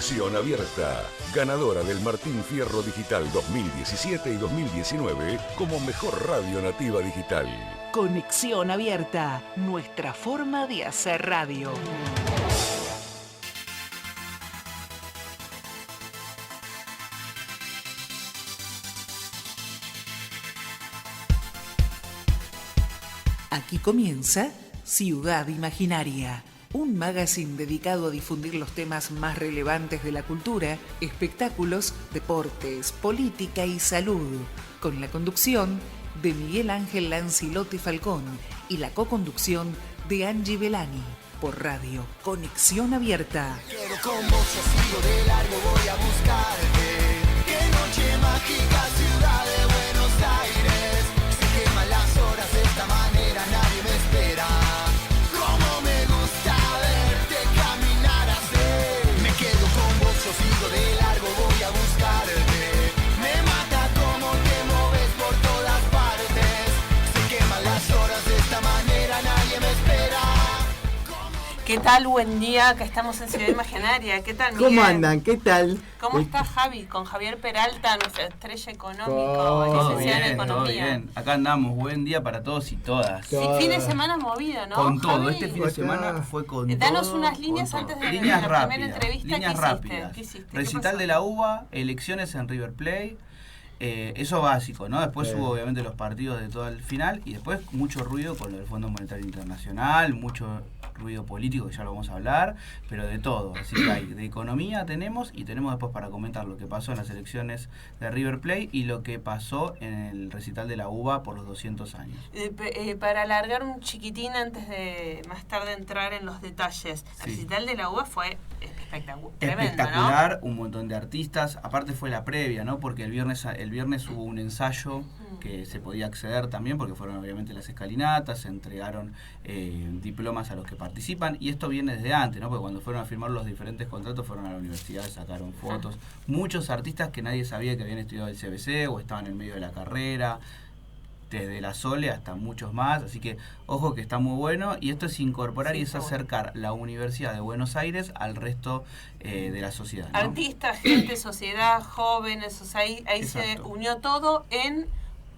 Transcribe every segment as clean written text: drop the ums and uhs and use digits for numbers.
Conexión Abierta, ganadora del Martín Fierro Digital 2017 y 2019 como mejor radio nativa digital. Conexión Abierta, nuestra forma de hacer radio. Aquí comienza Ciudad Imaginaria, un magazine dedicado a difundir los temas más relevantes de la cultura, espectáculos, deportes, política y salud, con la conducción de Miguel Ángel Lancilotti Falcón y la coconducción de Angie Belani, por radio Conexión Abierta. Quiero con vos, yo sigo de largo, voy a buscarte. Qué noche mágica, ciudad de Buenos Aires. Se queman las horas de esta manera, nadie me espera. Cómo me gusta verte caminar así. Me quedo con vos, yo sigo de largo, voy a buscarte. Me mata cómo te moves por todas partes. Se queman las horas de esta manera, nadie me espera. ¿Qué tal? Buen día, acá estamos en Ciudad Imaginaria. ¿Qué tal, Miguel? ¿Cómo andan? ¿Qué tal? ¿Cómo está Javi? Con Javier Peralta, nuestra estrella económica, Todo licenciada en Todo Economía. bien. Acá andamos, buen día para todos y todas. Sí, fin de semana movido, ¿no? Con todo, Javi? este fin de semana fue con todo. Danos unas con líneas todo. antes de Líneas la rápidas, primera entrevista. líneas ¿Qué rápidas. hiciste? ¿Qué hiciste? ¿Qué Recital pasó? de la UBA, elecciones en River Plate. Eso básico, ¿no? Después hubo obviamente los partidos de todo el final y después mucho ruido con lo del Fondo Monetario Internacional, mucho ruido político que ya lo vamos a hablar, pero de todo. Así que hay de economía tenemos y tenemos después para comentar lo que pasó en las elecciones de River Plate y lo que pasó en el recital de la UBA por los 200 años. Para alargar un chiquitín antes de más tarde entrar en los detalles, el Sí. recital de la UBA fue tremendo, Espectacular, ¿no? Un montón de artistas, aparte fue la previa, ¿no? Porque el viernes hubo un ensayo que se podía acceder también, porque fueron obviamente las escalinatas, se entregaron diplomas a los que participan, y esto viene desde antes, ¿no? Porque cuando fueron a firmar los diferentes contratos fueron a la universidad, sacaron fotos, muchos artistas que nadie sabía que habían estudiado el CBC o estaban en medio de la carrera, desde la Sole hasta muchos más, así que ojo que está muy bueno, y esto es incorporar y es acercar la Universidad de Buenos Aires al resto de la sociedad, ¿no? Artistas, gente, sociedad, jóvenes, o sea, ahí se unió todo en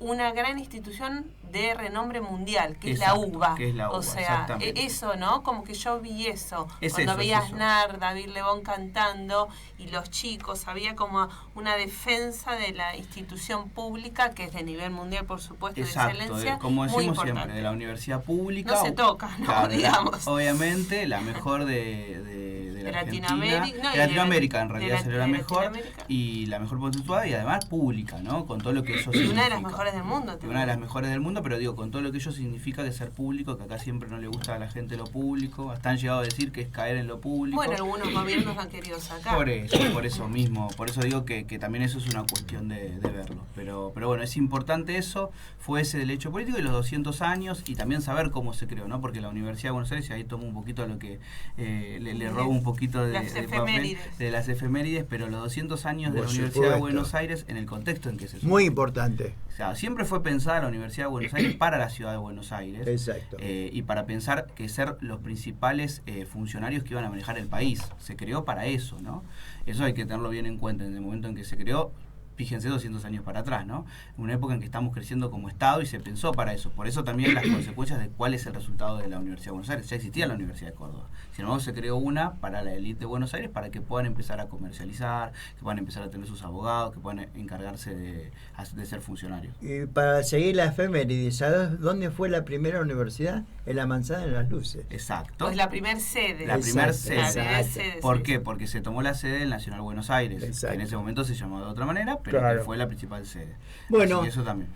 una gran institución de renombre mundial, que Exacto, es la UBA. que es la UBA, o sea, exactamente. eso, ¿no? Como que yo vi eso. Es Cuando eso, veía a es eso. Aznar, David Lebón cantando, y los chicos, había como una defensa de la institución pública, que es de nivel mundial, por supuesto, Exacto, de excelencia, como muy decimos importante. siempre, de la universidad pública. No se toca, ¿no? Claro, Digamos. obviamente, la mejor de la Latinoamérica, Argentina, no, de Latinoamérica en de realidad sería la de mejor, Latinoamérica. y la mejor puntuada y además pública, ¿no? Con todo lo que eso Y significa. una de las mejores del mundo. Una de las mejores del mundo, pero digo, con todo lo que ello significa de ser público, que acá siempre no le gusta a la gente lo público, hasta han llegado a decir que es caer en lo público. Bueno, algunos gobiernos han querido sacar. Por eso mismo, por eso digo que también eso es una cuestión de verlo. Pero bueno, es importante eso, fue ese del hecho político y los 200 años, y también saber cómo se creó, ¿no? Porque la Universidad de Buenos Aires, y ahí tomo un poquito lo que le robo un poquito de papel, de las efemérides, pero los 200 años de la Universidad de Buenos Aires en el contexto en que se Muy importante. O sea, siempre fue pensada la Universidad de Buenos Aires para la ciudad de Buenos Aires. Exacto. Y para pensar que ser los principales funcionarios que iban a manejar el país. Se creó para eso, ¿no? Eso hay que tenerlo bien en cuenta en el momento en que se creó. Fíjense 200 años para atrás, ¿no? Una época en que estamos creciendo como Estado y se pensó para eso. Por eso también las consecuencias de cuál es el resultado de la Universidad de Buenos Aires. Ya existía la Universidad de Córdoba. Sin embargo, se creó una para la élite de Buenos Aires para que puedan empezar a comercializar, que puedan empezar a tener sus abogados, que puedan encargarse de ser funcionarios. Y para seguir la efeméride, ¿sabes dónde fue la primera universidad? En la Manzana de las Luces. Exacto. Pues la primer sede. La primer Exacto, sede. exacto. ¿Por qué? Porque se tomó la sede del Nacional Buenos Aires, Exacto. que en ese momento se llamó de otra manera, pero Claro. que fue la principal sede. Bueno, Así que eso también.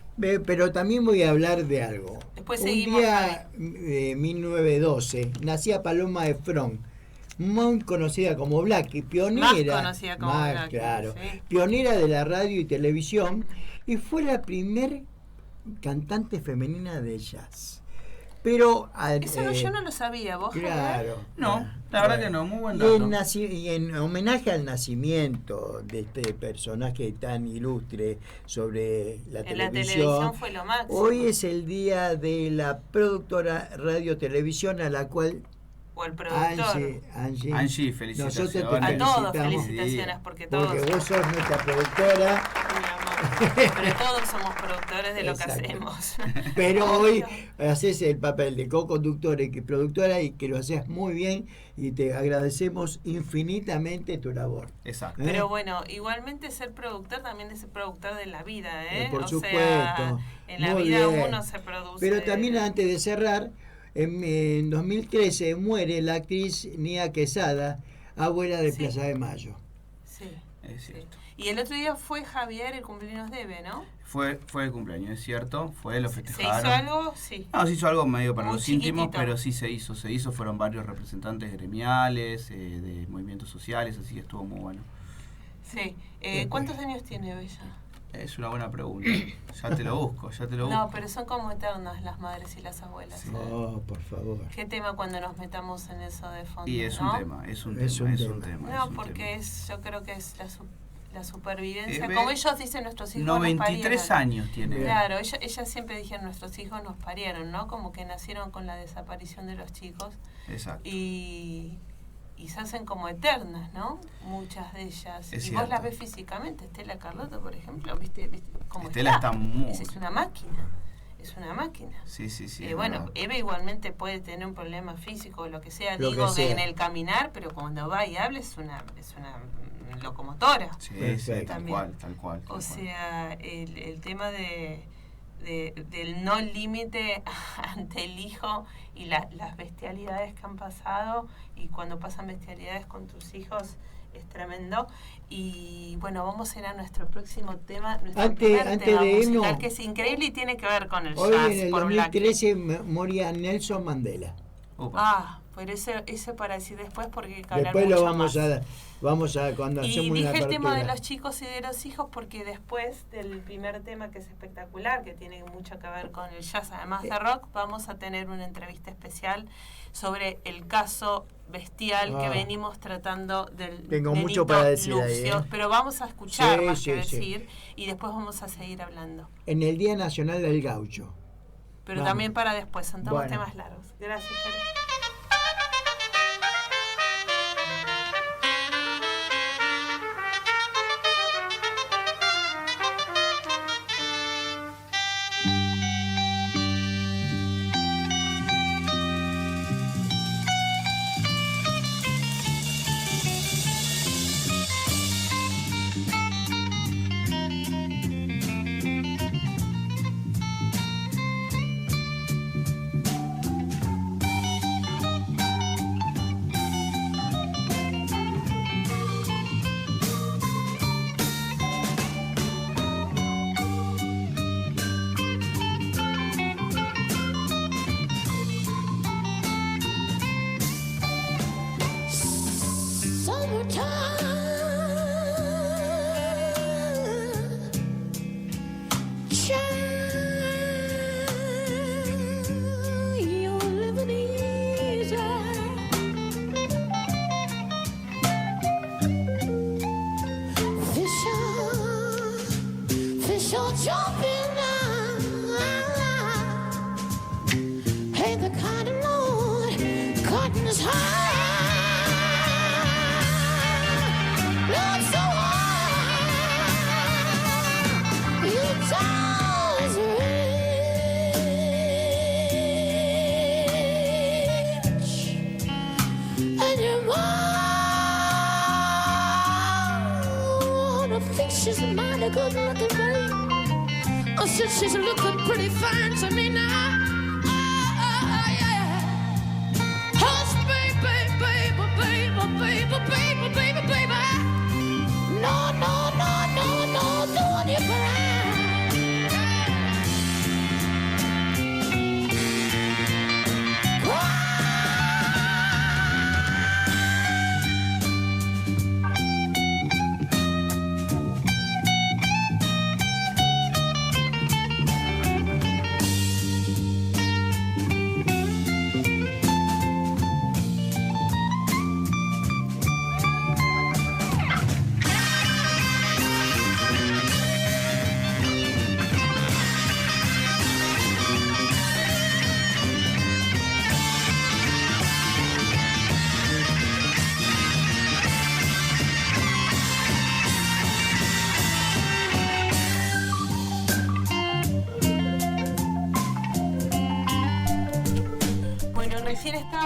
Pero también voy a hablar de algo. Después Un seguimos, día de 1912 nacía Paloma Efrón, muy conocida como Blackie, pionera. Más conocida como Blackie, claro, sí. pionera de la radio y televisión, y fue la primer cantante femenina de jazz. Pero Eso yo no lo sabía, ¿vos? Javier? claro. No, la verdad que no, muy buen Y dato. y en homenaje al nacimiento de este personaje tan ilustre sobre la En la televisión, televisión fue lo máximo. hoy es el día de la productora Radio Televisión, a la cual o el productor. Angie, felicitaciones. Nosotros te A todos, felicitamos. felicitaciones, porque todos... Porque vos sos nuestra productora. Mi amor. Pero todos somos productores de lo que Exacto. hacemos. Pero Obvio. hoy haces el papel de co-conductora y productora y que lo haces muy bien y te agradecemos infinitamente tu labor. Exacto. Pero bueno, igualmente ser productor también es ser productor de la vida, ¿eh? Por O supuesto. sea, en la Muy vida bien. uno se produce... Pero también antes de cerrar, en 2013 muere la actriz Nia Quesada, abuela de Sí. Plaza de Mayo. Sí, Es sí. cierto. Y el otro día fue Javier, el cumpleaños de Eve, ¿no? Fue el cumpleaños, es cierto. Lo ¿Se festejaron. hizo algo? Sí. No, se hizo algo medio para Muy los íntimos, chiquitito. pero sí se hizo. Fueron varios representantes gremiales, de movimientos sociales, así que estuvo muy bueno. Sí. ¿Cuántos años tiene Eve ya? Es una buena pregunta. Ya te lo busco. No, pero son como eternas las madres y las abuelas. Sí. Oh, por favor. ¿Qué tema cuando nos metamos en eso de fondo? Y es ¿no? un tema, es un Es tema, un es un tema. tema. No, es un porque tema. yo creo que es la supervivencia. Eve, Como ellos dicen, nuestros hijos nos 93 parieron. años tiene. Claro, ellas siempre dijeron, nuestros hijos nos parieron, ¿no? Como que nacieron con la desaparición de los chicos Exacto. y se hacen como eternas, ¿no? Muchas de ellas. Es y vos cierto. las ves físicamente, Estela Carlotto, por ejemplo, ¿viste cómo Estela está muy... Es una máquina, es una máquina. Sí. Es Bueno, verdad. Eve igualmente puede tener un problema físico o lo que sea, Lo digo que sea. en el caminar, pero cuando va y habla es una locomotora. Sí, Perfecto. tal cual. O sea, el tema del no límite ante el hijo y las bestialidades que han pasado, y cuando pasan bestialidades con tus hijos es tremendo. Y bueno, vamos a ir a nuestro próximo tema, nuestro Antes primer tema de irnos, musical, que es increíble y tiene que ver con el Hoy jazz en el por Blackie. 2013 moría Nelson Mandela. Opa. Pero ese para decir después, porque hay que hablar Después lo mucho vamos a cuando y hacemos una dije el tema de apertura. los chicos y de los hijos porque después del primer tema, que es espectacular, que tiene mucho que ver con el jazz, además de rock, vamos a tener una entrevista especial sobre el caso bestial que venimos tratando del Tengo nenito mucho para decir ahí, Lucio. Pero vamos a escuchar Sí, más sí, que sí. decir, y después vamos a seguir hablando. En el Día Nacional del Gaucho. Pero Vamos. también para después, son todos Bueno. temas largos. Gracias, Tere. She's a mighty good looking babe. Oh, she's looking pretty fine to me now. Yeah. Hush, baby, baby. No, don't you cry.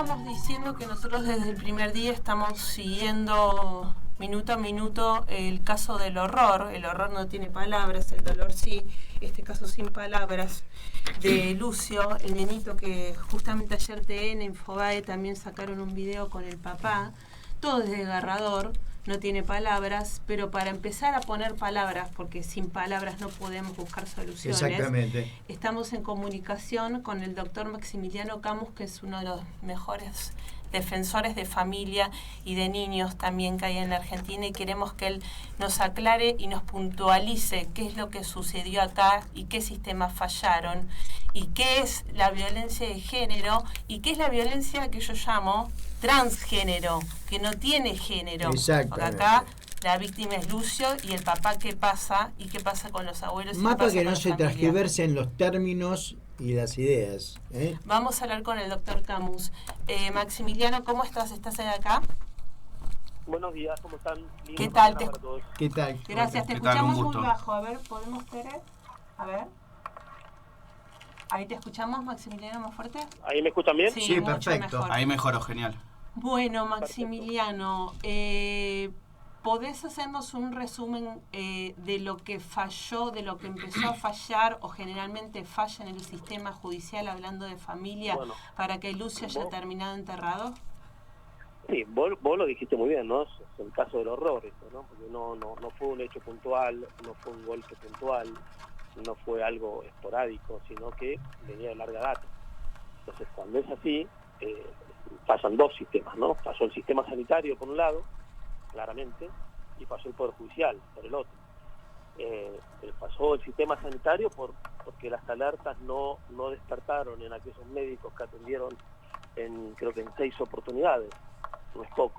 estábamos diciendo que nosotros desde el primer día estamos siguiendo minuto a minuto el caso del horror. El horror no tiene palabras, el dolor sí. Este caso sin palabras de Lucio, el nenito que justamente ayer TN, Infobae también sacaron un video con el papá. Todo es desgarrador, no tiene palabras, pero para empezar a poner palabras, porque sin palabras no podemos buscar soluciones. Exactamente. Estamos en comunicación con el doctor Maximiliano Camus, que es uno de los mejores defensores de familia y de niños también que hay en la Argentina, y queremos que él nos aclare y nos puntualice qué es lo que sucedió acá y qué sistemas fallaron y qué es la violencia de género y qué es la violencia que yo llamo transgénero, que no tiene género. Porque acá la víctima es Lucio y el papá qué pasa y qué pasa con los abuelos. Mapa que no se transgiversen los términos y las ideas. Vamos a hablar con el doctor Camus. Maximiliano, ¿cómo estás? ¿Estás ahí acá? Buenos días, ¿cómo están? ¿Qué tal? ¿Qué tal? Gracias, te escuchamos muy bajo. A ver, ¿podemos querer? A ver. Ahí te escuchamos, Maximiliano, más fuerte. ¿Ahí me escuchan bien? Sí, perfecto. Mejor. Ahí mejoró, genial. Bueno, Maximiliano, ¿podés hacernos un resumen de lo que falló, de lo que empezó a fallar o generalmente falla en el sistema judicial, hablando de familia, para que Lucio haya terminado enterrado? Sí, vos lo dijiste muy bien, ¿no? Es el caso del horror, esto, ¿no? Porque no fue un hecho puntual, no fue un golpe puntual, no fue algo esporádico, sino que venía de larga data. Entonces, cuando es así, pasan dos sistemas, ¿no? Pasó el sistema sanitario por un lado, claramente, y pasó el Poder Judicial por el otro. Pasó el sistema sanitario porque las alertas no despertaron en aquellos médicos que atendieron creo que en 6 oportunidades, no es poco,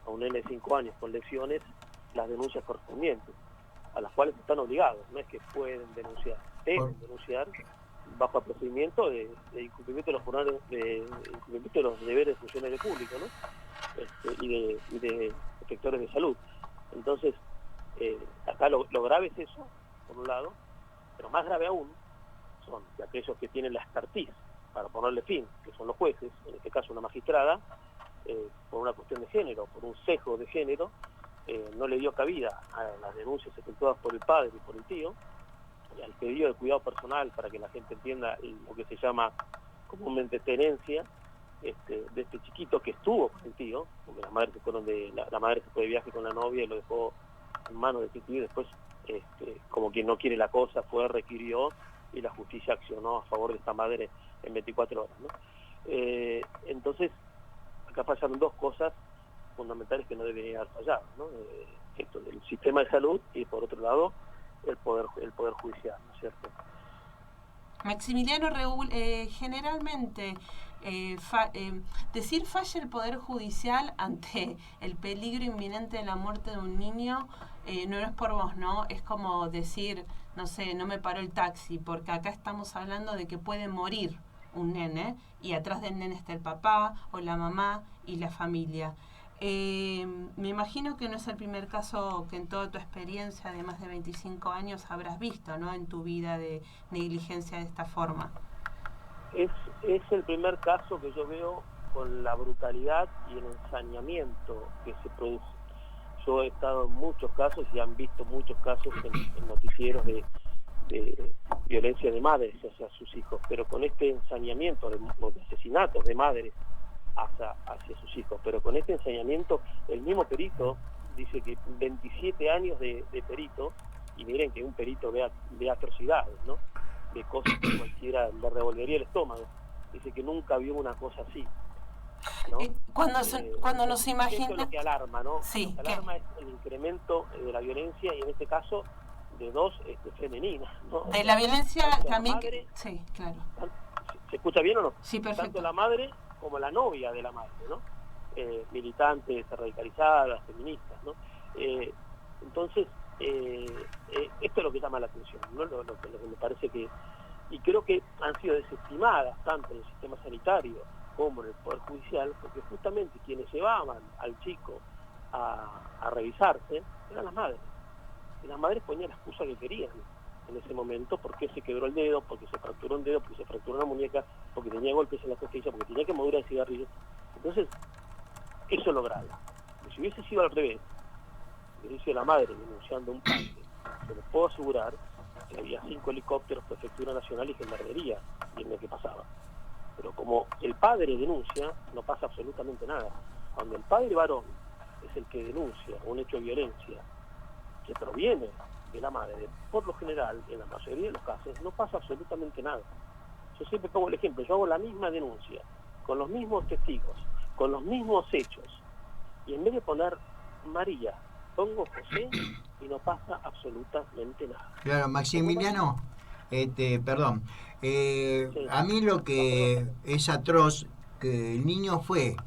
a un nene de 5 años con lesiones, las denuncias correspondientes, a las cuales están obligados, no es que pueden denunciar, deben denunciar bajo el procedimiento de incumplimiento de los deberes de funcionarios públicos, ¿no? y de efectores de salud. Entonces, acá lo grave es eso, por un lado, pero más grave aún son que aquellos que tienen la expertise para ponerle fin, que son los jueces, en este caso una magistrada, por una cuestión de género, por un sesgo de género, no le dio cabida a las denuncias efectuadas por el padre y por el tío, y al pedido de cuidado personal, para que la gente entienda lo que se llama comúnmente tenencia, de este chiquito que estuvo con el tío, porque la madre se fue de viaje con la novia y lo dejó en manos de este tío, y después, como quien no quiere la cosa, requirió, y la justicia accionó a favor de esta madre en 24 horas, ¿no? Entonces, acá fallaron dos cosas fundamentales que no deberían haber fallado, ¿no? Esto del sistema de salud y, por otro lado, el poder judicial, ¿no es cierto? Maximiliano, generalmente decir falla el Poder Judicial ante el peligro inminente de la muerte de un niño, no es por vos, ¿no? Es como decir, no sé, no me paró el taxi, porque acá estamos hablando de que puede morir un nene y atrás del nene está el papá o la mamá y la familia. Me imagino que no es el primer caso que en toda tu experiencia de más de 25 años habrás visto, ¿no? En tu vida de negligencia de esta forma. Es el primer caso que yo veo con la brutalidad y el ensañamiento que se produce. Yo he estado en muchos casos y han visto muchos casos en noticieros de violencia de madres hacia sus hijos, pero con este ensañamiento de asesinatos de madres hacia sus hijos, pero con este ensañamiento, el mismo perito dice que 27 años de perito, y miren que un perito ve atrocidades, ¿no? De cosas que cualquiera le revolvería el estómago. Dice que nunca vio una cosa así, ¿no? Cuando nos imaginamos... Eso es lo que alarma, ¿no? Sí, lo que alarma es el incremento de la violencia, y en este caso de dos femeninas, ¿no? De la violencia también... Madre, sí, claro. ¿Se escucha bien o no? Sí, perfecto. Tanto la madre como la novia de la madre, ¿no? Militantes, radicalizadas, feministas, ¿no? Entonces, esto es lo que llama la atención, ¿no? Lo que me parece que... Y creo que han sido desestimadas tanto en el sistema sanitario como en el Poder Judicial, porque justamente quienes llevaban al chico a revisarse eran las madres. Y las madres ponían la excusa que querían en ese momento, porque se quebró el dedo, porque se fracturó un dedo, porque se fracturó una muñeca, porque tenía golpes en la costilla, porque tenía quemadura de cigarrillos. Entonces, eso es lo grave. Si hubiese sido al revés, si hubiese sido la madre denunciando a un padre, se les puedo asegurar que había 5 helicópteros, Prefectura Nacional y Gendarmería viendo qué pasaba. Pero como el padre denuncia, no pasa absolutamente nada. Cuando el padre varón es el que denuncia un hecho de violencia que proviene de la madre, por lo general, en la mayoría de los casos, no pasa absolutamente nada. Yo siempre pongo el ejemplo, yo hago la misma denuncia, con los mismos testigos, con los mismos hechos, y en vez de poner María, pongo José y no pasa absolutamente nada. Claro, Maximiliano, perdón, Sí. a mí lo que es atroz, que el niño fue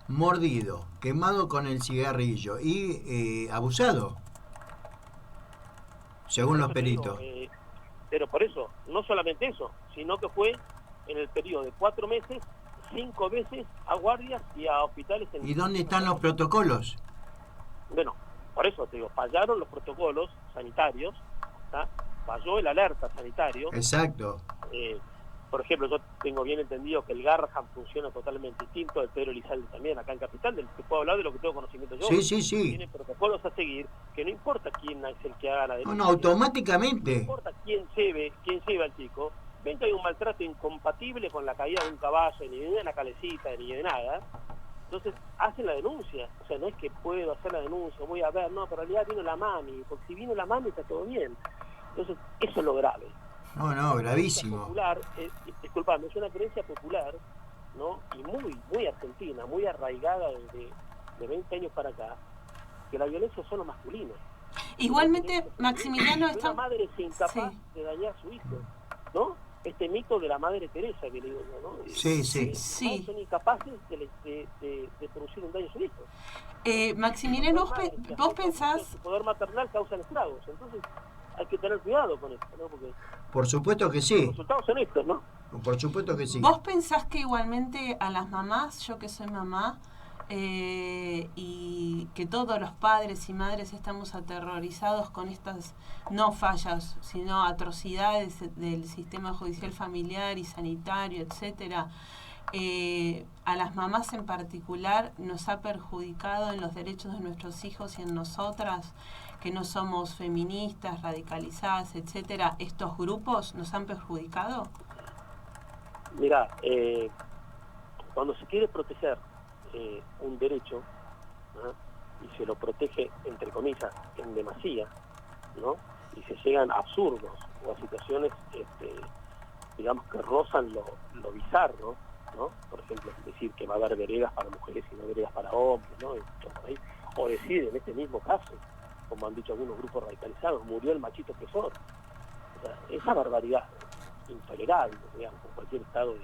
mordido, quemado con el cigarrillo y abusado, según los peritos. Pero por eso, no solamente eso, sino que fue en el periodo de 4 meses, 5 veces a guardias y a hospitales. ¿Y dónde están los protocolos? Bueno, por eso te digo, fallaron los protocolos sanitarios, ¿tá? Falló el alerta sanitario. Exacto. Por ejemplo, yo tengo bien entendido que el Garrahan funciona totalmente distinto, el Pedro Elizalde también, acá en Capital, del que puedo hablar de lo que tengo conocimiento yo. Sí. Tienen protocolos a seguir, que no importa quién es el que haga la denuncia. No, automáticamente. No importa quién lleve al chico, ven que hay un maltrato incompatible con la caída de un caballo, ni de una calecita, ni de nada. Entonces hacen la denuncia, o sea, no es que puedo hacer la denuncia, voy a ver, no, pero en realidad vino la mami, porque si vino la mami está todo bien. Entonces, eso es lo grave. No, gravísimo. Popular, disculpame, es una creencia popular, ¿no? Y muy argentina, muy arraigada de 20 años para acá, que la violencia es solo masculina. Igualmente, Maximiliano Una madre es incapaz de dañar a su hijo, ¿no? Este mito de la madre Teresa que le digo yo, ¿no? Sí. Son incapaces de producir un daño a su hijo. Maximiliano, vos pensás... Su poder maternal causa estragos, entonces hay que tener cuidado con esto, ¿no? Porque por supuesto que sí. Los resultados son estos, ¿no? Por supuesto que sí. ¿Vos pensás que igualmente a las mamás, yo que soy mamá, y que todos los padres y madres estamos aterrorizados con estas no fallas, sino atrocidades del sistema judicial familiar y sanitario, etcétera, a las mamás en particular nos ha perjudicado en los derechos de nuestros hijos y en nosotras, que no somos feministas, radicalizadas, etcétera? ¿Estos grupos nos han perjudicado? Mira, cuando se quiere proteger un derecho, ¿no? Y se lo protege, entre comillas, en demasía, ¿no? Y se llegan a absurdos o a situaciones, digamos, que rozan lo bizarro, ¿no? Por ejemplo, decir que va a haber veredas para mujeres y no veredas para hombres, ¿no? O decir, en este mismo caso, como han dicho algunos grupos radicalizados, murió el machito opresor. O sea, esa barbaridad intolerable, digamos, en cualquier estado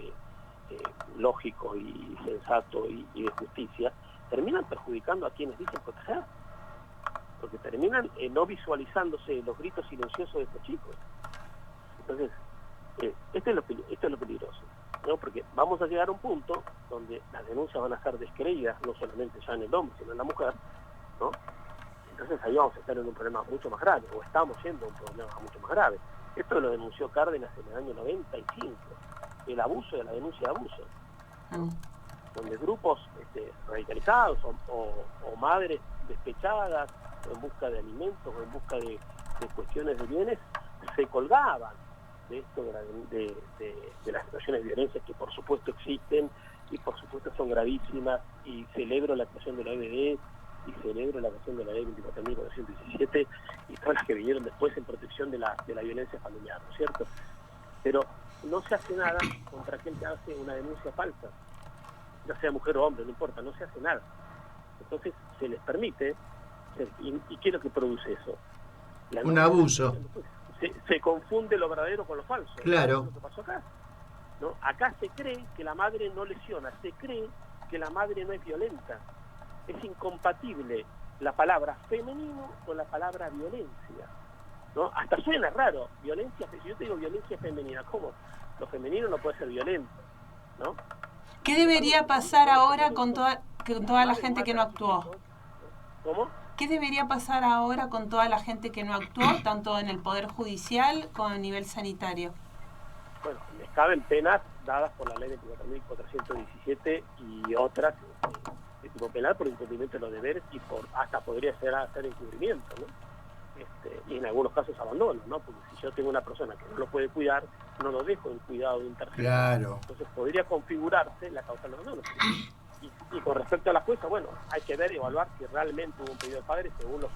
lógico y sensato y de justicia, terminan perjudicando a quienes dicen proteger, porque terminan no visualizándose los gritos silenciosos de estos chicos. Entonces, esto es lo peligroso, ¿no? Porque vamos a llegar a un punto donde las denuncias van a ser descreídas, no solamente ya en el hombre, sino en la mujer, ¿no? Entonces ahí vamos a estar en un problema mucho más grave, o estamos yendo a un problema mucho más grave. Esto lo denunció Cárdenas en el año 95, el abuso de la denuncia de abuso, donde grupos radicalizados o madres despechadas, o en busca de alimentos, o en busca de cuestiones de bienes, se colgaban de esto, de las situaciones de violencia que por supuesto existen y por supuesto son gravísimas, y celebro la creación de la EBD y celebro la creación de la ley 24.417 y todas las que vinieron después en protección de la violencia familiar, ¿no es cierto? Pero no se hace nada contra aquel que hace una denuncia falsa, ya sea mujer o hombre, no importa, no se hace nada. Entonces se les permite, ¿y qué es lo que produce eso? Un abuso. Se confunde lo verdadero con lo falso. Claro. Es lo que pasó acá, ¿no? Acá se cree que la madre no lesiona, se cree que la madre no es violenta. Es incompatible la palabra femenino con la palabra violencia, ¿no? Hasta suena raro, violencia, si yo te digo violencia femenina, ¿cómo? Lo femenino no puede ser violento, ¿no? ¿Qué debería pasar ahora con toda la gente que no actuó? ¿Cómo? ¿Qué debería pasar ahora con toda la gente que no actuó, tanto en el Poder Judicial como a nivel sanitario? Bueno, les caben penas dadas por la ley 24.417 y otras de tipo penal por incumplimiento de los deberes y hasta podría ser hacer encubrimiento, ¿no? Y en algunos casos abandono, ¿no? Porque si yo tengo una persona que no lo puede cuidar, no lo dejo en cuidado de un tercero. Claro. Entonces podría configurarse la causa de abandono. Y con respecto a la jueza, bueno, hay que ver y evaluar si realmente hubo un pedido del padre, según los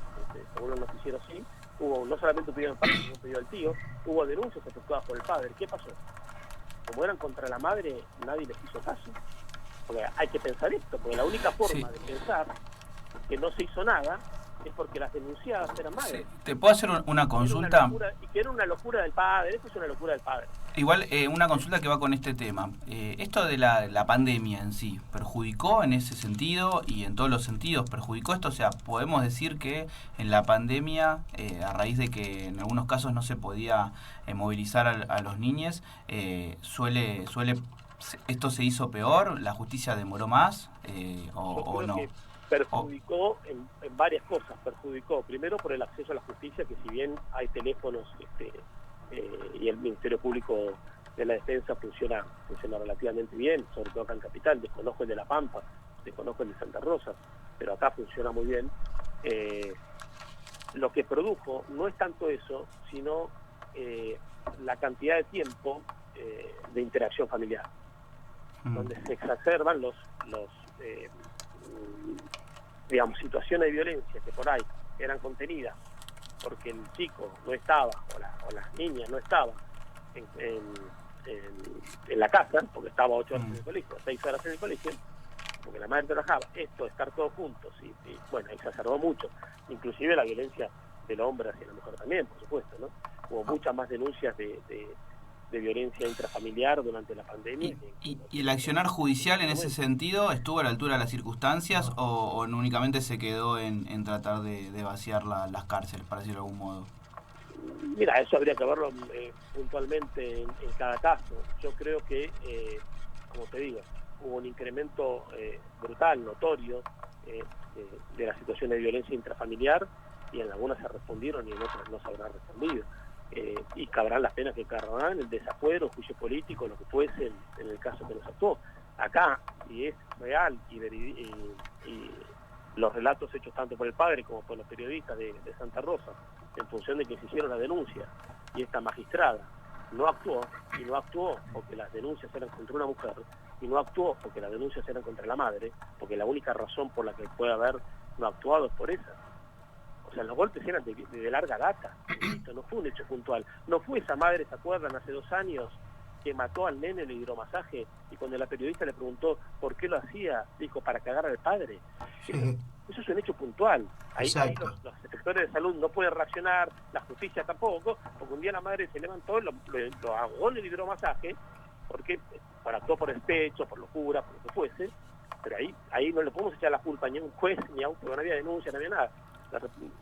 noticieros sí, hubo no solamente un pedido del padre, sino un pedido del tío, hubo denuncias efectuadas por el padre. ¿Qué pasó? Como eran contra la madre, nadie les hizo caso. Porque hay que pensar esto, porque la única forma de pensar que no se hizo nada es porque las denunciadas eran madres. Sí. ¿Te puedo hacer una consulta? Y que era una locura del padre, esto es una locura del padre. Igual, una consulta que va con este tema. Esto de la pandemia en sí, ¿perjudicó en ese sentido y en todos los sentidos? ¿Perjudicó esto? O sea, podemos decir que en la pandemia, a raíz de que en algunos casos no se podía movilizar a los niños, ¿esto se hizo peor? ¿La justicia demoró más o no? Perjudicó en varias cosas. Perjudicó primero por el acceso a la justicia, que si bien hay teléfonos y el Ministerio Público de la Defensa funciona relativamente bien, sobre todo acá en Capital, desconozco el de La Pampa, desconozco el de Santa Rosa, pero acá funciona muy bien. Lo que produjo no es tanto eso, sino la cantidad de tiempo de interacción familiar, donde se exacerban los digamos, situaciones de violencia que por ahí eran contenidas porque el chico no estaba o las niñas no estaban en la casa, porque estaba 8 horas en el colegio, 6 horas en el colegio, porque la madre trabajaba. Esto, estar todos juntos, y bueno, exacerbó mucho, inclusive la violencia del hombre hacia la mujer también, por supuesto, ¿no? Hubo muchas más denuncias de violencia intrafamiliar durante la pandemia. ¿Y el accionar judicial en ese sentido estuvo a la altura de las circunstancias o no únicamente se quedó en tratar de vaciar las cárceles, para decirlo de algún modo? Mira, eso habría que verlo puntualmente en cada caso. Yo creo que, como te digo, hubo un incremento brutal, notorio, de la situación de violencia intrafamiliar, y en algunas se respondieron y en otras no se habrán respondido. Y cabrán las penas que cabrán, el desafuero, el juicio político, lo que fuese en el caso que nos actuó. Acá, si es real y los relatos hechos tanto por el padre como por los periodistas de Santa Rosa, en función de que se hicieron las denuncias, y esta magistrada no actuó porque las denuncias eran contra una mujer, y no actuó porque las denuncias eran contra la madre, porque la única razón por la que puede haber no actuado es por esa. O sea, los golpes eran de larga data, esto no fue un hecho puntual. No fue esa madre, ¿se acuerdan? Hace 2 años que mató al nene en el hidromasaje, y cuando la periodista le preguntó por qué lo hacía, dijo, para cagar al padre. Sí. Eso es un hecho puntual. Ahí los sectores de salud no pueden reaccionar, la justicia tampoco, porque un día la madre se levantó, lo ahogó en el hidromasaje, porque actuó por despecho, por locura, por lo que fuese, pero ahí no le podemos echar la culpa ni a un juez, ni a un, porque no había denuncia, no había nada.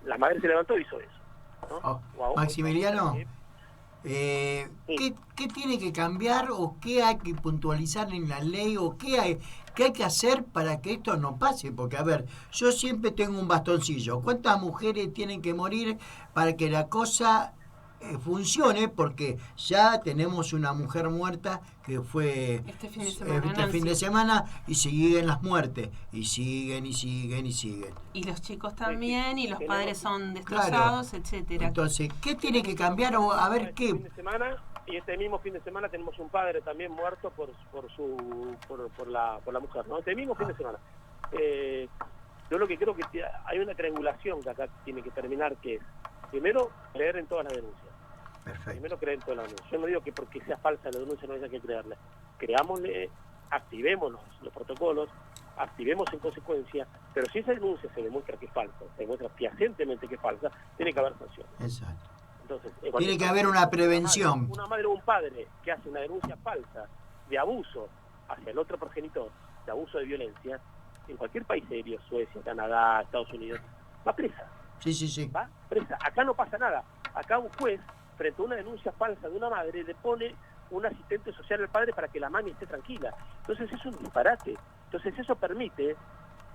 La madre se levantó y hizo eso, ¿no? Maximiliano, ¿qué tiene que cambiar o qué hay que puntualizar en la ley o qué hay que hacer para que esto no pase? Porque, a ver, yo siempre tengo un bastoncillo. ¿Cuántas mujeres tienen que morir para que la cosa funcione? Porque ya tenemos una mujer muerta que fue este fin de semana y siguen las muertes y siguen. Y los chicos también, y los padres son destrozados, etcétera. Entonces, ¿qué tiene que cambiar o a ver qué? Y este mismo fin de semana tenemos un padre también muerto por la mujer, ¿no? Este mismo fin de semana. Yo lo que creo que hay una triangulación que acá tiene que terminar, que es, primero, creer en todas las denuncias. Perfecto. Primero, creer en todas las denuncias. Yo no digo que porque sea falsa la denuncia no haya que creerle. Creámosle, activemos los protocolos, activemos en consecuencia, pero si esa denuncia se demuestra que es falsa, se demuestra fehacientemente que es falsa, tiene que haber sanciones. Exacto. Entonces, tiene que haber una prevención. Una madre o un padre que hace una denuncia falsa de abuso hacia el otro progenitor, de abuso de violencia, en cualquier país serio, Suecia, Canadá, Estados Unidos, va presa. Sí. Va presa. Acá no pasa nada. Acá un juez, frente a una denuncia falsa de una madre, le pone un asistente social al padre para que la mami esté tranquila. Entonces es un disparate. Entonces eso permite,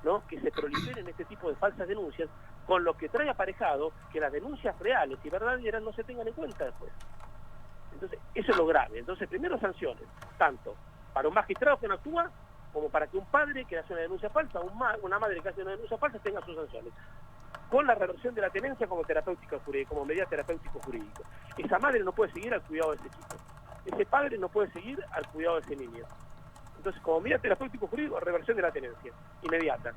¿no?, que se proliferen este tipo de falsas denuncias, con lo que trae aparejado que las denuncias reales y verdaderas no se tengan en cuenta después. Entonces, eso es lo grave. Entonces, primero sanciones, tanto para un magistrado que no actúa, como para que un padre que hace una denuncia falsa, una madre que hace una denuncia falsa, tenga sus sanciones. Con la reversión de la tenencia como terapéutica jurídica, como medida terapéutico jurídico. Esa madre no puede seguir al cuidado de ese chico. Ese padre no puede seguir al cuidado de ese niño. Entonces, como medida terapéutico jurídico, reversión de la tenencia, inmediata,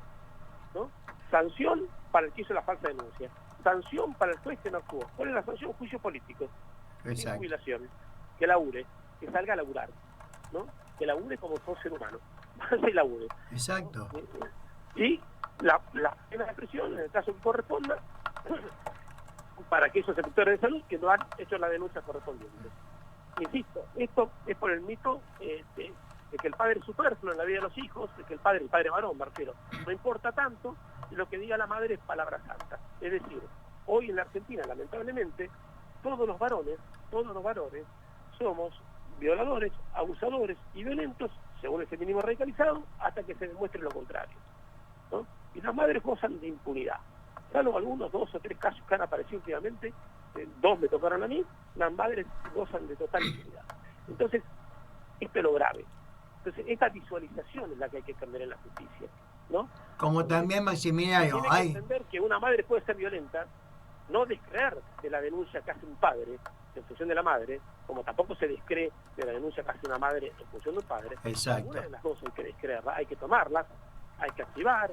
¿no? Sanción para el que hizo la falsa denuncia. Sanción para el juez que no actuó. ¿Cuál es la sanción? Juicio político. Sin jubilación. Que labure, que salga a laburar, ¿no? Que labure como todo ser humano. Se labure. Exacto. Y la pena de prisión, en el caso que corresponda, para aquellos sectores de salud que no han hecho la denuncia correspondiente. Insisto, esto es por el mito de que el padre es superfluo en la vida de los hijos, de que el padre varón, me refiero, no importa tanto, y lo que diga la madre es palabra santa. Es decir, hoy en la Argentina, lamentablemente, todos los varones somos violadores, abusadores y violentos, según el feminismo radicalizado, hasta que se demuestre lo contrario, ¿no? Y las madres gozan de impunidad. Salvo algunos 2 o 3 casos que han aparecido últimamente, 2 me tocaron a mí, las madres gozan de total impunidad. Entonces, esto es lo grave. Entonces, esta visualización es la que hay que cambiar en la justicia, ¿no? Como también, Maximiliano, tiene que entender que una madre puede ser violenta, no descreer de la denuncia que hace un padre en función de la madre, como tampoco se descree de la denuncia que hace una madre en función de un padre. Exacto. Una de las dos hay que descreerla, hay que tomarlas, hay que activar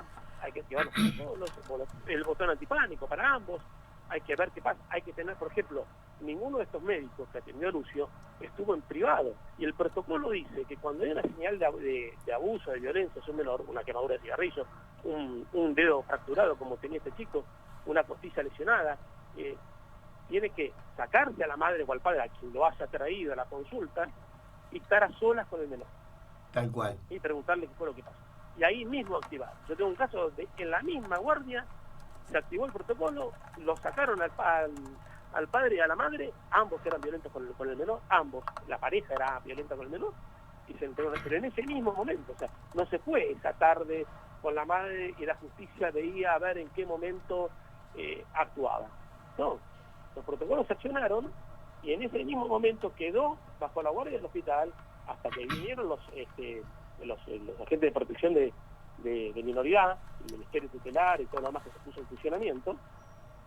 los protocolos, el botón antipánico para ambos, hay que ver qué pasa, hay que tener, por ejemplo, ninguno de estos médicos que atendió a Lucio estuvo en privado, y el protocolo dice que cuando hay una señal de abuso, de violencia, es un menor, una quemadura de cigarrillo, un dedo fracturado como tenía este chico, una costilla lesionada, tiene que sacarse a la madre o al padre, a quien lo haya traído a la consulta, y estar a solas con el menor. Tal cual. Y preguntarle qué fue lo que pasó. Y ahí mismo activar. Yo tengo un caso donde en la misma guardia se activó el protocolo, lo sacaron al padre y a la madre, ambos eran violentos con el menor, ambos, la pareja era violenta con el menor, y se entregó, pero en ese mismo momento, o sea, no se fue esa tarde con la madre y la justicia veía a ver en qué momento actuaba. No, los protocolos se accionaron y en ese mismo momento quedó bajo la guardia del hospital hasta que vinieron los agentes de protección de minoridad, el Ministerio Tutelar y todo lo demás que se puso en funcionamiento.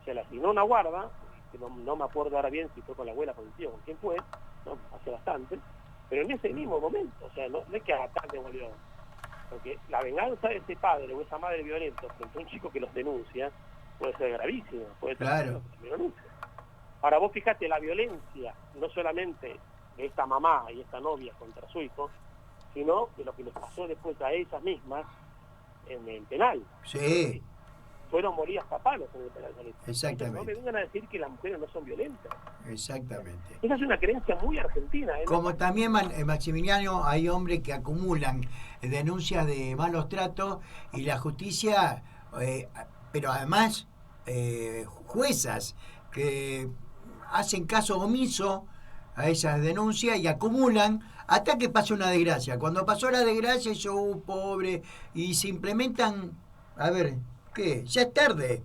Se le asignó una guarda, que no me acuerdo ahora bien si fue con la abuela, con el tío, con quién fue, ¿no? Hace bastante, pero en ese mismo momento, o sea, no es que a la tarde volvió, porque la venganza de ese padre o esa madre violenta frente a un chico que los denuncia puede ser gravísima, puede ser claro. Ahora vos fijate la violencia, no solamente de esta mamá y esta novia contra su hijo, sino de lo que les pasó después a ellas mismas en el penal. Sí. Fueron moridas a palos en el penal. Exactamente. Entonces, no me vengan a decir que las mujeres no son violentas. Exactamente. Esa es una creencia muy argentina. Como también, Maximiliano, hay hombres que acumulan denuncias de malos tratos y la justicia, pero además juezas que hacen caso omiso a esas denuncias y acumulan hasta que pasa una desgracia. Cuando pasó la desgracia, yo, pobre, y se implementan, a ver, ¿qué? Ya es tarde.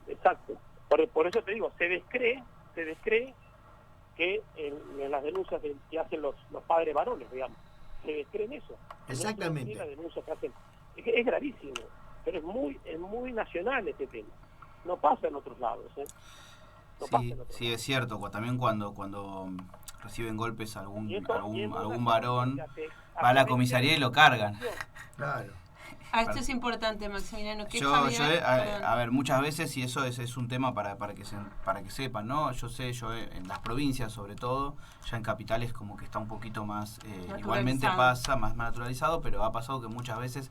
Exacto. Por eso te digo, se descree que en las denuncias que hacen los padres varones, digamos, se descree en eso. Exactamente. La denuncia que hacen. Es gravísimo, pero es muy nacional este tema. No pasa en otros lados, ¿eh? Sí, es cierto. También cuando reciben golpes algún varón, va a la comisaría y lo cargan. Claro. Esto es importante, Maximiliano. A ver, muchas veces, y eso es un tema para que sepan, ¿no? Yo en las provincias sobre todo, ya en capitales como que está un poquito más, igualmente pasa, más naturalizado, pero ha pasado que muchas veces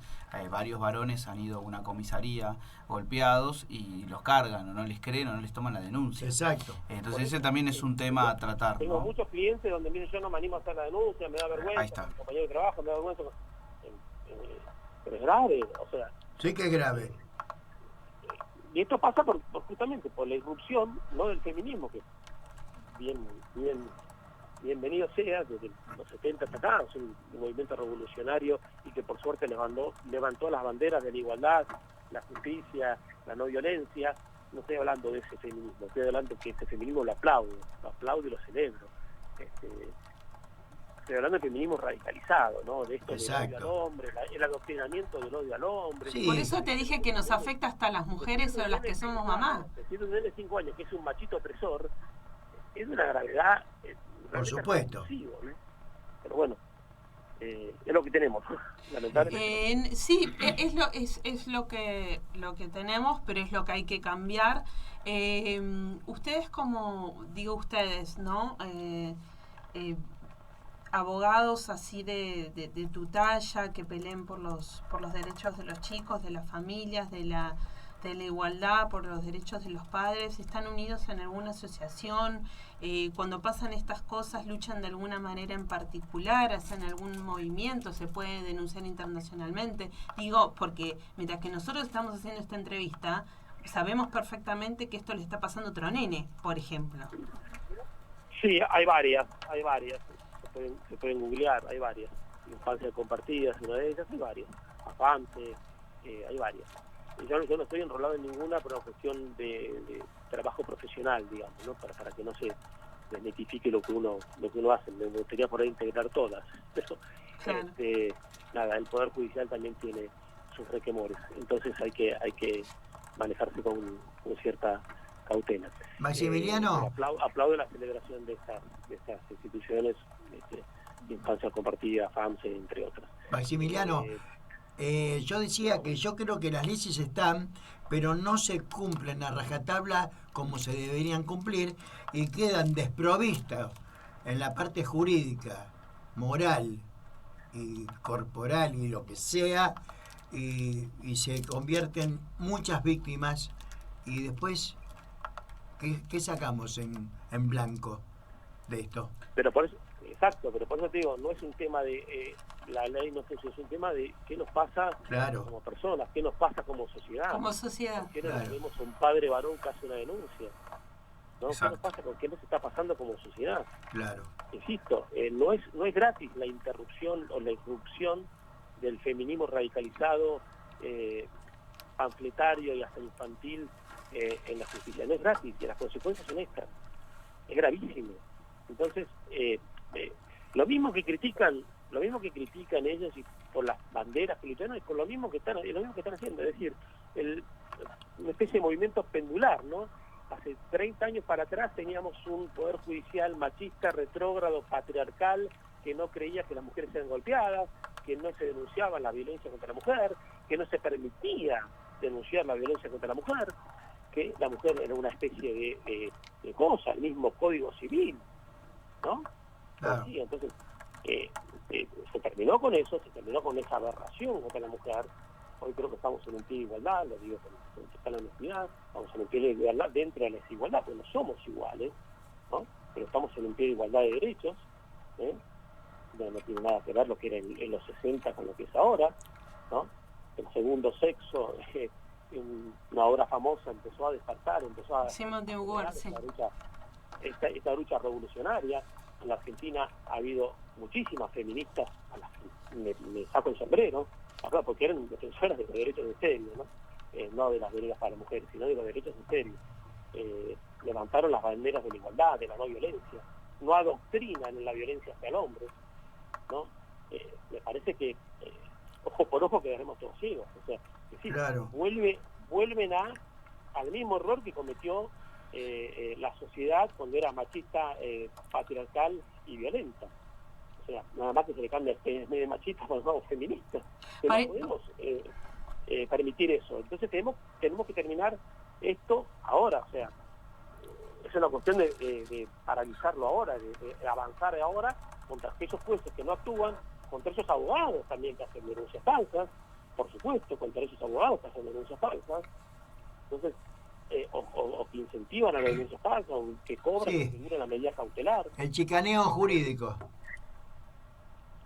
varios varones han ido a una comisaría golpeados y los cargan, o no les creen, o no les toman la denuncia. Exacto. Entonces ese también es un tema a tratar, Tengo ¿no? muchos clientes donde miren, yo no me animo a hacer la denuncia, me da vergüenza, Ahí está. mi compañero de trabajo me da vergüenza. Pero es grave, o sea. Sí que es grave. Y esto pasa justamente por la irrupción, no del feminismo, que bienvenido sea desde los 70 hasta acá, es un movimiento revolucionario y que por suerte levantó las banderas de la igualdad, la justicia, la no violencia, no estoy hablando de ese feminismo, estoy hablando que ese feminismo lo aplaudo y lo celebro. Estoy hablando de feminismo radicalizado, ¿no? De esto del odio al hombre, el adoctrinamiento del odio al hombre. Sí. Por eso te dije que nos afecta hasta a las mujeres o las que somos mamás. Decir un nene de 5 años que es un machito opresor es de una gravedad. Por supuesto. ¿no? Pero bueno, es lo que tenemos, lamentablemente. Sí, es lo que tenemos, pero es lo que hay que cambiar. Ustedes ustedes, ¿no? Abogados así de tu talla que peleen por los derechos de los chicos, de las familias, de la igualdad, por los derechos de los padres, ¿están unidos en alguna asociación? Cuando pasan estas cosas, ¿luchan de alguna manera en particular? ¿Hacen algún movimiento? ¿Se puede denunciar internacionalmente? Digo, porque mientras que nosotros estamos haciendo esta entrevista, sabemos perfectamente que esto le está pasando a otro nene, por ejemplo. Sí, hay varias. Se pueden googlear, hay varias. Infancia compartida es una de ellas, hay varias. Afante, hay varias. Yo no estoy enrolado en ninguna por una cuestión de trabajo profesional, digamos, ¿no? Para que no se desmitifique lo que uno hace. Me gustaría por ahí integrar todas. Pero, claro. Nada, el Poder Judicial también tiene sus requemores. Entonces hay que manejarse con cierta cautela. Maximiliano. Aplaudo la celebración de estas instituciones, Infancia Compartida, FAMSE, entre otras. Maximiliano, yo decía que yo creo que las leyes están, pero no se cumplen a rajatabla como se deberían cumplir y quedan desprovistas en la parte jurídica, moral y corporal y lo que sea, y se convierten muchas víctimas y después ¿qué sacamos en blanco de esto? Pero por eso te digo, no es un tema de la ley, no sé si es un tema de qué nos pasa como personas, qué nos pasa como sociedad. Como sociedad. ¿Por qué no tenemos un padre varón que hace una denuncia? ¿No? ¿Qué nos pasa? ¿Qué nos está pasando como sociedad? Claro. Insisto, no es gratis la interrupción o la irrupción del feminismo radicalizado, panfletario y hasta infantil en la justicia. No es gratis y las consecuencias son estas. Es gravísimo. Entonces, lo mismo que critican ellos y por las banderas que luchan, es por lo mismo que están haciendo, es decir, una especie de movimiento pendular, ¿no? Hace 30 años para atrás teníamos un poder judicial machista, retrógrado, patriarcal, que no creía que las mujeres eran golpeadas, que no se denunciaba la violencia contra la mujer, que no se permitía denunciar la violencia contra la mujer, que la mujer era una especie de cosa, el mismo Código Civil, ¿no? Claro. Sí, entonces se terminó con eso, se terminó con esa aberración contra la mujer. Hoy creo que estamos en un pie de igualdad, lo digo con total honestidad, estamos en un pie de igualdad dentro de la desigualdad, porque no somos iguales, ¿no? Pero estamos en un pie de igualdad de derechos, no tiene nada que ver lo que era en los 60 con lo que es ahora, ¿no? El segundo sexo, una obra famosa, empezó a despertar, esta lucha revolucionaria. En la Argentina ha habido muchísimas feministas a las que me saco el sombrero, porque eran defensoras de los derechos en serio, no de las violencias para las mujeres, sino de los derechos en serio. Levantaron las banderas de la igualdad, de la no violencia, no adoctrinan en la violencia hacia el hombre, ¿no? Me parece que ojo por ojo quedaremos todos ciegos, o sea, es decir, claro. vuelven al mismo error que cometió la sociedad cuando era machista, patriarcal y violenta. O sea, nada más que se le cambia el medio machista por nuevo feminista. Pero no podemos permitir eso. Entonces tenemos que terminar esto ahora. O sea, es una cuestión de paralizarlo ahora, de avanzar ahora contra aquellos jueces que no actúan, contra esos abogados también que hacen denuncias falsas, por supuesto, contra esos abogados que hacen denuncias falsas. Entonces, o que incentivan a la denuncia falsa, o que cobran, que figuran la medida cautelar. El chicaneo jurídico.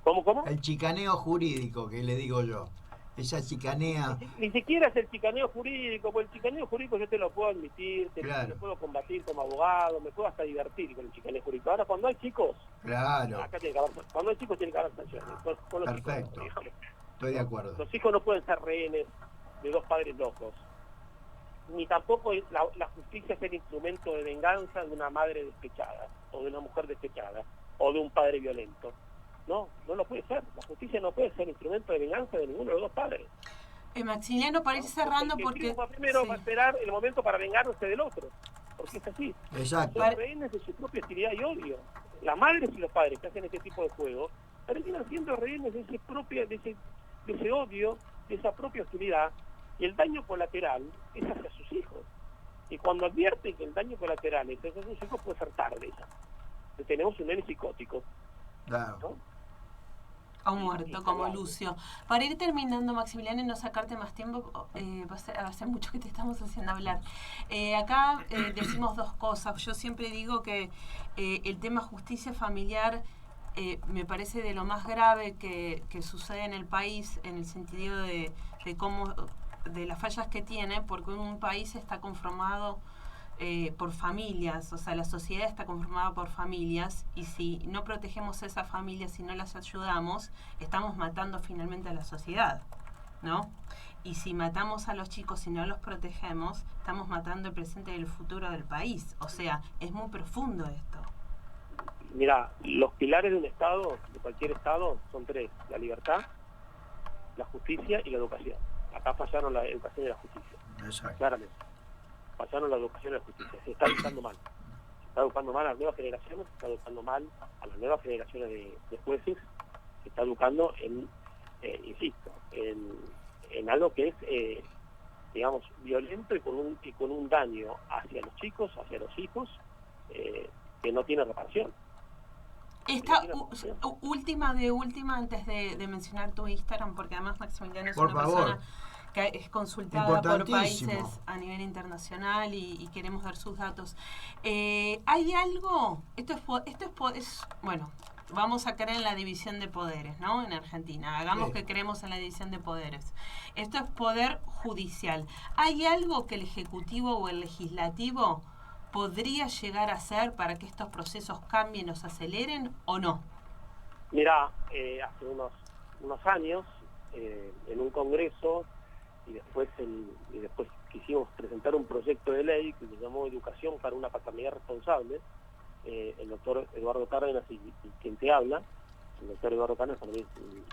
¿Cómo? El chicaneo jurídico, que le digo yo. Esa chicanea... Ni siquiera es el chicaneo jurídico, porque el chicaneo jurídico yo te lo puedo admitir, lo puedo combatir como abogado, me puedo hasta divertir con el chicaneo jurídico. Ahora, cuando hay chicos, cuando hay chicos tiene que haber sanciones. Con los perfecto, chicos, estoy de acuerdo. Los hijos no pueden ser rehenes de dos padres locos. ni tampoco la justicia es el instrumento de venganza de una madre despechada, o de una mujer despechada, o de un padre violento. No lo puede ser. La justicia no puede ser instrumento de venganza de ninguno de los dos padres. Maximiliano, para ir cerrando, porque primero va a esperar el momento para vengarse del otro, porque es así. Exacto. Son rehenes de su propia hostilidad y odio. Las madres y los padres que hacen este tipo de juego terminan siendo rehenes de ese odio, de esa propia hostilidad, y el daño colateral es hacia sus hijos. Y cuando advierten que el daño colateral es hacia sus hijos, puede ser tarde ya. Tenemos un nene psicótico. Claro. ¿No? A un muerto como Lucio. Para ir terminando, Maximiliano, y no sacarte más tiempo, va a ser mucho que te estamos haciendo hablar. Acá decimos dos cosas. Yo siempre digo que el tema justicia familiar me parece de lo más grave que sucede en el país, en el sentido de cómo, de las fallas que tiene, porque un país está conformado por familias, o sea, la sociedad está conformada por familias, y si no protegemos a esas familias, si no las ayudamos, estamos matando finalmente a la sociedad, ¿no? Y si matamos a los chicos y no los protegemos, estamos matando el presente y el futuro del país. O sea, es muy profundo esto. Mira, los pilares de un Estado, de cualquier Estado, son tres: la libertad, la justicia y la educación. Acá fallaron la educación y la justicia. Exacto. Claramente. Fallaron la educación y la justicia. Se está educando mal. Se está educando mal a las nuevas generaciones, se está educando mal a las nuevas generaciones de jueces, se está educando insisto, en algo que es, digamos, violento y con un daño hacia los chicos, hacia los hijos, que no tiene reparación. Esta última, antes de mencionar tu Instagram, porque además Maximiliano es una persona que es consultada por países a nivel internacional y queremos dar sus datos. ¿Hay algo? Esto es bueno, vamos a creer en la división de poderes, ¿no? En Argentina, hagamos que creemos en la división de poderes. Esto es poder judicial. ¿Hay algo que el Ejecutivo o el Legislativo podría llegar a hacer para que estos procesos cambien o se aceleren, o no? Mira, hace unos años, en un congreso, y después quisimos presentar un proyecto de ley que se llamó Educación para una Paternidad Responsable. El doctor Eduardo Cárdenas y quien te habla, el doctor Eduardo Cárdenas también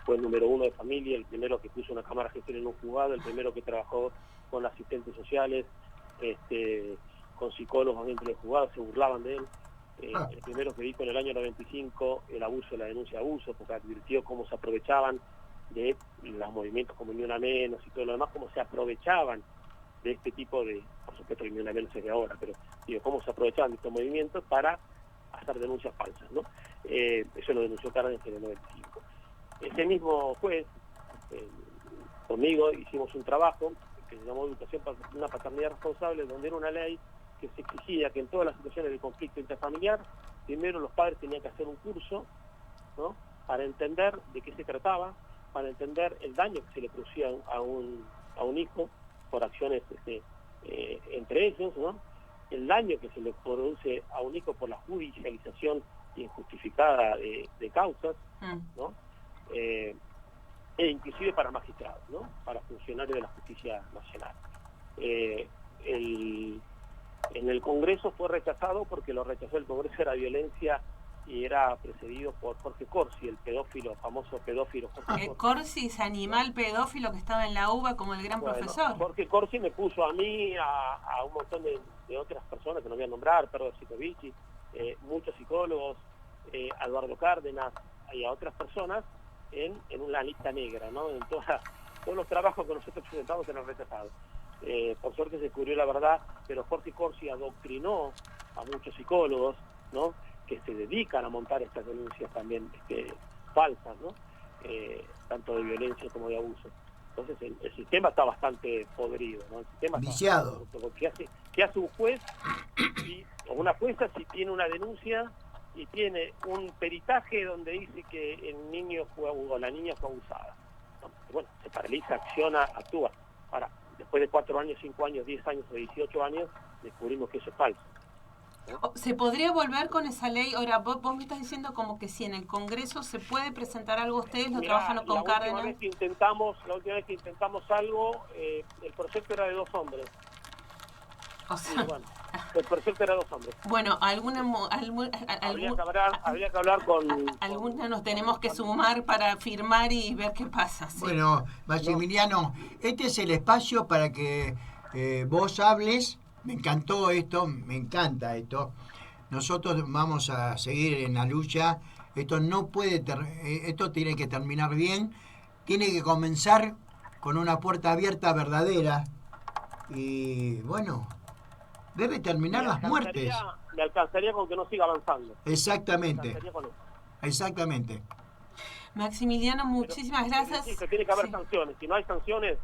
fue el número 1 de familia, el primero que puso una cámara gestora en un juzgado, el primero que trabajó con asistentes sociales, con psicólogos dentro del juzgado, se burlaban de él. El primero que dijo en el año 95 el abuso, la denuncia de abuso, porque advirtió cómo se aprovechaban de los movimientos como Ni Una Menos y todo lo demás, cómo se aprovechaban de este tipo de, por supuesto Ni Una Menos es de ahora, pero digo, cómo se aprovechaban de estos movimientos para hacer denuncias falsas, ¿no? Eso lo denunció Cárdenas en el 95. Ese mismo juez, conmigo, hicimos un trabajo que se llamó Educación para una Paternidad Responsable, donde era una ley que se exigía que en todas las situaciones de conflicto intrafamiliar, primero los padres tenían que hacer un curso, ¿no?, para entender de qué se trataba, para entender el daño que se le producía a un hijo por acciones entre ellos, ¿no?, el daño que se le produce a un hijo por la judicialización injustificada de causas, ¿no?, e inclusive para magistrados, ¿no?, para funcionarios de la justicia nacional. En el Congreso fue rechazado porque lo rechazó el Congreso de la Violencia y era precedido por Jorge Corsi, el pedófilo, famoso pedófilo. Corsi, ese animal pedófilo que estaba en la UBA como el gran profesor. Jorge Corsi me puso a mí, a un montón de otras personas que no voy a nombrar, Pedro Sicovici, muchos psicólogos, a Eduardo Cárdenas y a otras personas en una lista negra, ¿no? En todos los trabajos que nosotros presentamos eran rechazados. Por suerte se descubrió la verdad, pero Jorge Corsi adoctrinó a muchos psicólogos, ¿no?, que se dedican a montar estas denuncias también falsas, ¿no?, tanto de violencia como de abuso. Entonces el sistema está bastante podrido, ¿no? El sistema viciado. ¿Qué hace un juez o una jueza si tiene una denuncia y tiene un peritaje donde dice que el niño o la niña fue abusada? ¿No? Bueno, se paraliza, acciona, actúa. Ahora, después de 4 años, 5 años, 10 años o 18 años, descubrimos que eso es falso, ¿no? ¿Se podría volver con esa ley? Ahora, vos me estás diciendo como que si en el Congreso se puede presentar algo, ustedes lo trabajan con Cárdenas. La última vez que intentamos algo, el proyecto era de 2 hombres. O sea, bueno, el perfecto era 2 hombres. bueno, Habría que hablar con... alguna nos tenemos que sumar para firmar y ver qué pasa. Sí. Bueno, Maximiliano, este es el espacio para que vos hables. Me encantó esto, me encanta esto. Nosotros vamos a seguir en la lucha. Esto no puede, esto tiene que terminar bien. Tiene que comenzar con una puerta abierta verdadera. Y bueno, debe terminar las muertes. Me alcanzaría con que no siga avanzando. Exactamente. Exactamente. Maximiliano, muchísimas gracias. Sí, tiene que haber Sí. sanciones. Si no hay sanciones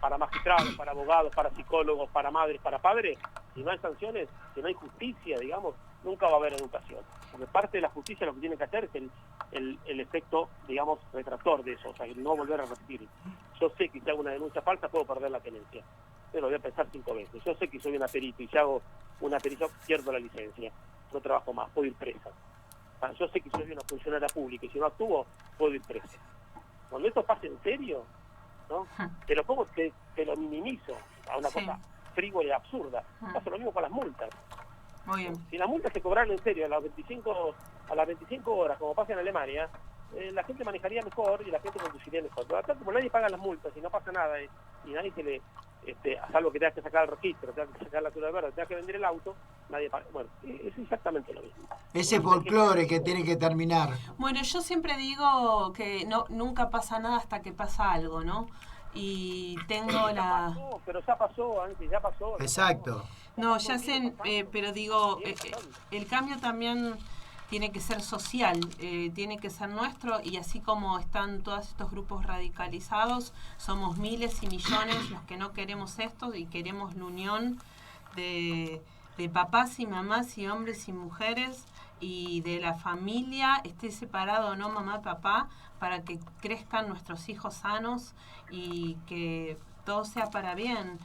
para magistrados, para abogados, para psicólogos, para madres, para padres, si no hay sanciones, si no hay justicia, digamos, nunca va a haber educación. Porque parte de la justicia lo que tiene que hacer es el efecto, digamos, retractor de eso, o sea, no volver a repetir. Yo sé que si hago una denuncia falsa puedo perder la tenencia, pero voy a pensar 5 veces. Yo sé que soy una perito y si hago una pericia pierdo la licencia, no trabajo más, puedo ir presa. Yo sé que soy una funcionaria pública y si no actúo, puedo ir presa. Cuando esto pasa en serio, ¿no? Te lo pongo, te lo minimizo a una cosa frívola y absurda. Pasa lo mismo con las multas. Muy bien. Si las multas se cobraran en serio a las 25 horas, como pasa en Alemania, la gente manejaría mejor y la gente conduciría mejor. Pero acá, como nadie paga las multas y no pasa nada y nadie se le... salvo que tengas que sacar el registro, tengas que sacar la ciudad verde, tengas que vender el auto, nadie paga. Bueno, es exactamente lo mismo. Ese folclore que tiene que terminar. Bueno, yo siempre digo que nunca pasa nada hasta que pasa algo, ¿no? Y tengo Pero ya pasó, Angie, ya pasó. Exacto. No, ya sé, pero digo, el cambio también tiene que ser social, tiene que ser nuestro, y así como están todos estos grupos radicalizados, somos miles y millones los que no queremos esto y queremos la unión de papás y mamás y hombres y mujeres y de la familia, esté separado o no mamá, papá, para que crezcan nuestros hijos sanos y que todo sea para bien.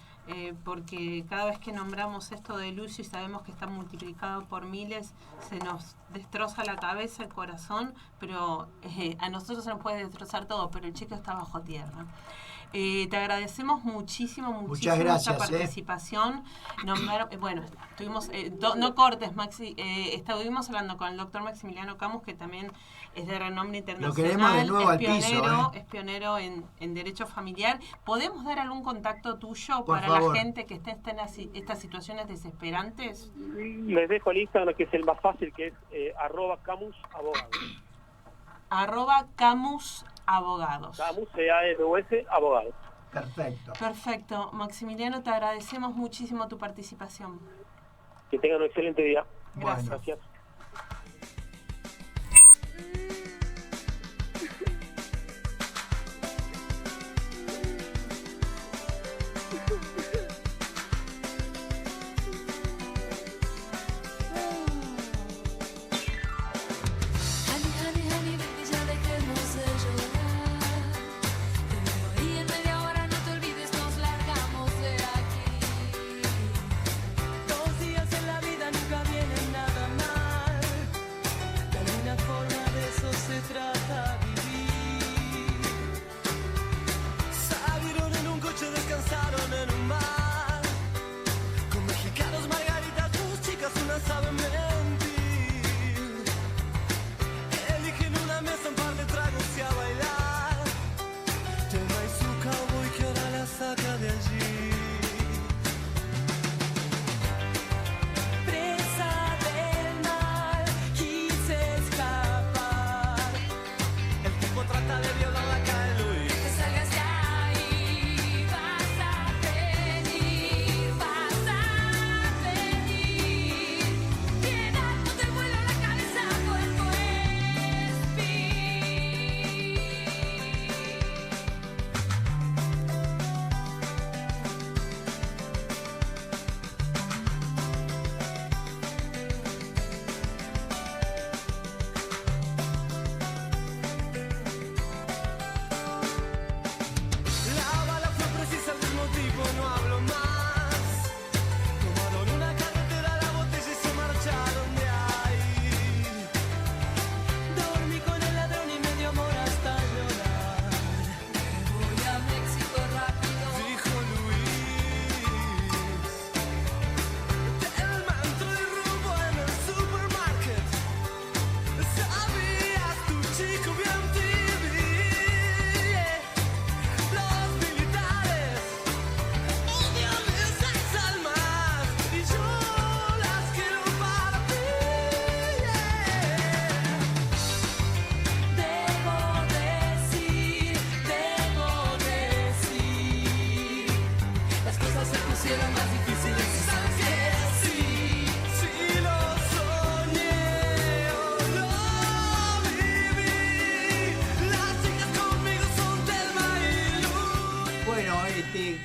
Porque cada vez que nombramos esto de Lucio y sabemos que está multiplicado por miles, se nos destroza la cabeza, el corazón, pero a nosotros se nos puede destrozar todo, pero el chico está bajo tierra. Te agradecemos muchísimo esta participación. Bueno, estuvimos, no cortes, Maxi, estuvimos hablando con el doctor Maximiliano Camus, que también es de renombre internacional. Lo queremos de nuevo al piso. Es pionero en derecho familiar. ¿Podemos dar algún contacto tuyo Por para favor. la gente que esté en estas situaciones desesperantes? Les dejo el Instagram, que es el más fácil, que es @camusabogados. @camusabogados. Camus, C-A-M-U-S, abogados. Perfecto. Perfecto. Maximiliano, te agradecemos muchísimo tu participación. Que tengan un excelente día. Gracias. Gracias. Dos días en la vida nunca vienen nada más.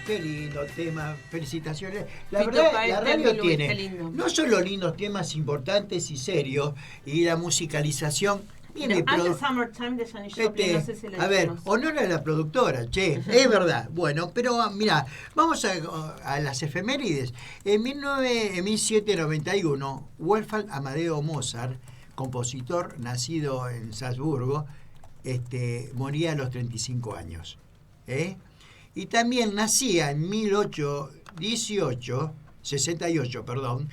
Qué lindo tema, felicitaciones. La Fito verdad, Páez, la Thelma y radio Luis, qué tiene lindo. no solo lindos temas importantes y serios, y la musicalización viene The Summertime de Janis Joplin, no sé si la a ver, dijimos. honor a la productora, che, es verdad. Bueno, pero mira, vamos a las efemérides. En 1791, Wolfgang Amadeo Mozart, compositor nacido en Salzburgo, moría a los 35 años. Y también nacía en 1868,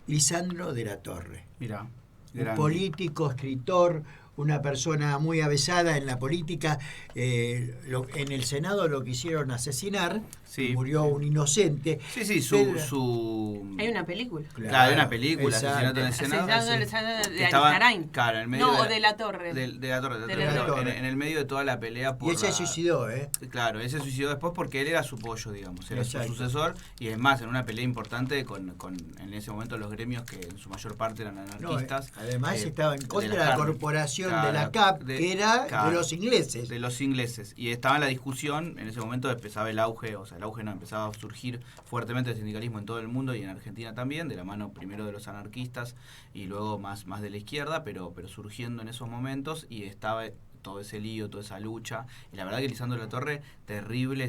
Lisandro de la Torre. Mirá, Un grande. político, escritor, una persona muy avesada en la política. En el Senado lo quisieron asesinar, Sí. murió un inocente. Sí, Pero- Hay una película. Claro, hay una película, exacto. Asesinato en el Senado. Asesinato de Estaban, Arizarain. claro, en el medio No, de o de la Torre. de la Torre, De la Torre. en el medio de toda la pelea por Y él se suicidó, Claro, él se suicidó después porque él era su pollo, digamos, era Exacto. su sucesor, y es más, en una pelea importante con en ese momento los gremios que en su mayor parte eran anarquistas. Además estaba en contra de la carnes. corporación Claro, de la CAP, de- que era claro, de los ingleses. De los ingleses. Y estaba en la discusión, en ese momento empezaba el auge, empezaba a surgir fuertemente el sindicalismo en todo el mundo y en Argentina también, de la mano primero de los anarquistas y luego más de la izquierda, pero surgiendo en esos momentos, y estaba todo ese lío, toda esa lucha. Y la verdad que Lisandro de la Torre, terrible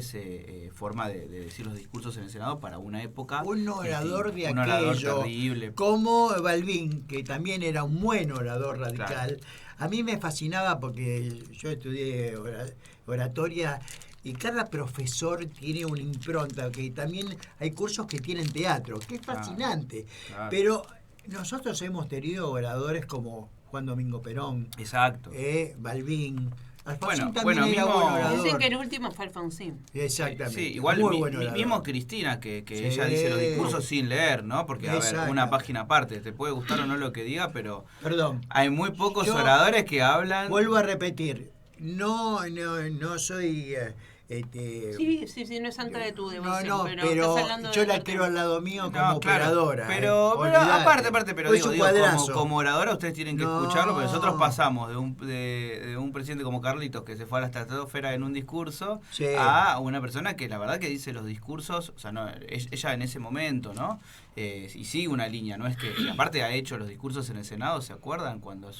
forma de decir los discursos en el Senado para una época. Un orador de un orador aquello, terrible. como Balbín, que también era un buen orador radical. Claro. A mí me fascinaba porque yo estudié oratoria y cada profesor tiene una impronta, que también hay cursos que tienen teatro, que es fascinante. Claro. Pero nosotros hemos tenido oradores como Juan Domingo Perón, Exacto. Balbín. Alfonsín también bueno, era mismo- buen orador. Dicen que el último fue Alfonsín. Exactamente. Sí, igual muy buen orador. mismo Cristina, que Sí. ella dice los discursos sin leer, ¿no? Porque, a ver, Exacto. una página aparte, te puede gustar o no lo que diga, pero Perdón. hay muy pocos Yo oradores que hablan. Vuelvo a repetir, no soy Sí, no es santa de tu devoción, no, pero, pero estás hablando yo de la otro quiero tema. al lado mío como No, claro, operadora. pero Olvidate. aparte, pero Fue digo, su cuadrazo. como oradora ustedes tienen que No. escucharlo, porque nosotros pasamos de un presidente como Carlitos, que se fue a la estratosfera en un discurso, Sí. a una persona que la verdad que dice los discursos, o sea, no, ella en ese momento, ¿no? Y sigue una línea, ¿no? Es que, y aparte ha hecho los discursos en el Senado, ¿se acuerdan? Cuando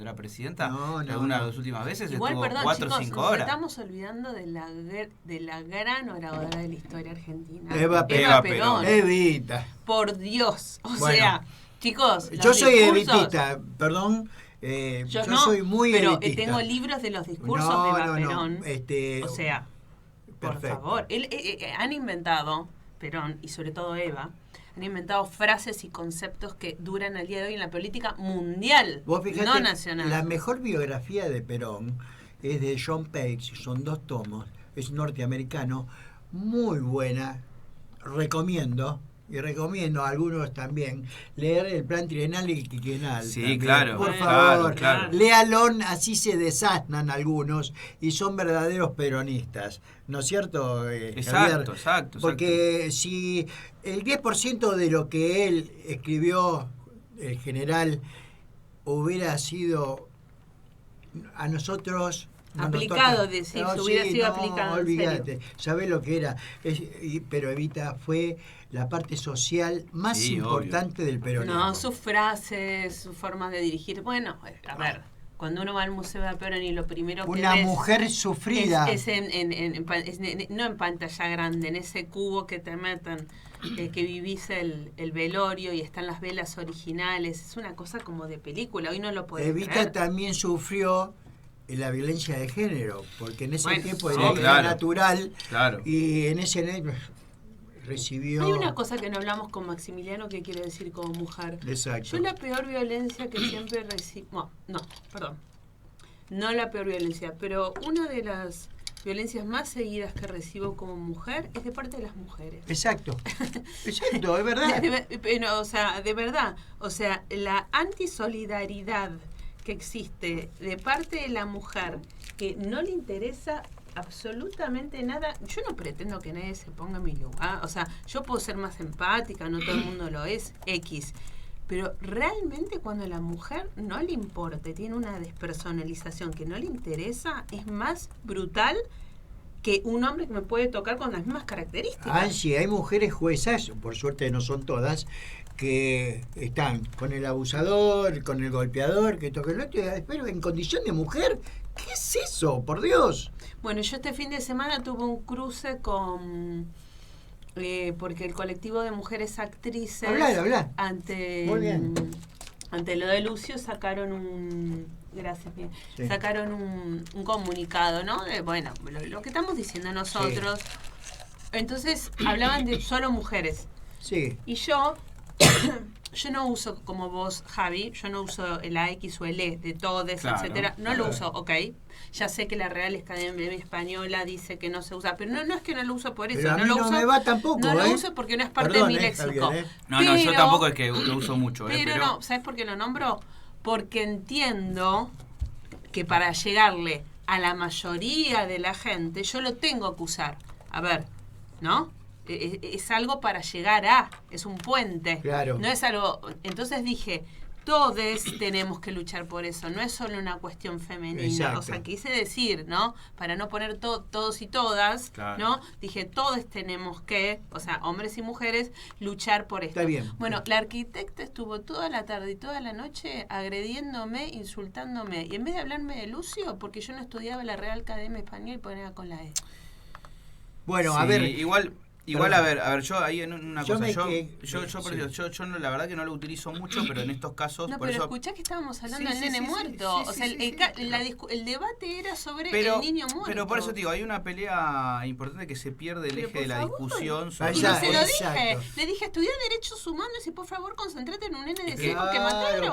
era presidenta, No, alguna de las últimas veces Igual, estuvo perdón, 4 chicos, o 5 nos horas. estamos olvidando de la gran oradora de la historia argentina. Eva Perón. Evita. Por Dios. O Bueno. sea, chicos, los Yo soy discursos- evitista, perdón. Yo no, soy muy pero evitista. tengo libros de los discursos No, de Eva no, no, Perón. O sea, por perfecto. favor. Han inventado, Perón y sobre todo Eva, han inventado frases y conceptos que duran al día de hoy en la política mundial, Vos fijate, no nacional. la mejor biografía de Perón es de John Page, son 2 tomos, es norteamericano, muy buena, recomiendo a algunos también leer el plan trienal y el quinquenal. Sí, también. claro, Por claro, favor, claro. léalo, así se desasnan algunos y son verdaderos peronistas, ¿no es cierto, Javier? Exacto. Porque si el 10% de lo que él escribió, el general, hubiera sido a nosotros... Aplicado, si hubiera sido aplicado, en Olvídate, serio. ¿sabés lo que era? Pero Evita fue la parte social más Sí, importante del peronismo. No, sus frases, su forma de dirigir. Bueno, a ver, cuando uno va al Museo de Perón y lo primero que Una ves mujer sufrida. es no en pantalla grande, en ese cubo que te meten, que vivís el velorio y están las velas originales. Es una cosa como de película, hoy no lo podés Evita creer. también sufrió la violencia de género, porque en ese Bueno, tiempo sí, era claro. natural Claro. y en ese recibió... Hay una cosa que no hablamos con Maximiliano que quiere decir como mujer. Exacto. Yo la peor violencia que siempre recibo... No la peor violencia, pero una de las violencias más seguidas que recibo como mujer es de parte de las mujeres. Exacto, es verdad. Pero, o sea, de verdad, o sea, la antisolidaridad que existe de parte de la mujer que no le interesa absolutamente nada. Yo no pretendo que nadie se ponga en mi lugar, o sea, yo puedo ser más empática, no todo el mundo lo es, X, pero realmente cuando a la mujer no le importa, tiene una despersonalización que no le interesa, es más brutal que un hombre que me puede tocar con las mismas características. Sí, hay mujeres juezas, por suerte no son todas, que están con el abusador, con el golpeador, que toque el otro, pero en condición de mujer. ¿Qué es eso? Por Dios. Bueno, yo este fin de semana tuve un cruce con... porque el colectivo de mujeres actrices... Hablar. Muy bien. Ante lo de Lucio sacaron un... Gracias, bien. Sí. Sacaron un comunicado, ¿no? De, bueno, lo que estamos diciendo nosotros. Sí. Entonces, hablaban de solo mujeres. Sí. Y yo no uso como vos, Javi, yo no uso la X o el E de todos, etcétera. No lo uso, ok. Ya sé que la Real Academia Española dice que no se usa, pero no es que no lo uso por eso. Pero a mí no me va tampoco, no lo uso porque no es parte de mi léxico. No, yo tampoco es que lo uso mucho. Pero no, ¿sabes por qué lo nombro? Porque entiendo que para llegarle a la mayoría de la gente, yo lo tengo que usar. A ver, ¿no? Es algo para llegar a, es un puente. Claro. No es algo. Entonces dije, todos tenemos que luchar por eso, no es solo una cuestión femenina. Exacto. O sea, quise decir, ¿no? Para no poner todos y todas, claro, ¿no? Dije, todos tenemos que, o sea, hombres y mujeres, luchar por esto. Está bien. Bueno, la arquitecta estuvo toda la tarde y toda la noche agrediéndome, insultándome, y en vez de hablarme de Lucio, porque yo no estudiaba la Real Academia Española y ponía con la E. Bueno, sí, a ver... Igual, a ver, yo ahí en una cosa, yo sí. La verdad que no lo utilizo mucho, pero en estos casos... No, por pero eso, escuchá que estábamos hablando del nene muerto. O sea, el debate era sobre el niño muerto. Pero por eso te digo, hay una pelea importante que se pierde el eje de la discusión. Y no se lo dije. Le dije, estudiá Derechos Humanos y por favor concentrate en un nene de 5 que mataron.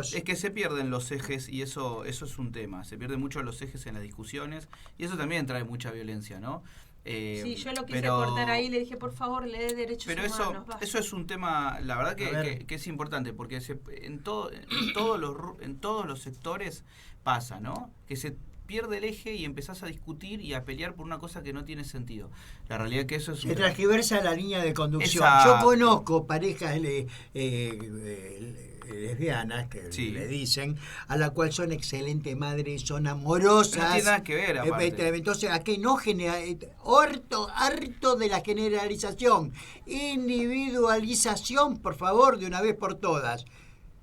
Es que se pierden los ejes y eso es un tema. Se pierden mucho los ejes en las discusiones y eso también trae mucha violencia, ¿no? Sí, yo lo quise cortar ahí, le dije, por favor, lee Derechos Humanos. Pero eso es un tema, la verdad que es importante, porque en todos los sectores pasa, ¿no? Que se pierde el eje y empezás a discutir y a pelear por una cosa que no tiene sentido. La realidad es que eso es se transgiversa la línea de conducción. Exacto. Yo conozco parejas lesbianas que sí, le dicen, a la cual son excelentes madres, son amorosas. No tiene nada que ver, aparte. Entonces, aquí no genera harto de la generalización, individualización, por favor, de una vez por todas.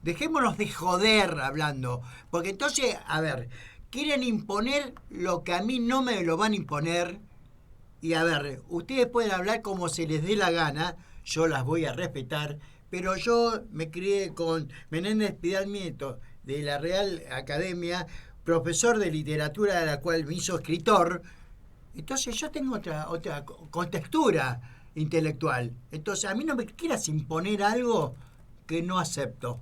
Dejémonos de joder hablando, porque entonces, a ver, quieren imponer lo que a mí no me lo van a imponer. Y a ver, ustedes pueden hablar como se les dé la gana, yo las voy a respetar, pero yo me crié con Menéndez Pidal Nieto, de la Real Academia, profesor de literatura, de la cual me hizo escritor. Entonces yo tengo otra contextura intelectual. Entonces a mí no me quieras imponer algo que no acepto.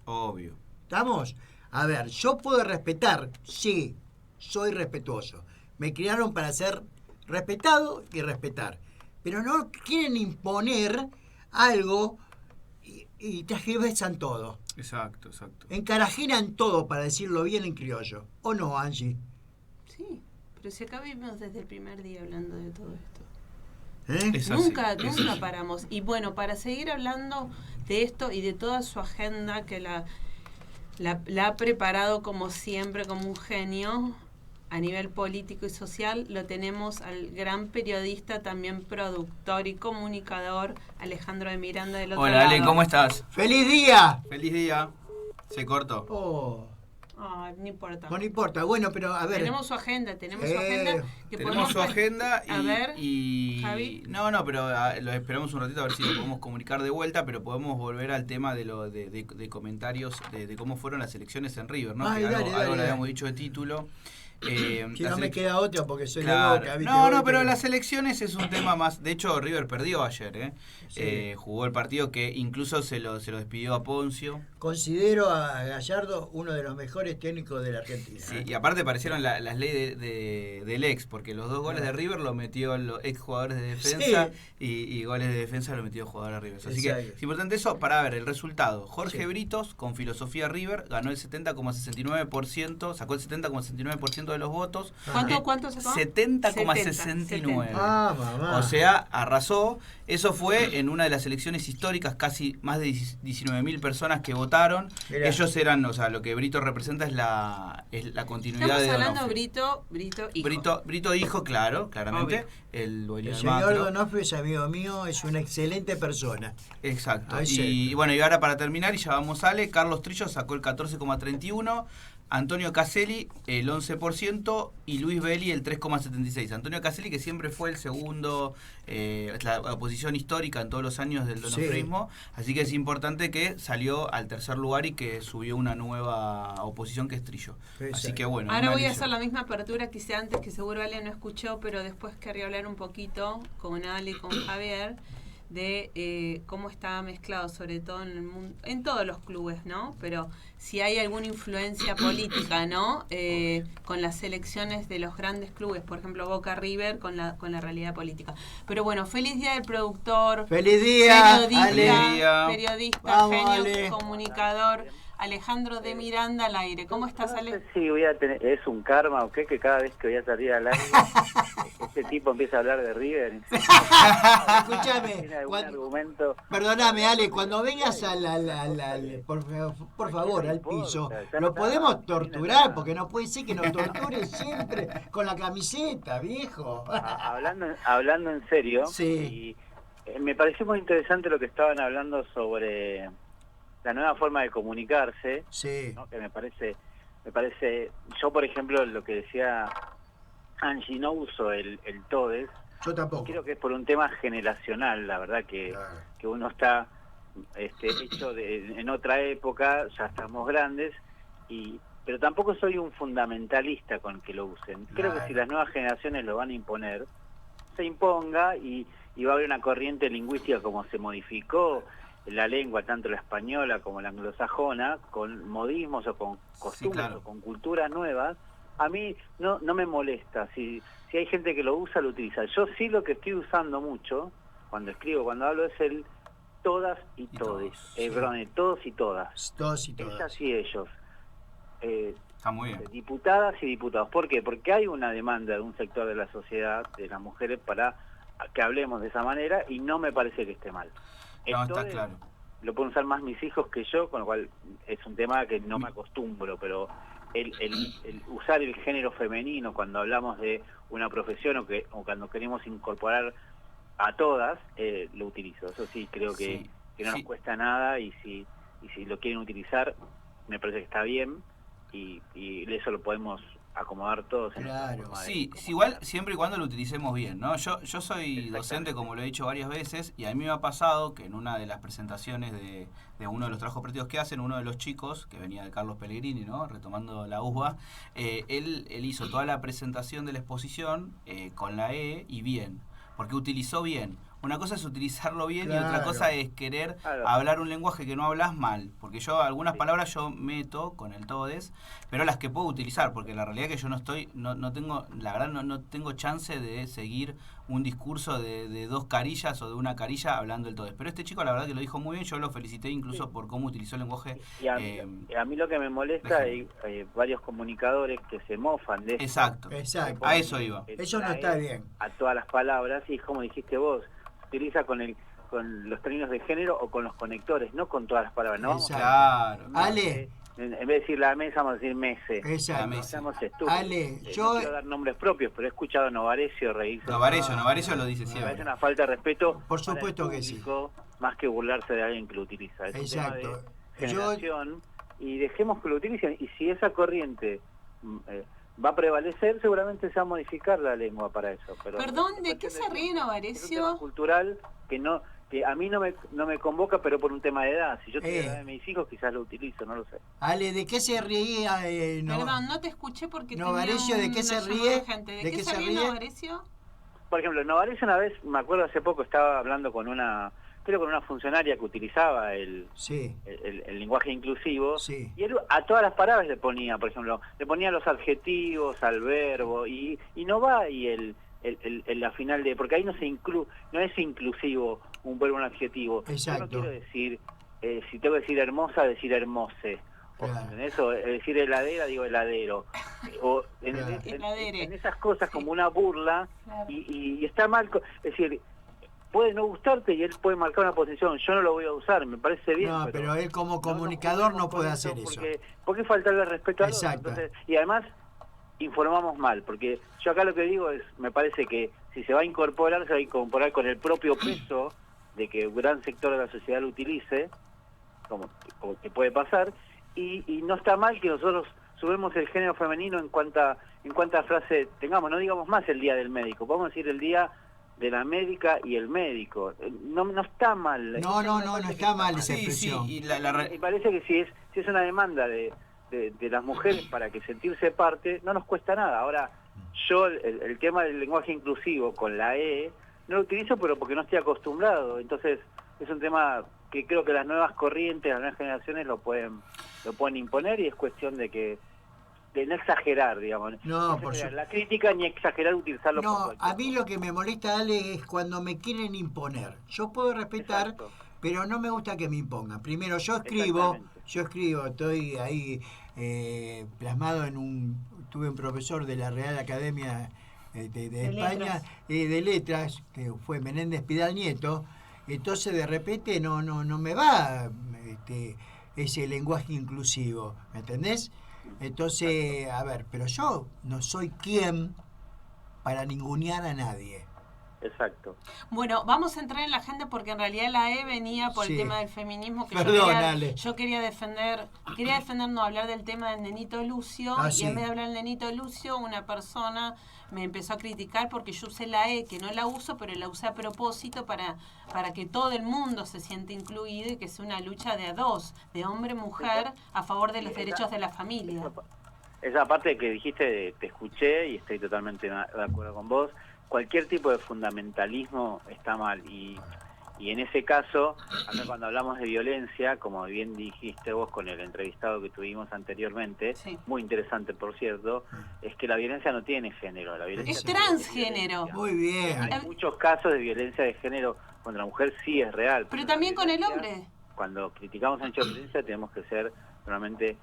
Obvio. ¿Estamos? A ver, yo puedo respetar, sí, soy respetuoso. Me criaron para ser respetado y respetar. Pero no quieren imponer algo y transgiversan todo. Exacto. Encarajinan todo, para decirlo bien en criollo. ¿O no, Angie? Sí, pero si acá vivimos desde el primer día hablando de todo esto. Nunca paramos. Y bueno, para seguir hablando de esto y de toda su agenda que la ha preparado como siempre, como un genio a nivel político y social, lo tenemos al gran periodista, también productor y comunicador, Alejandro de Miranda del otro lado. Hola, Ale, ¿cómo estás? ¡Feliz día! ¡Feliz día! Se cortó. No importa. No importa, bueno, pero a ver. Tenemos su agenda. Tenemos su agenda y... A ver, Javi. No, pero lo esperamos un ratito a ver si lo podemos comunicar de vuelta, pero podemos volver al tema de comentarios de cómo fueron las elecciones en River, ¿no? Ay, que dale, algo le habíamos dicho de título. Si no me queda otra porque soy claro. de Boca. No, pero las elecciones es un tema más. De hecho, River perdió ayer, Sí. Jugó el partido que incluso se lo despidió a Poncio. Considero a Gallardo uno de los mejores técnicos de la Argentina. Sí, y aparte aparecieron las leyes del ex, porque los 2 goles de River lo metió los ex jugadores de defensa, sí, y goles de defensa lo metió jugador de River. Así que es importante eso para ver el resultado. Jorge Britos, con filosofía River, ganó el 70,69%, sacó el 70,69% de los votos. ¿Cuánto sacó? 70,69. Ah, mamá. O sea, arrasó. Eso fue en una de las elecciones históricas, casi más de 19.000 personas que votaron. Mirá. Ellos eran, o sea, lo que Brito representa es la continuidad Estamos de hablando Donofrio. Brito hijo. Brito hijo, claro, claramente. Obvio. El dueño El de señor Macro. Donofrio es amigo mío, es una excelente persona. Exacto. Ahí Y bueno, y ahora para terminar, y ya vamos a Ale, Carlos Trillo sacó el 14,31%, Antonio Caselli el 11% y Luis Belli el 3,76%. Antonio Caselli, que siempre fue el segundo, la oposición histórica en todos los años del donofrismo, así que es importante que salió al tercer lugar y que subió una nueva oposición que es Trillo. Así que bueno. Ahora una voy a elección. hacer la misma apertura que hice antes, que seguro Ale no escuchó, pero después querría hablar un poquito con Ale y con Javier de cómo está mezclado, sobre todo en el mundo, en todos los clubes, ¿no? Pero si hay alguna influencia política, ¿no? Con las elecciones de los grandes clubes, por ejemplo Boca River, con la realidad política. Pero bueno, feliz día del productor. ¡Feliz día! Periodista, Vamos, genio, Ale. comunicador. Alejandro de Miranda al aire. ¿Cómo estás, Ale? No sé si voy a tener, es un karma o qué, que cada vez que voy a salir al aire, este tipo empieza a hablar de River. Escúchame, ¿Tiene algún cuando, argumento? perdóname, Ale, cuando vengas por favor, al piso, lo podemos torturar, porque no puede ser que nos torture siempre con la camiseta, viejo. Hablando en serio, Sí. y, me pareció muy interesante lo que estaban hablando sobre la nueva forma de comunicarse, Sí. ¿no? Que me parece, yo por ejemplo lo que decía Angie, no uso el todes. Yo tampoco. Creo que es por un tema generacional, la verdad que uno está hecho en otra época, ya estamos grandes, pero tampoco soy un fundamentalista con que lo usen. Creo que si las nuevas generaciones lo van a imponer, se imponga y va a haber una corriente lingüística como se modificó la lengua, tanto la española como la anglosajona, con modismos o con costumbres o con culturas nuevas. A mí no me molesta, si hay gente que lo usa, lo utiliza. Yo sí lo que estoy usando mucho, cuando escribo, cuando hablo, es el todas y todes. Perdón, todos y todas. Todos y todas. Ellas y ellos. Está muy bien. Diputadas y diputados. ¿Por qué? Porque hay una demanda de un sector de la sociedad, de las mujeres, para que hablemos de esa manera, y no me parece que esté mal. No, está claro. Lo pueden usar más mis hijos que yo, con lo cual es un tema que no me acostumbro, pero el usar el género femenino cuando hablamos de una profesión o cuando queremos incorporar a todas, lo utilizo. Eso sí, creo que no nos cuesta nada, y si lo quieren utilizar, me parece que está bien, y eso lo podemos acomodar todos. Claro. Sí, igual siempre y cuando lo utilicemos bien, ¿no? Yo soy docente, como lo he dicho varias veces, y a mí me ha pasado que en una de las presentaciones de uno de los trabajos prácticos que hacen, uno de los chicos, que venía de Carlos Pellegrini, ¿no? Retomando la UBA, él hizo toda la presentación de la exposición con la E y bien, porque utilizó bien. Una cosa es utilizarlo bien y otra cosa es querer hablar un lenguaje que no hablas mal, porque yo algunas palabras yo meto con el todes, pero las que puedo utilizar, porque la realidad es que yo no tengo chance de seguir un discurso de dos carillas o de una carilla hablando el todes. Pero este chico la verdad que lo dijo muy bien, yo lo felicité incluso por cómo utilizó el lenguaje. Y a mí lo que me molesta, hay varios comunicadores que se mofan de eso. Exacto. A eso iba. Eso no está bien. A todas las palabras, y como dijiste vos, utiliza con los términos de género o con los conectores, no con todas las palabras. No, claro. Ale. En vez de decir la mesa, vamos a decir mese. Exacto. No seamos estúpidos. Ale, no quiero dar nombres propios, pero he escuchado a Novarecio reírse. Novarecio lo dice Me siempre. parece una falta de respeto. Por supuesto para el que sí. público, más que burlarse de alguien que lo utiliza. Es Exacto. un tema de generación, y dejemos que lo utilicen. Y si esa corriente va a prevalecer, seguramente se va a modificar la lengua para eso. Pero perdón, ¿de qué se ríe Novarecio? Es un tema cultural que a mí no me convoca, pero por un tema de edad. Si yo tuviera la edad de mis hijos, quizás lo utilizo, no lo sé. Ale, ¿de qué se ría? Perdón, no te escuché porque Novarecio, ¿de qué se ríe? ¿De qué se ríe Novarecio? Por ejemplo, Novarecio una vez, me acuerdo hace poco, estaba hablando con una funcionaria que utilizaba el lenguaje inclusivo, y él a todas las palabras le ponía, por ejemplo, le ponía los adjetivos al verbo, y no va ahí la final de, porque ahí no es inclusivo un verbo, un adjetivo. Exacto. Yo no quiero decir, si tengo que decir hermosa, decir hermose, Eso, es decir heladera, digo heladero. O en esas cosas como una burla, y está mal, es decir, puede no gustarte y él puede marcar una posición, yo no lo voy a usar, me parece bien. No, pero él como comunicador no puede hacer eso. Porque faltarle respeto al otro. Exacto. Entonces, y además informamos mal, porque yo acá lo que digo es, me parece que si se va a incorporar, se va a incorporar con el propio peso de que un gran sector de la sociedad lo utilice, como que puede pasar, y no está mal que nosotros subimos el género femenino en cuanta frase tengamos, no digamos más el día del médico, podemos decir el día de la médica y el médico. No está mal. No está mal esa expresión. Sí, y parece que si es una demanda de las mujeres para que sentirse parte, no nos cuesta nada. Ahora, yo el tema del lenguaje inclusivo con la E no lo utilizo, pero porque no estoy acostumbrado. Entonces, es un tema que creo que las nuevas corrientes, las nuevas generaciones lo pueden imponer, y es cuestión de no exagerar, digamos. No exagerar la crítica ni exagerar utilizarlo. No, a mí lo que me molesta, Ale, es cuando me quieren imponer. Yo puedo respetar, exacto, pero no me gusta que me impongan. Primero, yo escribo, estoy ahí plasmado tuve un profesor de la Real Academia de España, de Letras, que fue Menéndez Pidal Nieto. Entonces de repente no me va ese lenguaje inclusivo, ¿me entendés? Entonces, a ver, pero yo no soy quien para ningunear a nadie. Exacto. Bueno, vamos a entrar en la agenda porque en realidad la E venía por el tema del feminismo que yo quería defender, no hablar del tema del nenito Lucio, y en vez de hablar del nenito Lucio, una persona me empezó a criticar porque yo usé la E, que no la uso, pero la usé a propósito para que todo el mundo se sienta incluido y que sea una lucha de a dos, de hombre-mujer, a favor de los derechos de la familia. Esa parte que dijiste, te escuché y estoy totalmente de acuerdo con vos. Cualquier tipo de fundamentalismo está mal, y en ese caso, acá cuando hablamos de violencia, como bien dijiste vos con el entrevistado que tuvimos anteriormente, muy interesante por cierto, es que la violencia no tiene género, la violencia es transgénero. Muy bien. Hay muchos casos de violencia de género contra la mujer, sí es real. Pero también con el hombre. Cuando criticamos un hecho de violencia tenemos que ser realmente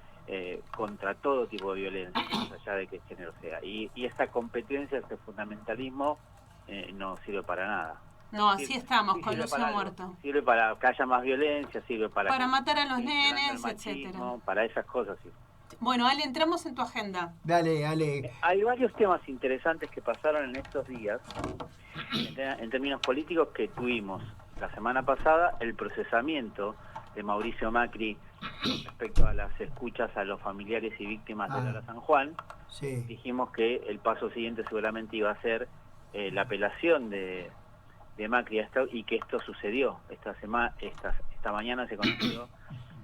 contra todo tipo de violencia, más allá de qué género sea. Y esta competencia, este fundamentalismo, no sirve para nada. No, así estamos, con Lucio muerto. Sirve para que haya más violencia, sirve para matar a los nenes, etcétera. Para esas cosas, sí. Bueno, Ale, entramos en tu agenda. Dale, Ale. Hay varios temas interesantes que pasaron en estos días, en términos políticos, que tuvimos la semana pasada, el procesamiento de Mauricio Macri respecto a las escuchas a los familiares y víctimas de Lara San Juan. Sí. Dijimos que el paso siguiente seguramente iba a ser la apelación de Macri y que esto sucedió. Esta mañana se conoció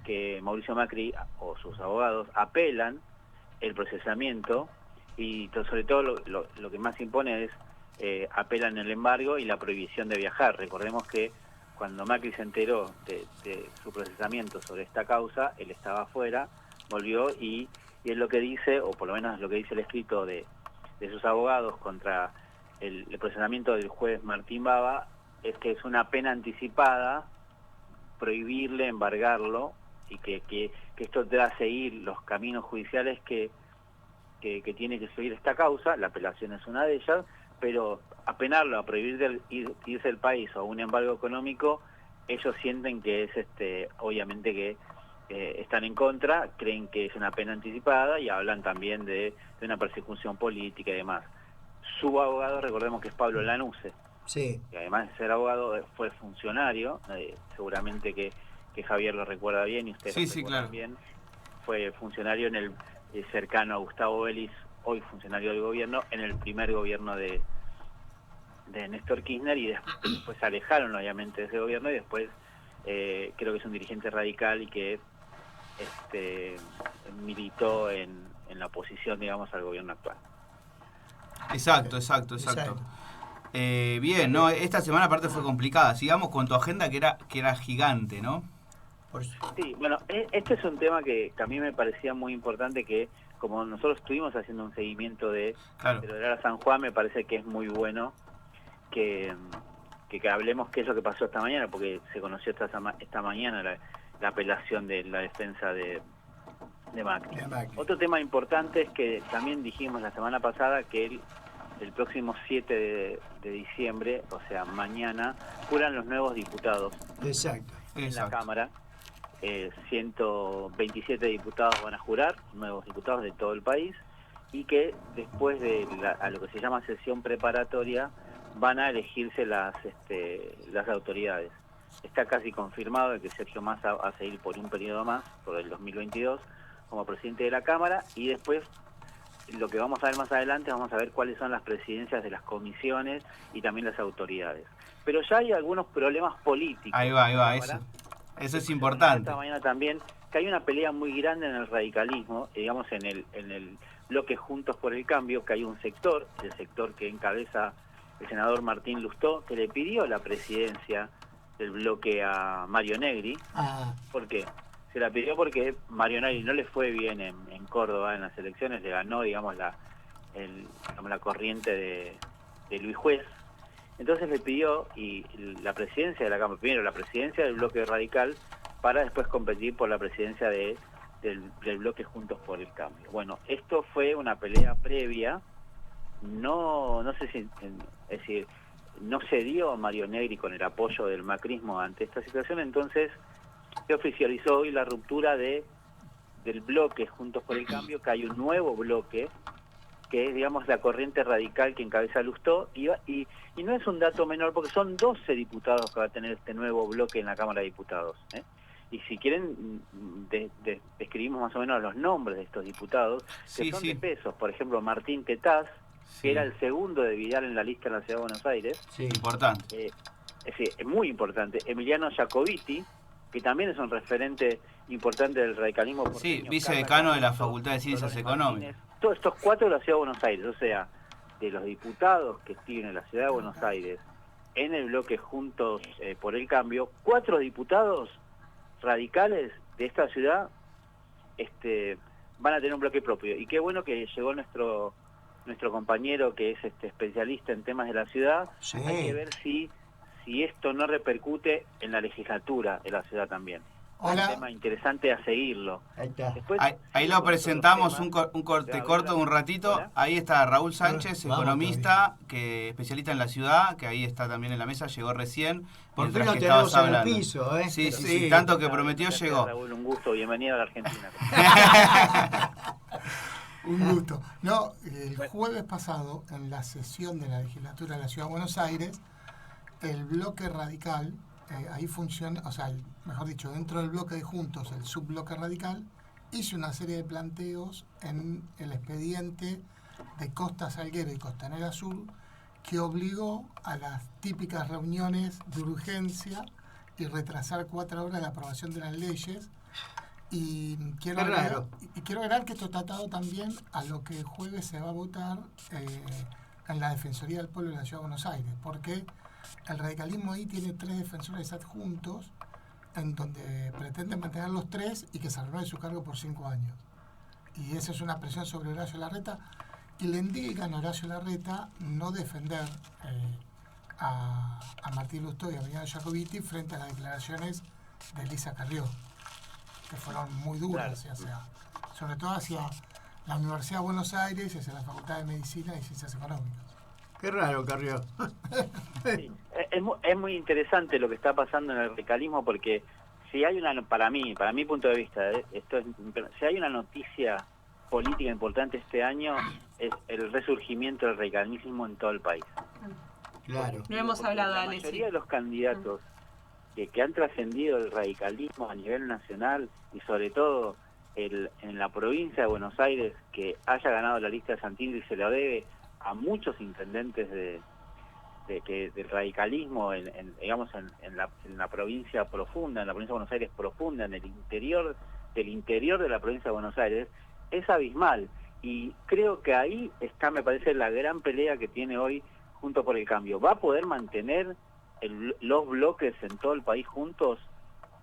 que Mauricio Macri o sus abogados apelan el procesamiento, y sobre todo lo que más impone es apelan el embargo y la prohibición de viajar. Recordemos que cuando Macri se enteró de su procesamiento sobre esta causa, él estaba afuera, volvió y es lo que dice, o por lo menos lo que dice el escrito de sus abogados contra el procesamiento del juez Martín Baba, es que es una pena anticipada prohibirle, embargarlo, y que esto te da a seguir los caminos judiciales que tiene que seguir esta causa. La apelación es una de ellas, pero apenarlo, a prohibir irse del país o un embargo económico, ellos sienten que es obviamente que están en contra, creen que es una pena anticipada y hablan también de una persecución política y demás. Su abogado, recordemos que es Pablo Lanuse, sí, que además de ser abogado fue funcionario, seguramente que Javier lo recuerda bien y ustedes lo recuerdan bien, fue funcionario en el cercano a Gustavo Vélez, hoy funcionario del gobierno, en el primer gobierno de Néstor Kirchner, y después se alejaron obviamente de ese gobierno, y después creo que es un dirigente radical y que militó en la oposición, digamos, al gobierno actual. Exacto. Bien, ¿no? Esta semana aparte fue complicada. Sigamos con tu agenda que era gigante, ¿no? Sí, bueno, este es un tema que a mí me parecía muy importante, que como nosotros estuvimos haciendo un seguimiento de Lara San Juan, me parece que es muy bueno que hablemos qué es lo que pasó esta mañana, porque se conoció esta mañana la apelación de la defensa de Macri. De Macri. Otro tema importante es que también dijimos la semana pasada que el próximo 7 de diciembre, o sea, mañana, juran los nuevos diputados Exacto. en la Cámara. 127 diputados van a jurar, nuevos diputados de todo el país, y que después de a lo que se llama sesión preparatoria van a elegirse las autoridades. Está casi confirmado que Sergio Massa va a seguir por un periodo más, por el 2022, como presidente de la Cámara, y después lo que vamos a ver más adelante, vamos a ver cuáles son las presidencias de las comisiones y también las autoridades. Pero ya hay algunos problemas políticos. Ahí va, eso es importante. Esta mañana también, que hay una pelea muy grande en el radicalismo, digamos en el bloque Juntos por el Cambio, que hay un sector, el sector que encabeza el senador Martín Lustó, que le pidió la presidencia del bloque a Mario Negri. ¿Por qué? Se la pidió porque Mario Negri no le fue bien en Córdoba en las elecciones, le ganó, digamos, la corriente de Luis Juez. Entonces le pidió la presidencia de la Cámara, primero la presidencia del bloque radical, para después competir por la presidencia del bloque Juntos por el Cambio. Bueno, esto fue una pelea previa, no sé si, es decir, no se dio Mario Negri con el apoyo del macrismo ante esta situación, entonces se oficializó hoy la ruptura del bloque Juntos por el Cambio, que hay un nuevo bloque, que es, digamos, la corriente radical que encabeza Lustó, y no es un dato menor, porque son 12 diputados que va a tener este nuevo bloque en la Cámara de Diputados, Y si quieren, describimos más o menos los nombres de estos diputados, que son de pesos. Por ejemplo, Martín Tetaz, que era el segundo de Vidal en la lista en la Ciudad de Buenos Aires. Sí, importante. Es muy importante. Emiliano Jacobiti, que también es un referente importante del radicalismo porteño. Sí, vicedecano de la Facultad de Ciencias Económicas. Todos estos 4 de la Ciudad de Buenos Aires, o sea, de los diputados que tiene la Ciudad de Buenos Aires en el bloque Juntos por el Cambio, 4 diputados radicales de esta ciudad van a tener un bloque propio. Y qué bueno que llegó nuestro compañero que es especialista en temas de la ciudad. Sí. Hay que ver si esto no repercute en la legislatura de la ciudad también. Hola. Un tema interesante a seguirlo. Ahí está. Después, ahí lo presentamos, un corte corto de un ratito. Hola. Ahí está Raúl Sánchez, economista, que especialista en la ciudad, que ahí está también en la mesa, llegó recién. Por fin lo tenemos en el piso, ¿eh? Sí, tanto que prometió llegó. Raúl, un gusto, bienvenido a la Argentina. Un gusto. No, el jueves pasado, en la sesión de la legislatura de la Ciudad de Buenos Aires, el bloque radical, ahí funciona, o sea, mejor dicho, dentro del bloque de Juntos, el subbloque radical, hizo una serie de planteos en el expediente de Costa Salguero y Costanera Sur, que obligó a las típicas reuniones de urgencia y retrasar 4 horas la aprobación de las leyes. Y quiero agregar que esto está atado también a lo que el jueves se va a votar en la Defensoría del Pueblo de la Ciudad de Buenos Aires, porque el radicalismo ahí tiene 3 defensores adjuntos, en donde pretenden mantener los 3 y que se renueve su cargo por 5 años. Y esa es una presión sobre Horacio Larreta, y le indican a Horacio Larreta no defender a Martín Lustó y a Emiliano Jacobiti frente a las declaraciones de Elisa Carrió, que fueron muy duras, sobre todo hacia la Universidad de Buenos Aires y hacia la Facultad de Medicina y Ciencias Económicas. Qué raro, Carrió. Sí, es muy interesante lo que está pasando en el radicalismo, porque si hay para mi punto de vista, si hay una noticia política importante este año, es el resurgimiento del radicalismo en todo el país. Claro. No hemos hablado, La mayoría de los candidatos que han trascendido el radicalismo a nivel nacional y sobre todo en la provincia de Buenos Aires, que haya ganado la lista de Santini, se lo debe a muchos intendentes del radicalismo en la provincia profunda, en la provincia de Buenos Aires profunda, en el interior de la provincia de Buenos Aires, es abismal. Y creo que ahí está, me parece, la gran pelea que tiene hoy Juntos por el Cambio. ¿Va a poder mantener los bloques en todo el país juntos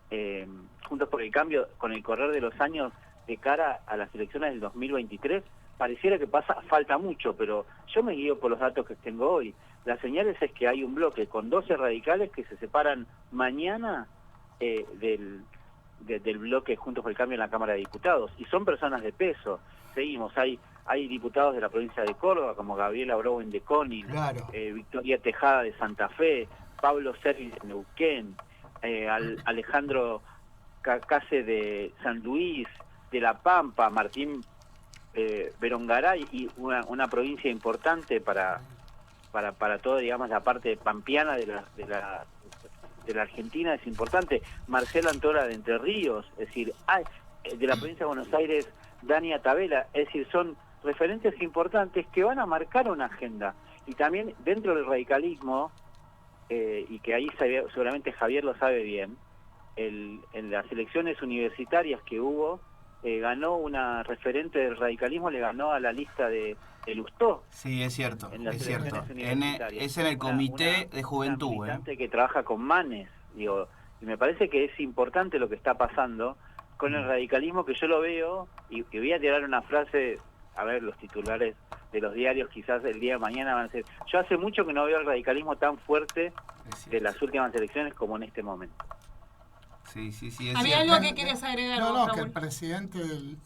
por el Cambio con el correr de los años de cara a las elecciones del 2023? Pareciera que falta mucho, pero yo me guío por los datos que tengo hoy. Las señales es que hay un bloque con 12 radicales que se separan mañana del del bloque Juntos por el Cambio en la Cámara de Diputados, y son personas de peso. Seguimos, hay diputados de la provincia de Córdoba, como Gabriela Browen de Conin, Claro. Victoria Tejada de Santa Fe, Pablo Servi de Neuquén, Alejandro Case de San Luis, de La Pampa, Martín Berongaray, y una provincia importante para toda, digamos, la parte pampeana de la Argentina, es importante. Marcelo Antora de Entre Ríos, es decir, de la provincia de Buenos Aires, Dania Tabela, es decir, son referentes importantes que van a marcar una agenda. Y también dentro del radicalismo, y que ahí seguramente Javier lo sabe bien, en las elecciones universitarias que hubo, ganó una referente del radicalismo, le ganó a la lista de Lustó. Sí, es cierto, Es en el comité de juventud. Una militante que trabaja con Manes, digo, y me parece que es importante lo que está pasando con el radicalismo, que yo lo veo, y voy a tirar una frase, a ver, los titulares de los diarios quizás el día de mañana van a ser, yo hace mucho que no veo el radicalismo tan fuerte de las últimas elecciones como en este momento. Sí, ¿Había algo que querías agregar? No, que el presidente del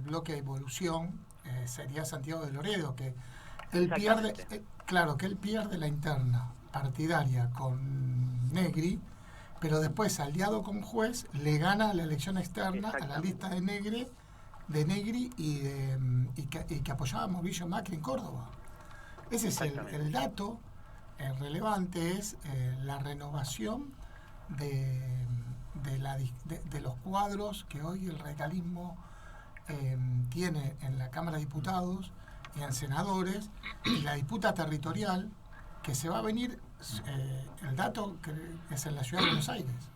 bloque Evolución sería Santiago de Loredo, que él pierde, que él pierde la interna partidaria con Negri, pero después, aliado con Juez, le gana la elección externa a la lista de Negri y que apoyaba a Mauricio Macri en Córdoba. Ese es el dato relevante, es la renovación de los cuadros que hoy el radicalismo tiene en la Cámara de Diputados y en senadores, y la disputa territorial que se va a venir, el dato que es en la ciudad de Buenos Aires.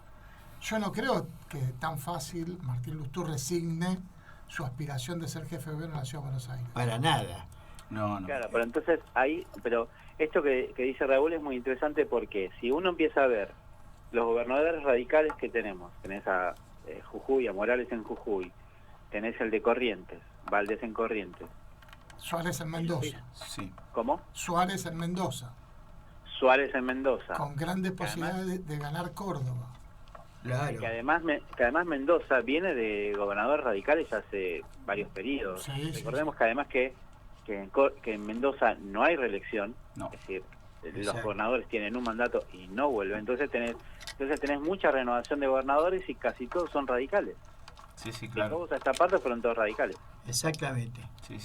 Yo no creo que tan fácil Martín Lustó resigne su aspiración de ser jefe de gobierno en la ciudad de Buenos Aires. Para nada. No. Claro, pero entonces pero esto que dice Raúl es muy interesante, porque si uno empieza a ver los gobernadores radicales que tenés a Jujuy, a Morales en Jujuy, tenés el de Corrientes, Valdés en Corrientes. Suárez en Mendoza. Sí. ¿Cómo? Suárez en Mendoza. Con grandes posibilidades de ganar Córdoba. Claro. Que además Mendoza viene de gobernadores radicales hace varios periodos. Sí, Recordemos que además que en Mendoza no hay reelección, no. Es decir, los gobernadores tienen un mandato y no vuelven. Entonces tenés mucha renovación de gobernadores y casi todos son radicales. Sí, claro. Todos a esta parte fueron todos radicales. Exactamente. Sí.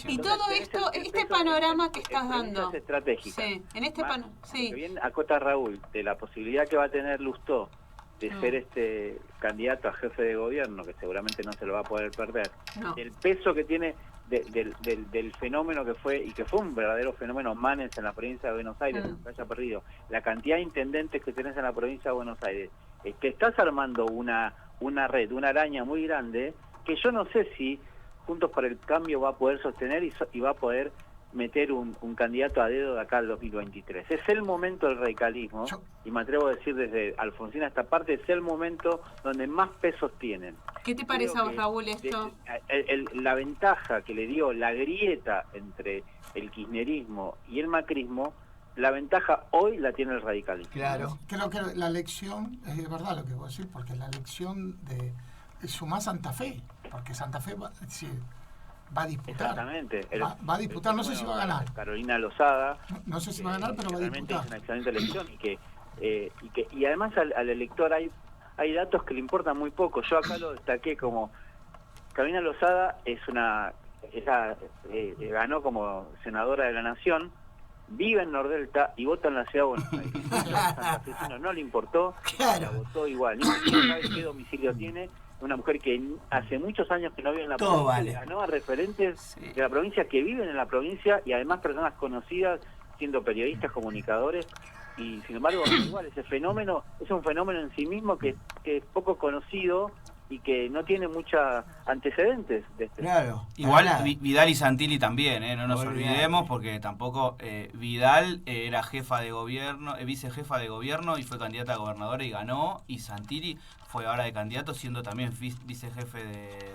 Y todo esto, este panorama que estás dando. Es estratégica. Sí, en este panorama. Sí. Que bien acota Raúl, de la posibilidad que va a tener Lustó de ser candidato a jefe de gobierno, que seguramente no se lo va a poder perder. No. El peso que tiene del fenómeno que fue un verdadero fenómeno Manes en la provincia de Buenos Aires, que haya perdido, la cantidad de intendentes que tenés en la provincia de Buenos Aires, que estás armando una red, una araña muy grande, que yo no sé si Juntos por el Cambio va a poder sostener y va a poder meter un candidato a dedo de acá al 2023. Es el momento del radicalismo, y me atrevo a decir desde Alfonsín a esta parte, es el momento donde más pesos tienen. ¿Qué te parece a vos, Raúl, esto? La ventaja que le dio la grieta entre el kirchnerismo y el macrismo, la ventaja hoy la tiene el radicalismo. Claro. Creo que la elección, es verdad lo que voy a decir, porque la elección sumá Santa Fe, porque Santa Fe va a disputar. Exactamente. Va a disputar, no sé si va a ganar. Carolina Lozada. No sé si va a ganar, pero va a realmente disputar. Es una excelente elección y además al elector hay datos que le importan muy poco. Yo acá lo destaqué como Carolina Lozada ganó como senadora de la Nación, vive en Nordelta y vota en la ciudad de Buenos Aires. No le importó, la votó igual. Ni siquiera sabe qué domicilio tiene. Una mujer que hace muchos años que no vive en la provincia, ganó a referentes de la provincia que viven en la provincia y además personas conocidas, siendo periodistas, comunicadores, y sin embargo igual ese fenómeno es un fenómeno en sí mismo que es poco conocido y que no tiene muchos antecedentes de este. Claro. Igual Vidal y Santilli también, no nos olvidemos, porque tampoco Vidal era jefa de gobierno, vicejefa de gobierno y fue candidata a gobernadora y ganó, y Santilli fue ahora de candidato siendo también vicejefe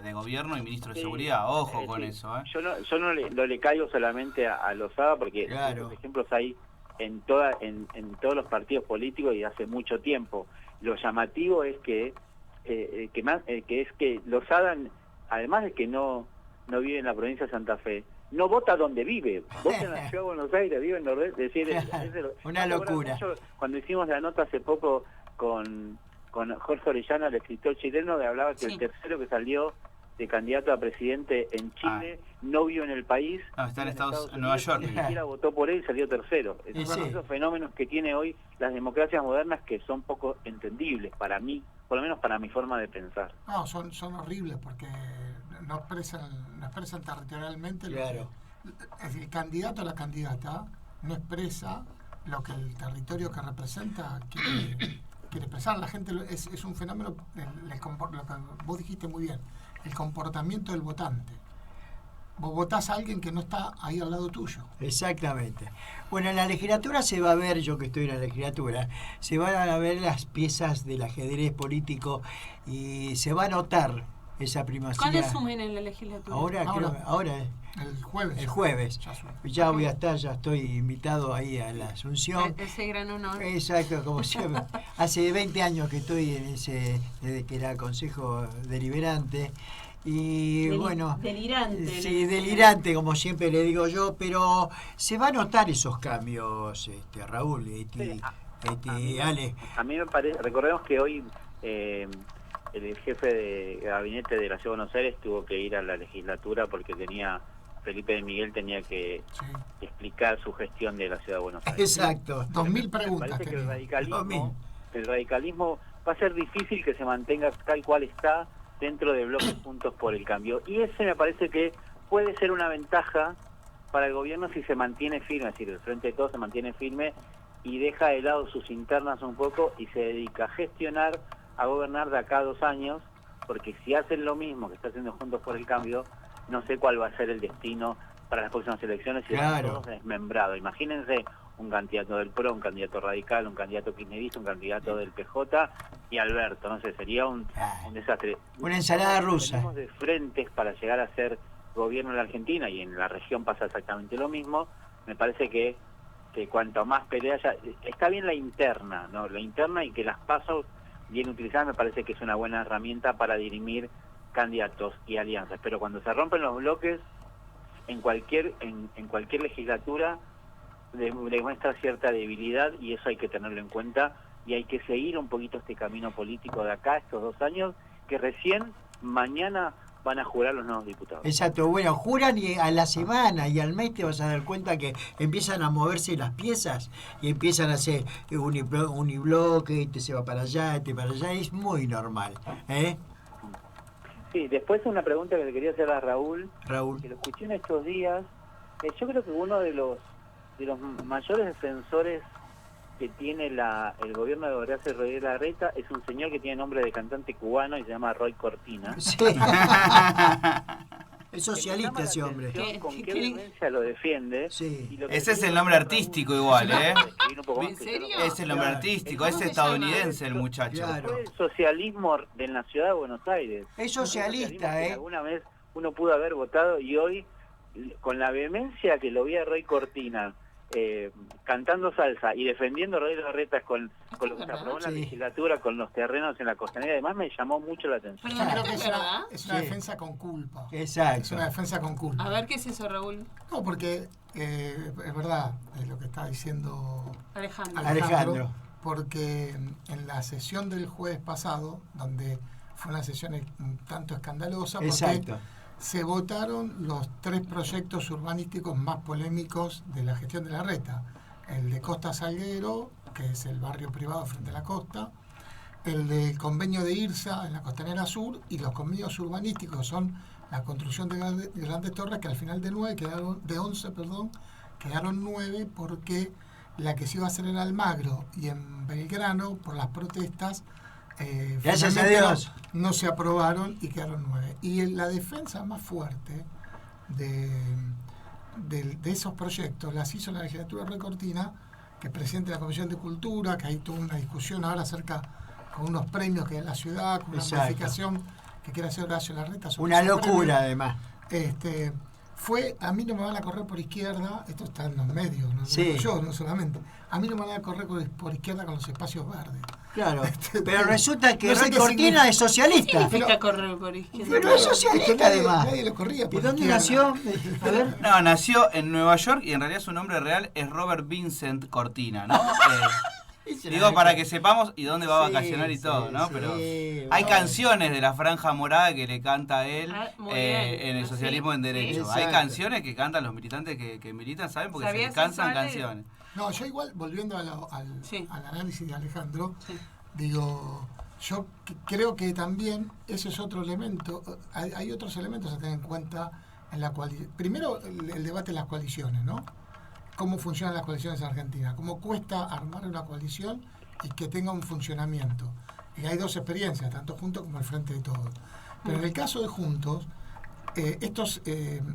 de gobierno y ministro de seguridad. Ojo con eso. Yo no le caigo solamente a Lozada, porque los ejemplos hay en todos los partidos políticos y hace mucho tiempo. Lo llamativo es que que es que Lozada, además de que no vive en la provincia de Santa Fe, no vota donde vive, vota en la ciudad de Buenos Aires, vive en Nordeste, es decir, una locura. Cuando hicimos la nota hace poco con Jorge Orellana, el escritor chileno, que hablaba que el tercero que salió de candidato a presidente en Chile no vive en el país, está en Nueva York, ni siquiera votó por él y salió tercero. Esos fenómenos que tiene hoy las democracias modernas, que son poco entendibles para mí, por lo menos para mi forma de pensar. No, son horribles porque no expresan territorialmente. Claro. El candidato o la candidata no expresa lo que el territorio que representa quiere expresar. La gente es un fenómeno, lo que vos dijiste muy bien, el comportamiento del votante. Vos votás a alguien que no está ahí al lado tuyo. Exactamente. Bueno, en la legislatura se va a ver, yo que estoy en la legislatura, se van a ver las piezas del ajedrez político y se va a notar esa primacía. ¿Cuándo asumen en la legislatura? Ahora el jueves. El jueves. Ya voy a estar, ya estoy invitado ahí a la Asunción. Ese gran honor. Exacto, como siempre. Hace 20 años que estoy en desde que era Consejo Deliberante. Y bueno, delirante. Sí, delirante, como siempre le digo yo, pero se va a notar esos cambios, Raúl, Ale. A mí me parece, recordemos que hoy el jefe de gabinete de la Ciudad de Buenos Aires tuvo que ir a la legislatura porque Felipe de Miguel tenía que explicar su gestión de la Ciudad de Buenos Aires. Exacto. 2000 preguntas. Me parece que el radicalismo va a ser difícil que se mantenga tal cual está dentro de bloques Juntos por el Cambio. Y ese me parece que puede ser una ventaja para el gobierno si se mantiene firme, es decir, el Frente de Todos se mantiene firme y deja de lado sus internas un poco y se dedica a gestionar, a gobernar de acá a 2 años, porque si hacen lo mismo que está haciendo Juntos por el Cambio, no sé cuál va a ser el destino para las próximas elecciones y todos desmembrados. Imagínense un candidato del PRO, un candidato radical, un candidato kirchnerista, un candidato del PJ y Alberto, no sé, sería un desastre. Una ensalada rusa. Tenemos de frentes para llegar a ser gobierno en la Argentina y en la región pasa exactamente lo mismo. Me parece que cuanto más pelea haya, está bien la interna, ¿no? La interna, y que las PASO bien utilizadas me parece que es una buena herramienta para dirimir candidatos y alianzas, pero cuando se rompen los bloques en cualquier legislatura demuestra cierta debilidad y eso hay que tenerlo en cuenta y hay que seguir un poquito este camino político de acá, estos 2 años, que recién mañana van a jurar los nuevos diputados. Exacto, bueno, juran y a la semana y al mes te vas a dar cuenta que empiezan a moverse las piezas y empiezan a hacer unibloque, este se va para allá, este para allá, es muy normal, Sí, después una pregunta que le quería hacer a Raúl, que lo escuché en estos días. Yo creo que uno de los mayores defensores que tiene el gobierno de Horacio Rodríguez Larreta es un señor que tiene nombre de cantante cubano y se llama Roy Cortina. Sí. Es socialista ese hombre. ¿Con qué vehemencia lo defiende? Sí. Y ese es el nombre artístico igual, ¿En serio? Es el nombre artístico, es estadounidense el muchacho. Claro. Fue el socialismo de la ciudad de Buenos Aires. Es socialista, Alguna vez uno pudo haber votado y hoy, con la vehemencia que lo vi a Roy Cortina, cantando salsa y defendiendo a Rodríguez Larreta con lo que se aprobó en la legislatura, con los terrenos en la costanera, además me llamó mucho la atención. Yo creo que es una defensa con culpa. Exacto. Es una defensa con culpa. A ver, ¿qué es eso, Raúl? No, porque es verdad, es lo que está diciendo Alejandro. Porque en la sesión del jueves pasado, donde fue una sesión un tanto escandalosa, porque se votaron los 3 proyectos urbanísticos más polémicos de la gestión de Larreta. El de Costa Salguero, que es el barrio privado frente a la costa, el del convenio de IRSA en la Costanera Sur, y los convenios urbanísticos son la construcción de grandes torres, que al final de 11 quedaron 9, porque la que se iba a hacer en Almagro y en Belgrano, por las protestas, gracias a Dios, no se aprobaron y quedaron 9. Y la defensa más fuerte de esos proyectos las hizo la legislatura de Roy Cortina, que es presidente de la Comisión de Cultura, que hay toda una discusión ahora acerca con unos premios que hay en la ciudad, con una modificación que quiere hacer Horacio Larreta. Una locura, además. A mí no me van a correr por izquierda, esto está en los medios, no yo, no solamente. A mí no me van a correr por izquierda con los espacios verdes. Claro, pero resulta que no sé Roy qué Cortina es socialista. ¿Qué significa correr por izquierda? Pero es socialista además. Nadie lo corría por ¿De dónde izquierda. nació? A ver. No, nació en Nueva York y en realidad su nombre real es Robert Vincent Cortina, ¿no? Digo para que sepamos y dónde va a vacacionar y todo, ¿no? Pero hay canciones de la Franja Morada que le canta él en el socialismo en derecho. Sí. Hay Exacto. canciones que cantan los militantes que militan, ¿saben? Porque se les ¿Sabías cantan eso, Ale? canciones. No, yo igual, volviendo al análisis de Alejandro, digo, yo creo que también ese es otro elemento, hay otros elementos a tener en cuenta en la cual, primero el debate de las coaliciones, ¿no? Cómo funcionan las coaliciones en Argentina, cómo cuesta armar una coalición y que tenga un funcionamiento. Y hay dos experiencias, tanto Juntos como el Frente de Todos. Pero en el caso de Juntos, estos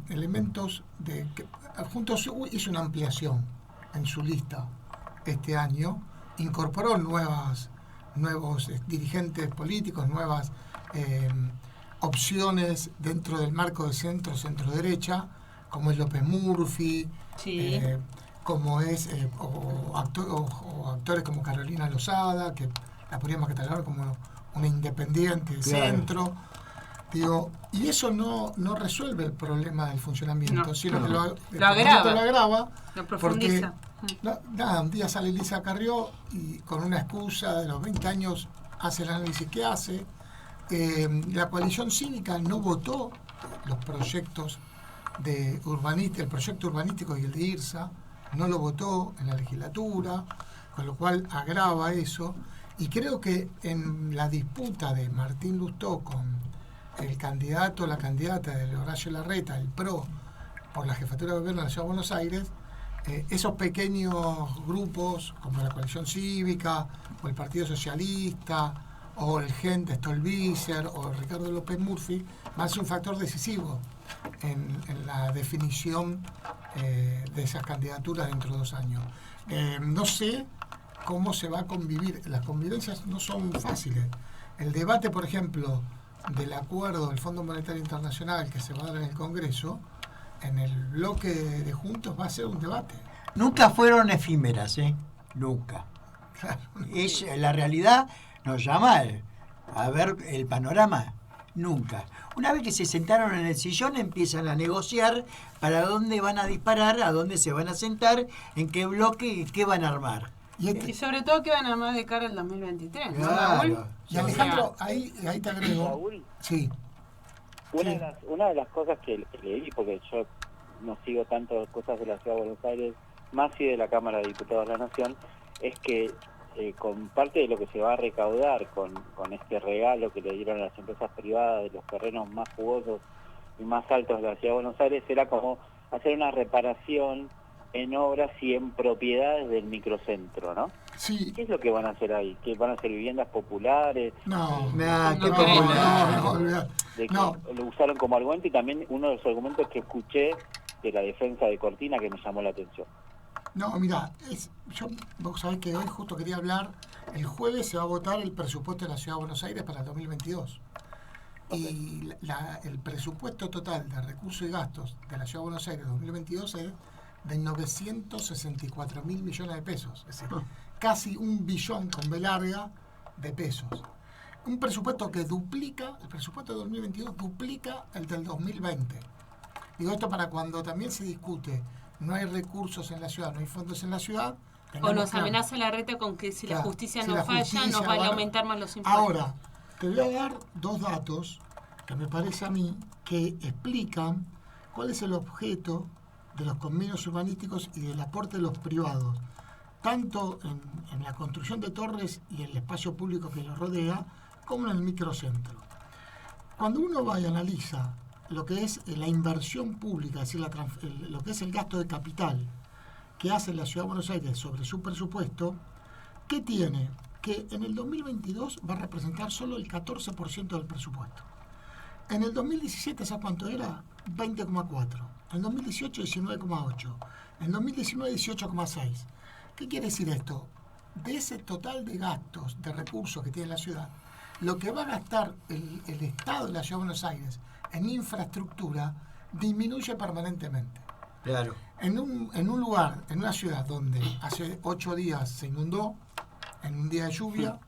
elementos de que Juntos hizo una ampliación en su lista este año, incorporó nuevos dirigentes políticos, nuevas opciones dentro del marco de centro-derecha, como es López Murphy, como es actores como Carolina Lozada, que la podríamos catalogar como una independiente de centro. Digo, y eso no resuelve el problema del funcionamiento, sino que lo agrava, lo profundiza. Porque un día sale Elisa Carrió y con una excusa de los 20 años hace el análisis que hace. La coalición cívica no votó los proyectos el proyecto urbanístico y el de IRSA, no lo votó en la legislatura, con lo cual agrava eso. Y creo que en la disputa de Martín Lustó con el candidato o la candidata de Horacio Larreta, el PRO, por la jefatura de gobierno de la Ciudad de Buenos Aires, esos pequeños grupos como la coalición cívica o el Partido Socialista o el Gente Stolbizer o Ricardo López Murphy van a ser un factor decisivo en la definición de esas candidaturas dentro de 2 años. No sé cómo se va a convivir, las convivencias no son fáciles. El debate, por ejemplo, del acuerdo del Fondo Monetario Internacional que se va a dar en el Congreso, en el bloque de Juntos va a ser un debate. Nunca fueron efímeras, nunca. Claro. Es la realidad nos llama a ver el panorama. Nunca. Una vez que se sentaron en el sillón empiezan a negociar para dónde van a disparar, a dónde se van a sentar, en qué bloque, qué van a armar. Y sobre todo que van a armar de cara al 2023, ¿no, Claro. Raúl? Y Alejandro, ahí te agrego. Raúl, Sí. Una de las cosas que leí, porque yo no sigo tanto cosas de la Ciudad de Buenos Aires, más y de la Cámara de Diputados de la Nación, es que con parte de lo que se va a recaudar con este regalo que le dieron a las empresas privadas de los terrenos más jugosos y más altos de la Ciudad de Buenos Aires, era como hacer una reparación en obras y en propiedades del microcentro, ¿no? Sí. ¿Qué es lo que van a hacer ahí? ¿Que van a ser viviendas populares? No, qué popular. De que lo usaron como argumento, y también uno de los argumentos que escuché de la defensa de Cortina que me llamó la atención. No, mira, vos sabés que hoy justo quería hablar, el jueves se va a votar el presupuesto de la Ciudad de Buenos Aires para el 2022. Y el presupuesto total de recursos y gastos de la Ciudad de Buenos Aires 2022 es de 964.000 millones de pesos. Es decir, casi 1 billón con B larga de pesos. Un presupuesto que duplica, el presupuesto de 2022 duplica el del 2020. Digo esto para cuando también se discute, no hay recursos en la ciudad, no hay fondos en la ciudad. O nos amenaza la reta con que si la justicia no falla, nos van a aumentar más los impuestos. Ahora, te voy a dar 2 datos que me parece a mí que explican cuál es el objeto de los convenios urbanísticos y del aporte de los privados, tanto en la construcción de torres y el espacio público que los rodea, como en el microcentro. Cuando uno va y analiza lo que es la inversión pública, es decir, lo que es el gasto de capital que hace la Ciudad de Buenos Aires sobre su presupuesto, ¿qué tiene? Que en el 2022 va a representar solo el 14% del presupuesto. En el 2017, ¿sabes cuánto era? 20,4. En el 2018, 19,8. En el 2019, 18,6. ¿Qué quiere decir esto? De ese total de gastos, de recursos que tiene la ciudad, lo que va a gastar el Estado de la Ciudad de Buenos Aires en infraestructura disminuye permanentemente. Claro. En un lugar, en una ciudad donde hace 8 días se inundó, en un día de lluvia,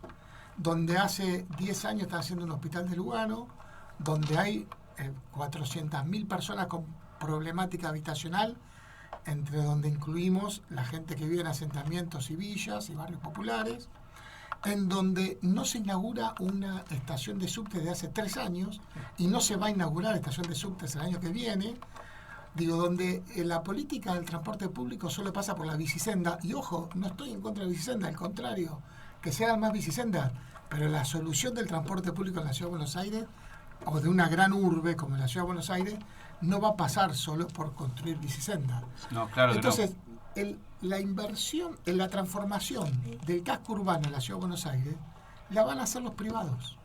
donde hace 10 años está haciendo un hospital de Lugano, donde hay 400.000 personas con problemática habitacional, entre donde incluimos la gente que vive en asentamientos y villas y barrios populares, en donde no se inaugura una estación de subte desde hace 3 años y no se va a inaugurar estación de subtes el año que viene, donde la política del transporte público solo pasa por la bicisenda, y ojo, no estoy en contra de la bicisenda, al contrario, que se hagan más bicisendas, pero la solución del transporte público en la Ciudad de Buenos Aires, o de una gran urbe como la Ciudad de Buenos Aires, no va a pasar solo por construir bicisendas. No, claro que Entonces, la inversión, en la transformación del casco urbano en la Ciudad de Buenos Aires, la van a hacer los privados.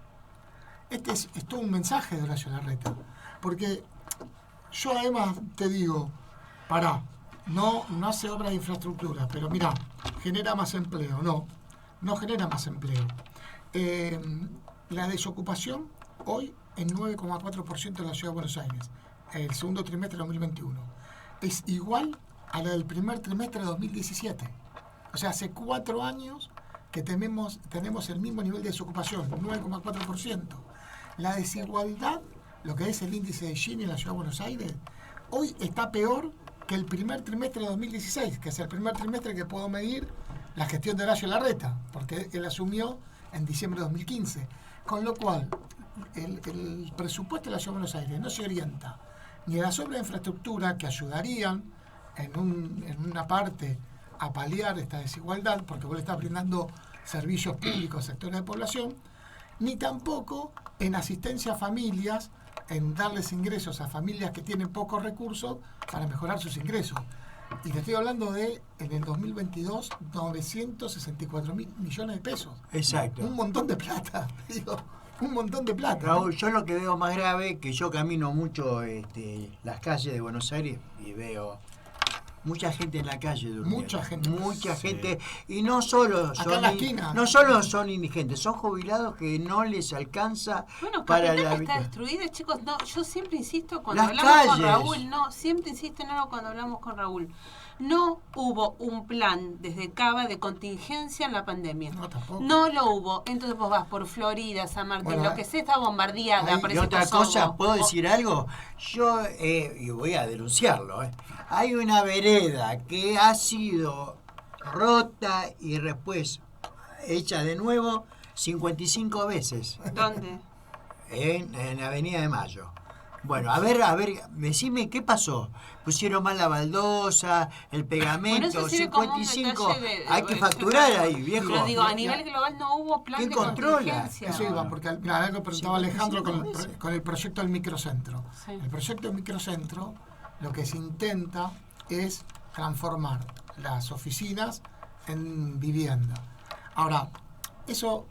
Este es todo un mensaje de Horacio Larreta, porque yo además te digo, no hace obra de infraestructura, pero mira, genera más empleo. No genera más empleo. La desocupación hoy en 9,4% en la Ciudad de Buenos Aires, el segundo trimestre de 2021. Es igual a la del primer trimestre de 2017. O sea, hace 4 años que tenemos el mismo nivel de desocupación, 9,4%. La desigualdad, lo que es el índice de Gini en la Ciudad de Buenos Aires, hoy está peor que el primer trimestre de 2016, que es el primer trimestre que puedo medir la gestión de Horacio Larreta, porque él asumió en diciembre de 2015. Con lo cual, el presupuesto de la Ciudad de Buenos Aires no se orienta ni a las obras de infraestructura que ayudarían en una parte a paliar esta desigualdad, porque vos le estás brindando servicios públicos a sectores de población, ni tampoco en asistencia a familias, en darles ingresos a familias que tienen pocos recursos para mejorar sus ingresos. Y te estoy hablando de, en el 2022, 964.000 millones de pesos. Exacto. Un montón de plata, digo, un montón de plata. Raúl, yo lo que veo más grave, que yo camino mucho las calles de Buenos Aires y veo mucha gente en la calle durmiendo. Mucha gente. Y no solo son indigentes, son jubilados que no les alcanza para la está destruida, chicos. No, yo siempre insisto cuando las hablamos calles. con Raúl, siempre insisto en algo cuando hablamos con Raúl. No hubo un plan desde Cava de contingencia en la pandemia. No, tampoco. No lo hubo. Entonces vos vas por Florida, San Martín, lo que sea está bombardeada. Y otra cosa, ¿puedo decir algo? Yo, y voy a denunciarlo, hay una vereda que ha sido rota y después hecha de nuevo 55 veces. ¿Dónde? En Avenida de Mayo. Bueno, a ver, decime qué pasó. Pusieron mal la baldosa, el pegamento, 55. Hay que facturar ahí, viejo. Pero digo, a nivel global no hubo plan de contingencia. Eso iba, porque algo preguntaba Alejandro con el proyecto del microcentro. Sí. El proyecto del microcentro, lo que se intenta es transformar las oficinas en vivienda. Ahora, eso,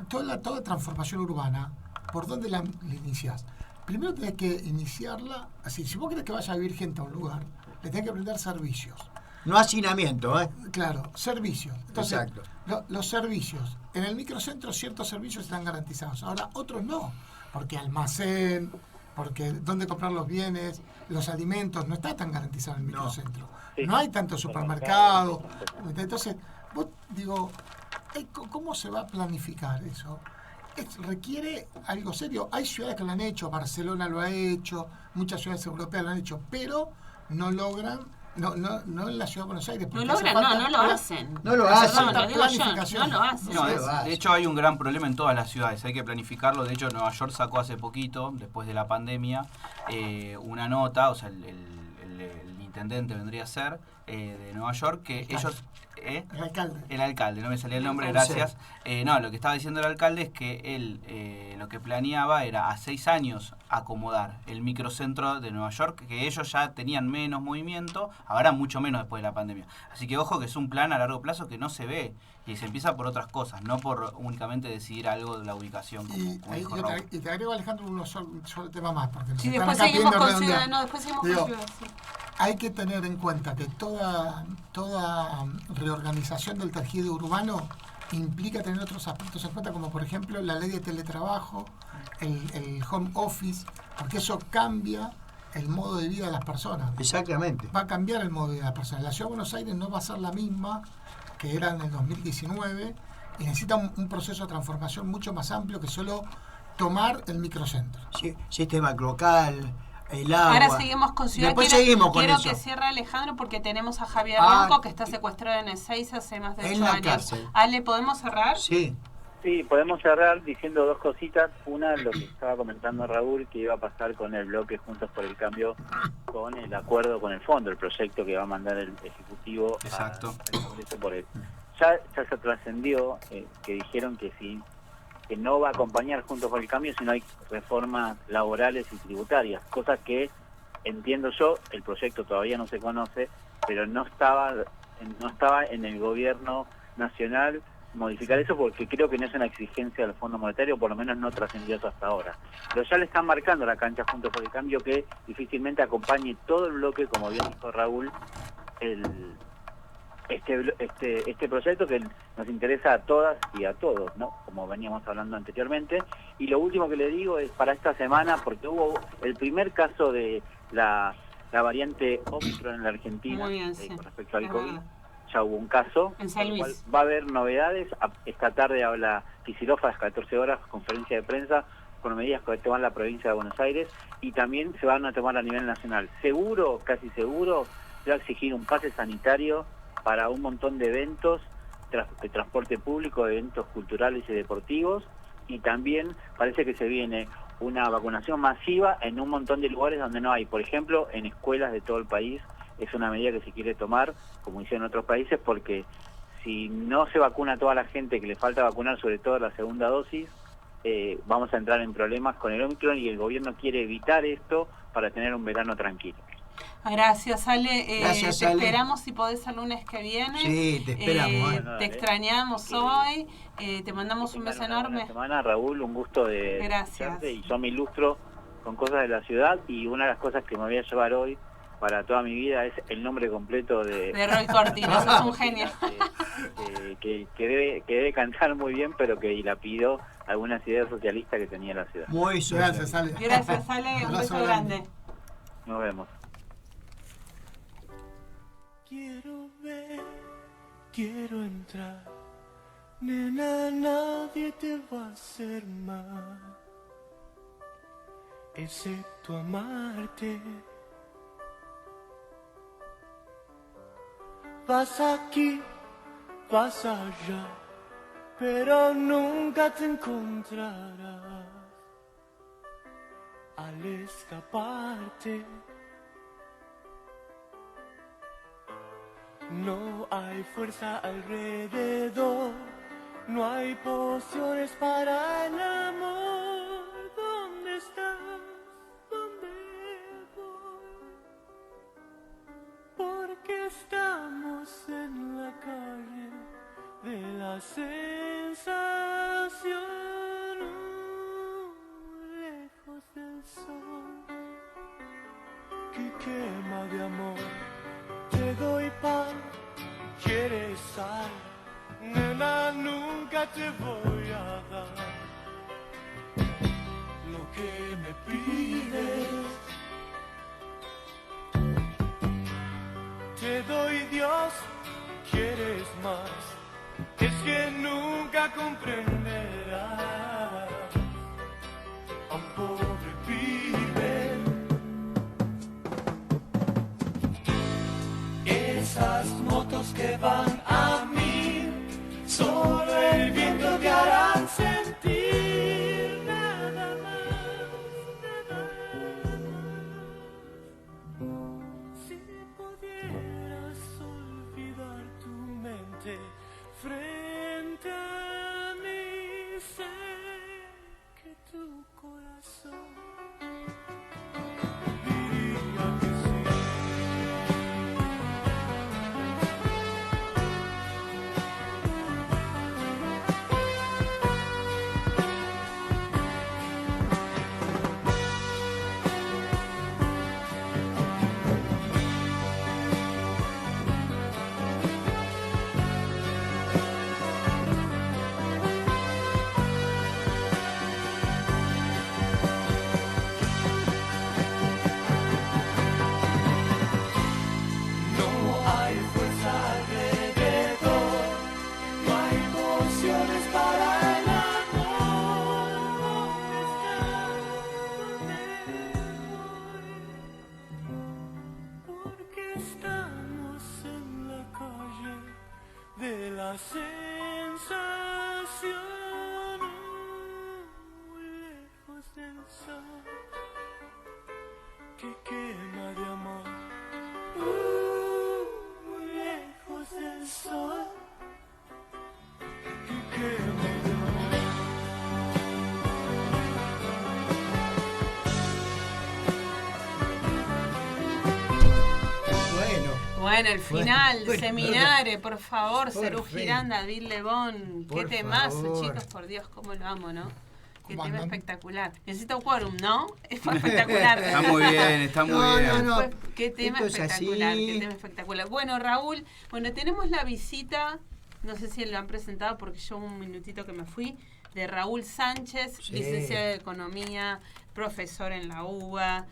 toda transformación urbana, ¿por dónde la iniciás? Primero tenés que iniciarla así. Si vos querés que vaya a vivir gente a un lugar, le tenés que brindar servicios. No hacinamiento, Claro, servicios. Entonces, exacto. Los servicios. En el microcentro ciertos servicios están garantizados. Ahora, otros no. Porque almacén, porque dónde comprar los bienes, los alimentos, no está tan garantizado en el microcentro. No hay tanto supermercado. Entonces, vos ¿cómo se va a planificar eso? Requiere algo serio. Hay ciudades que lo han hecho, Barcelona lo ha hecho, muchas ciudades europeas lo han hecho, pero no logran, no en la ciudad de Buenos Aires. No lo hacen. No lo hacen. De hecho, hay un gran problema en todas las ciudades, hay que planificarlo. De hecho, Nueva York sacó hace poquito, después de la pandemia, una nota, o sea, el intendente vendría a ser de Nueva York, que ellos... El alcalde, no me salía el nombre, gracias. Lo que estaba diciendo el alcalde es que él lo que planeaba era a 6 años acomodar el microcentro de Nueva York, que ellos ya tenían menos movimiento, ahora mucho menos después de la pandemia. Así que ojo, que es un plan a largo plazo que no se ve y se empieza por otras cosas, no por únicamente decidir algo de la ubicación. Y te agrego, Alejandro, un solo tema más, porque después seguimos con Ciudadanos, hay que tener en cuenta que toda reorganización del tejido urbano implica tener otros aspectos en cuenta, como por ejemplo la ley de teletrabajo, el home office, porque eso cambia el modo de vida de las personas. Exactamente. Va a cambiar el modo de vida de las personas. La Ciudad de Buenos Aires no va a ser la misma que era en el 2019, y necesita un proceso de transformación mucho más amplio que solo tomar el microcentro. Sí, sistema cloacal, el agua. Ahora seguimos con Ciudad. Después seguimos con quiero eso. que cierre Alejandro porque tenemos a Javier Ronco que está secuestrado en Ezeiza hace más de 8 años. Cárcel. Ale, ¿podemos cerrar? Sí. Sí, podemos cerrar diciendo dos cositas. Una, lo que estaba comentando Raúl, que iba a pasar con el bloque Juntos por el Cambio, con el acuerdo con el fondo, el proyecto que va a mandar el Ejecutivo al Congreso por él. Ya se trascendió que dijeron que sí, que no va a acompañar Juntos por el Cambio si no hay reformas laborales y tributarias, cosas que entiendo yo, el proyecto todavía no se conoce, pero no estaba en el gobierno nacional modificar eso porque creo que no es una exigencia del Fondo Monetario, por lo menos no trascendió eso hasta ahora. Pero ya le están marcando la cancha Juntos por el Cambio que difícilmente acompañe todo el bloque, como bien dijo Raúl, este proyecto que nos interesa a todas y a todos, ¿no? Como veníamos hablando anteriormente. Y lo último que le digo es para esta semana, porque hubo el primer caso de la variante Omicron en la Argentina. Muy bien, sí. Con respecto al COVID. Ya hubo un caso, en San Luis. Va a haber novedades. Esta tarde habla Kicillof a las 14 horas, conferencia de prensa, con medidas que toma la provincia de Buenos Aires, y también se van a tomar a nivel nacional. Seguro, casi seguro, se va a exigir un pase sanitario para un montón de eventos, de transporte público, eventos culturales y deportivos, y también parece que se viene una vacunación masiva en un montón de lugares donde no hay. Por ejemplo, en escuelas de todo el país. Es una medida que se quiere tomar, como hicieron otros países, porque si no se vacuna a toda la gente que le falta vacunar, sobre todo la segunda dosis, vamos a entrar en problemas con el Omicron, y el gobierno quiere evitar esto para tener un verano tranquilo. Gracias, Ale. Gracias, te Ale. esperamos si podés el lunes que viene. Sí, te esperamos. Te extrañamos hoy. Te mandamos un beso enorme. Esta semana, Raúl, un gusto de escucharte, y yo me ilustro con cosas de la ciudad, y una de las cosas que me voy a llevar hoy para toda mi vida es el nombre completo de Roy Cortines. Es un genio. Que debe cantar muy bien, pero que dilapidó algunas ideas socialistas que tenía la ciudad. Muy gracias, Ale. Gracias, Ale. Un beso grande. Nos vemos. Quiero ver, quiero entrar, nena, nadie te va a hacer mal, excepto amarte. Vas aquí, vas allá, pero nunca te encontrarás al escaparte. No hay fuerza alrededor, no hay pociones para el amor. ¿Dónde estás? ¿Dónde voy? Porque estamos en la calle de la sensación, lejos del sol que quema de amor. Te doy pan, quieres sal, nena, nunca te voy a dar lo que me pides. Te doy Dios, quieres más, es que nunca comprenderás a un pobre pibe. Esas motos que van a mí, solo el viento te harán sentir nada más, nada más. Si pudieras olvidar tu mente frente a mí, sé que tu corazón diría que sí. Bueno, el final, Bueno, Seminare, por favor, por Cerú fin. Girán, David Lebón. Qué Por temazo, favor. chicos, por Dios, cómo lo amo, ¿no? Qué ¿Cómo tema andan? espectacular. Necesito quórum, ¿no? Fue espectacular. Está muy bien, está muy bien. No. Qué tema Esto es espectacular, así. qué tema espectacular. Bueno, Raúl, tenemos la visita, no sé si lo han presentado porque yo un minutito que me fui, de Raúl Sánchez, Sí. licenciado de Economía, profesor en la UBA,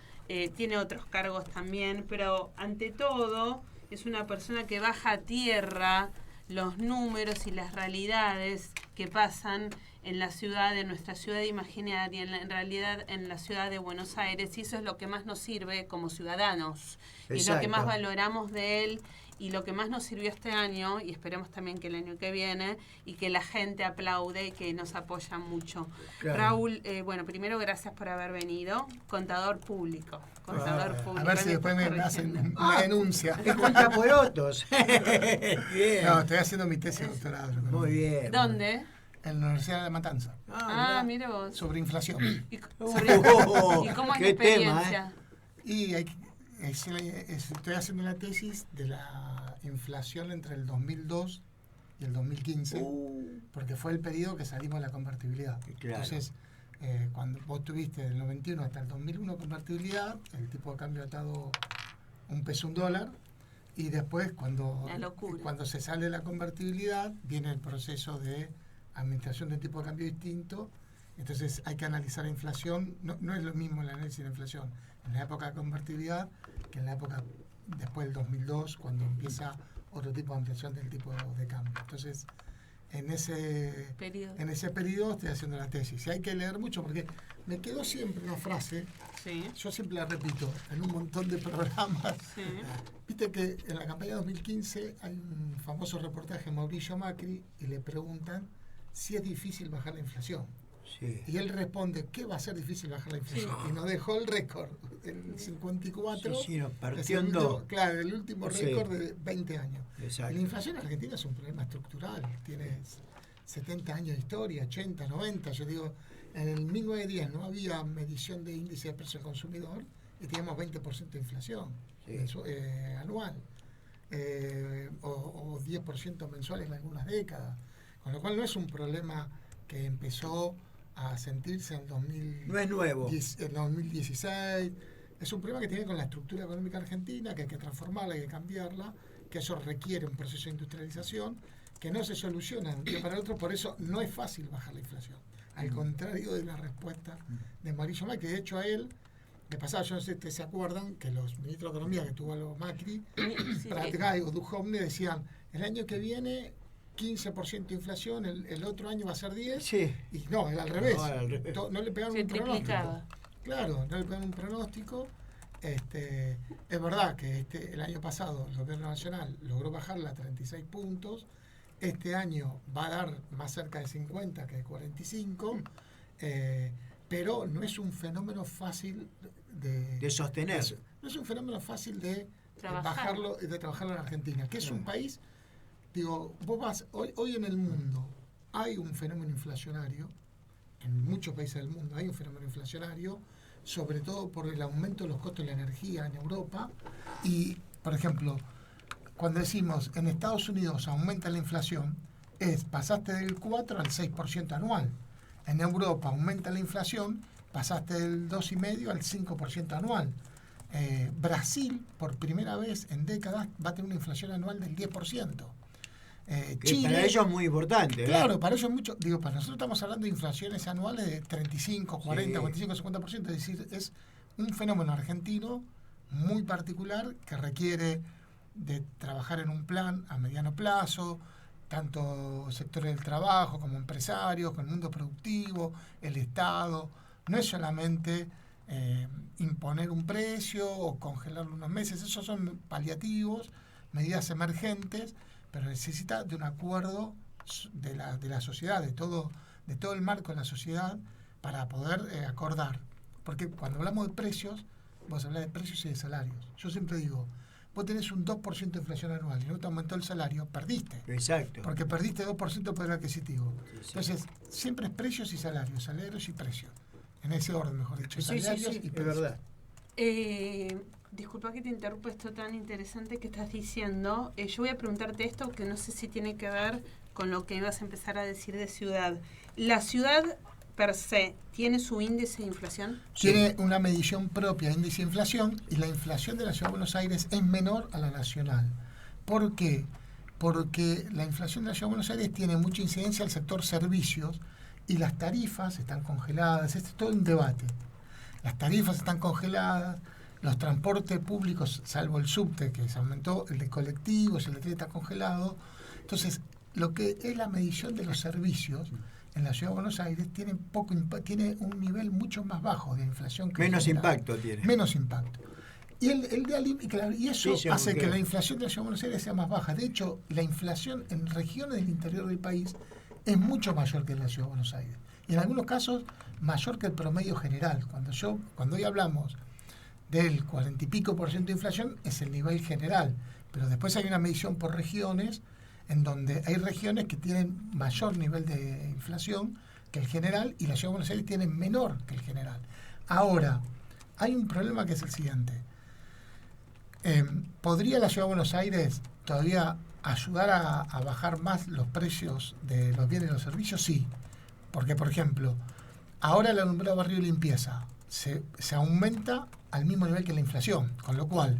tiene otros cargos también, pero ante todo es una persona que baja a tierra los números y las realidades que pasan en la ciudad, en nuestra ciudad imaginaria, en realidad en la ciudad de Buenos Aires, y eso es lo que más nos sirve como ciudadanos, y es lo que Exacto. más valoramos de él, y lo que más nos sirvió este año, y esperemos también que el año que viene, y que la gente aplaude y que nos apoya mucho. Claro. Raúl, primero gracias por haber venido, contador público. Contador público. A ver si me después estás me hacen corrigiendo. una denuncia. Es cuenta por otros. Bien. No, estoy haciendo mi tesis de doctorado. Muy bien. ¿Dónde? En la Universidad de La Matanza. Mira vos. Sobre inflación. ¿Y, ¿y Oh, cómo es la qué tema, experiencia? Y estoy haciendo la tesis de la inflación entre el 2002 y el 2015, porque fue el periodo que salimos de la convertibilidad. Claro. Entonces, cuando vos tuviste del 91 hasta el 2001 convertibilidad, el tipo de cambio atado $1 peso, $1, y después cuando se sale de la convertibilidad, viene el proceso de administración de tipo de cambio distinto. Entonces hay que analizar la inflación, no es lo mismo el análisis de la inflación en la época de convertibilidad que en la época después del 2002, cuando empieza otro tipo de ampliación del tipo de cambio. Entonces, en ese periodo estoy haciendo la tesis. Y hay que leer mucho porque me quedó siempre una frase, yo siempre la repito en un montón de programas. Viste que en la campaña 2015 hay un famoso reportaje de Mauricio Macri y le preguntan si es difícil bajar la inflación. Sí. Y él responde, ¿qué va a ser difícil bajar la inflación? Y nos dejó el récord, el 54. Sí, nos es partió el en último, dos. claro, el último Sí. récord de 20 años. Exacto. Y la inflación en Argentina es un problema estructural. Tiene 70 años de historia, 80, 90. Yo digo, en el 1910 no había medición de índice de precio al consumidor y teníamos 20% de inflación anual. O 10% mensual en algunas décadas. Con lo cual no es un problema que empezó a sentirse en No es nuevo. en 2016. Es un problema que tiene con la estructura económica argentina, que hay que transformarla, hay que cambiarla, que eso requiere un proceso de industrialización que no se soluciona de un día para el otro, por eso no es fácil bajar la inflación. Al contrario de la respuesta de Mauricio Macri, que de hecho a él, de pasado, yo no sé si se acuerdan, que los ministros de Economía que tuvo los Macri, Pratgay o Duhovne decían, el año que viene 15% de inflación, el otro año va a ser 10%, Sí. y no, era al revés. No, al revés. No le pegaron Se un pronóstico. triplicaba. Claro, no le pegaron un pronóstico. Es verdad que el año pasado el gobierno nacional logró bajarla a 36 puntos. Este año va a dar más cerca de 50 que de 45, pero no es un fenómeno fácil de sostener. No es un fenómeno fácil de Trabajar. trabajarlo en Argentina, que es un país, digo, vos vas, hoy en el mundo hay un fenómeno inflacionario, en muchos países del mundo hay un fenómeno inflacionario, sobre todo por el aumento de los costos de la energía en Europa, y, por ejemplo, cuando decimos en Estados Unidos aumenta la inflación, pasaste del 4 al 6% anual. En Europa aumenta la inflación, pasaste del 2,5 al 5% anual. Brasil, por primera vez en décadas, va a tener una inflación anual del 10%. Chile, para ellos es muy importante. Claro, para ellos es mucho. Digo, para nosotros estamos hablando de inflaciones anuales de 35, 40, 45, 50%. Es decir, es un fenómeno argentino muy particular que requiere de trabajar en un plan a mediano plazo, tanto sectores del trabajo como empresarios, con el mundo productivo, el Estado. No es solamente imponer un precio o congelarlo unos meses, esos son paliativos, medidas emergentes, pero necesita de un acuerdo de la sociedad, de todo el marco de la sociedad para poder acordar. Porque cuando hablamos de precios, vos hablas de precios y de salarios. Yo siempre digo, vos tenés un 2% de inflación anual y no te aumentó el salario, perdiste. Exacto. Porque perdiste 2% de poder adquisitivo. Sí. Entonces, siempre es precios y salarios y precios. En ese orden, mejor dicho. Sí, salarios y es precios. verdad. Disculpa que te interrumpa esto tan interesante que estás diciendo. Yo voy a preguntarte esto que no sé si tiene que ver con lo que ibas a empezar a decir de ciudad. ¿La ciudad per se tiene su índice de inflación? Tiene una medición propia de índice de inflación y la inflación de la Ciudad de Buenos Aires es menor a la nacional. ¿Por qué? Porque la inflación de la Ciudad de Buenos Aires tiene mucha incidencia al sector servicios y las tarifas están congeladas. Este es todo un debate. Las tarifas están congeladas, los transportes públicos, salvo el subte, que se aumentó, el de colectivos, el de tren está congelado. Entonces, lo que es la medición de los servicios en la Ciudad de Buenos Aires tiene tiene un nivel mucho más bajo de inflación que menos impacto tiene. Menos impacto. Y y eso hace que la inflación de la Ciudad de Buenos Aires sea más baja. De hecho, la inflación en regiones del interior del país es mucho mayor que en la Ciudad de Buenos Aires. Y en algunos casos, mayor que el promedio general. Cuando hoy hablamos del 40 y pico % de inflación, es el nivel general. Pero después hay una medición por regiones, en donde hay regiones que tienen mayor nivel de inflación que el general y la Ciudad de Buenos Aires tiene menor que el general. Ahora, hay un problema que es el siguiente. ¿Podría la Ciudad de Buenos Aires todavía ayudar a bajar más los precios de los bienes y los servicios? Sí. Porque, por ejemplo, ahora el alumbrado barrio y limpieza se aumenta al mismo nivel que la inflación, con lo cual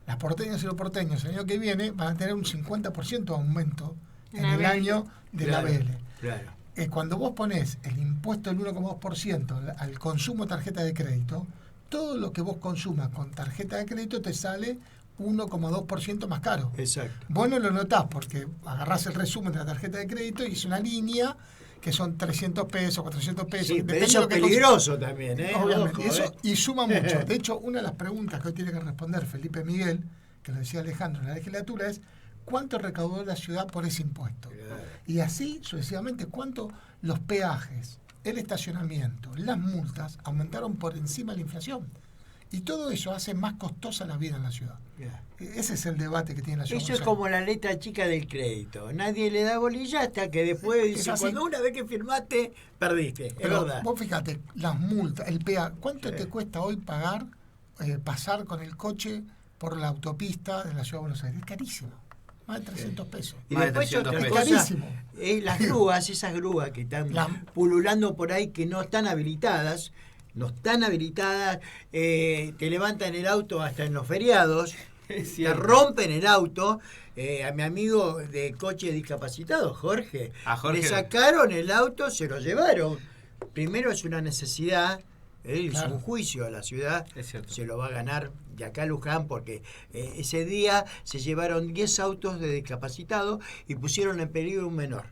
las porteñas y los porteños el año que viene van a tener un 50% de aumento en el año de la ABL. Claro. Cuando vos ponés el impuesto del 1,2% al consumo de tarjeta de crédito, todo lo que vos consumas con tarjeta de crédito te sale 1,2% más caro. Exacto. Vos no lo notás porque agarrás el resumen de la tarjeta de crédito y es una línea que son 300 pesos, 400 pesos. Sí, pero eso es peligroso también, ¿eh? Obviamente. Ojo, eso, y suma mucho. De hecho, una de las preguntas que hoy tiene que responder Felipe Miguel, que lo decía Alejandro en la legislatura, es ¿cuánto recaudó la ciudad por ese impuesto? Claro. Y así, sucesivamente, ¿cuánto los peajes, el estacionamiento, las multas aumentaron por encima de la inflación? Y todo eso hace más costosa la vida en la ciudad. Yeah. Ese es el debate que tiene la ciudad. Eso es como la letra chica del crédito. Nadie le da bolilla hasta que después dice, cuando una vez que firmaste, perdiste. Pero es verdad. Vos fíjate, las multas, el peaje, ¿cuánto te cuesta hoy pasar con el coche por la autopista de la ciudad de Buenos Aires? Es carísimo. Más de 300 pesos. Y después otra cosa, carísimo. Las grúas, esas grúas que están pululando por ahí que no están habilitadas, te levantan el auto hasta en los feriados, te rompen el auto. A mi amigo de coche discapacitado, Jorge, le sacaron el auto, se lo llevaron. Primero es una necesidad, hizo un juicio a la ciudad, se lo va a ganar de acá a Luján, porque ese día se llevaron 10 autos de discapacitados y pusieron en peligro un menor.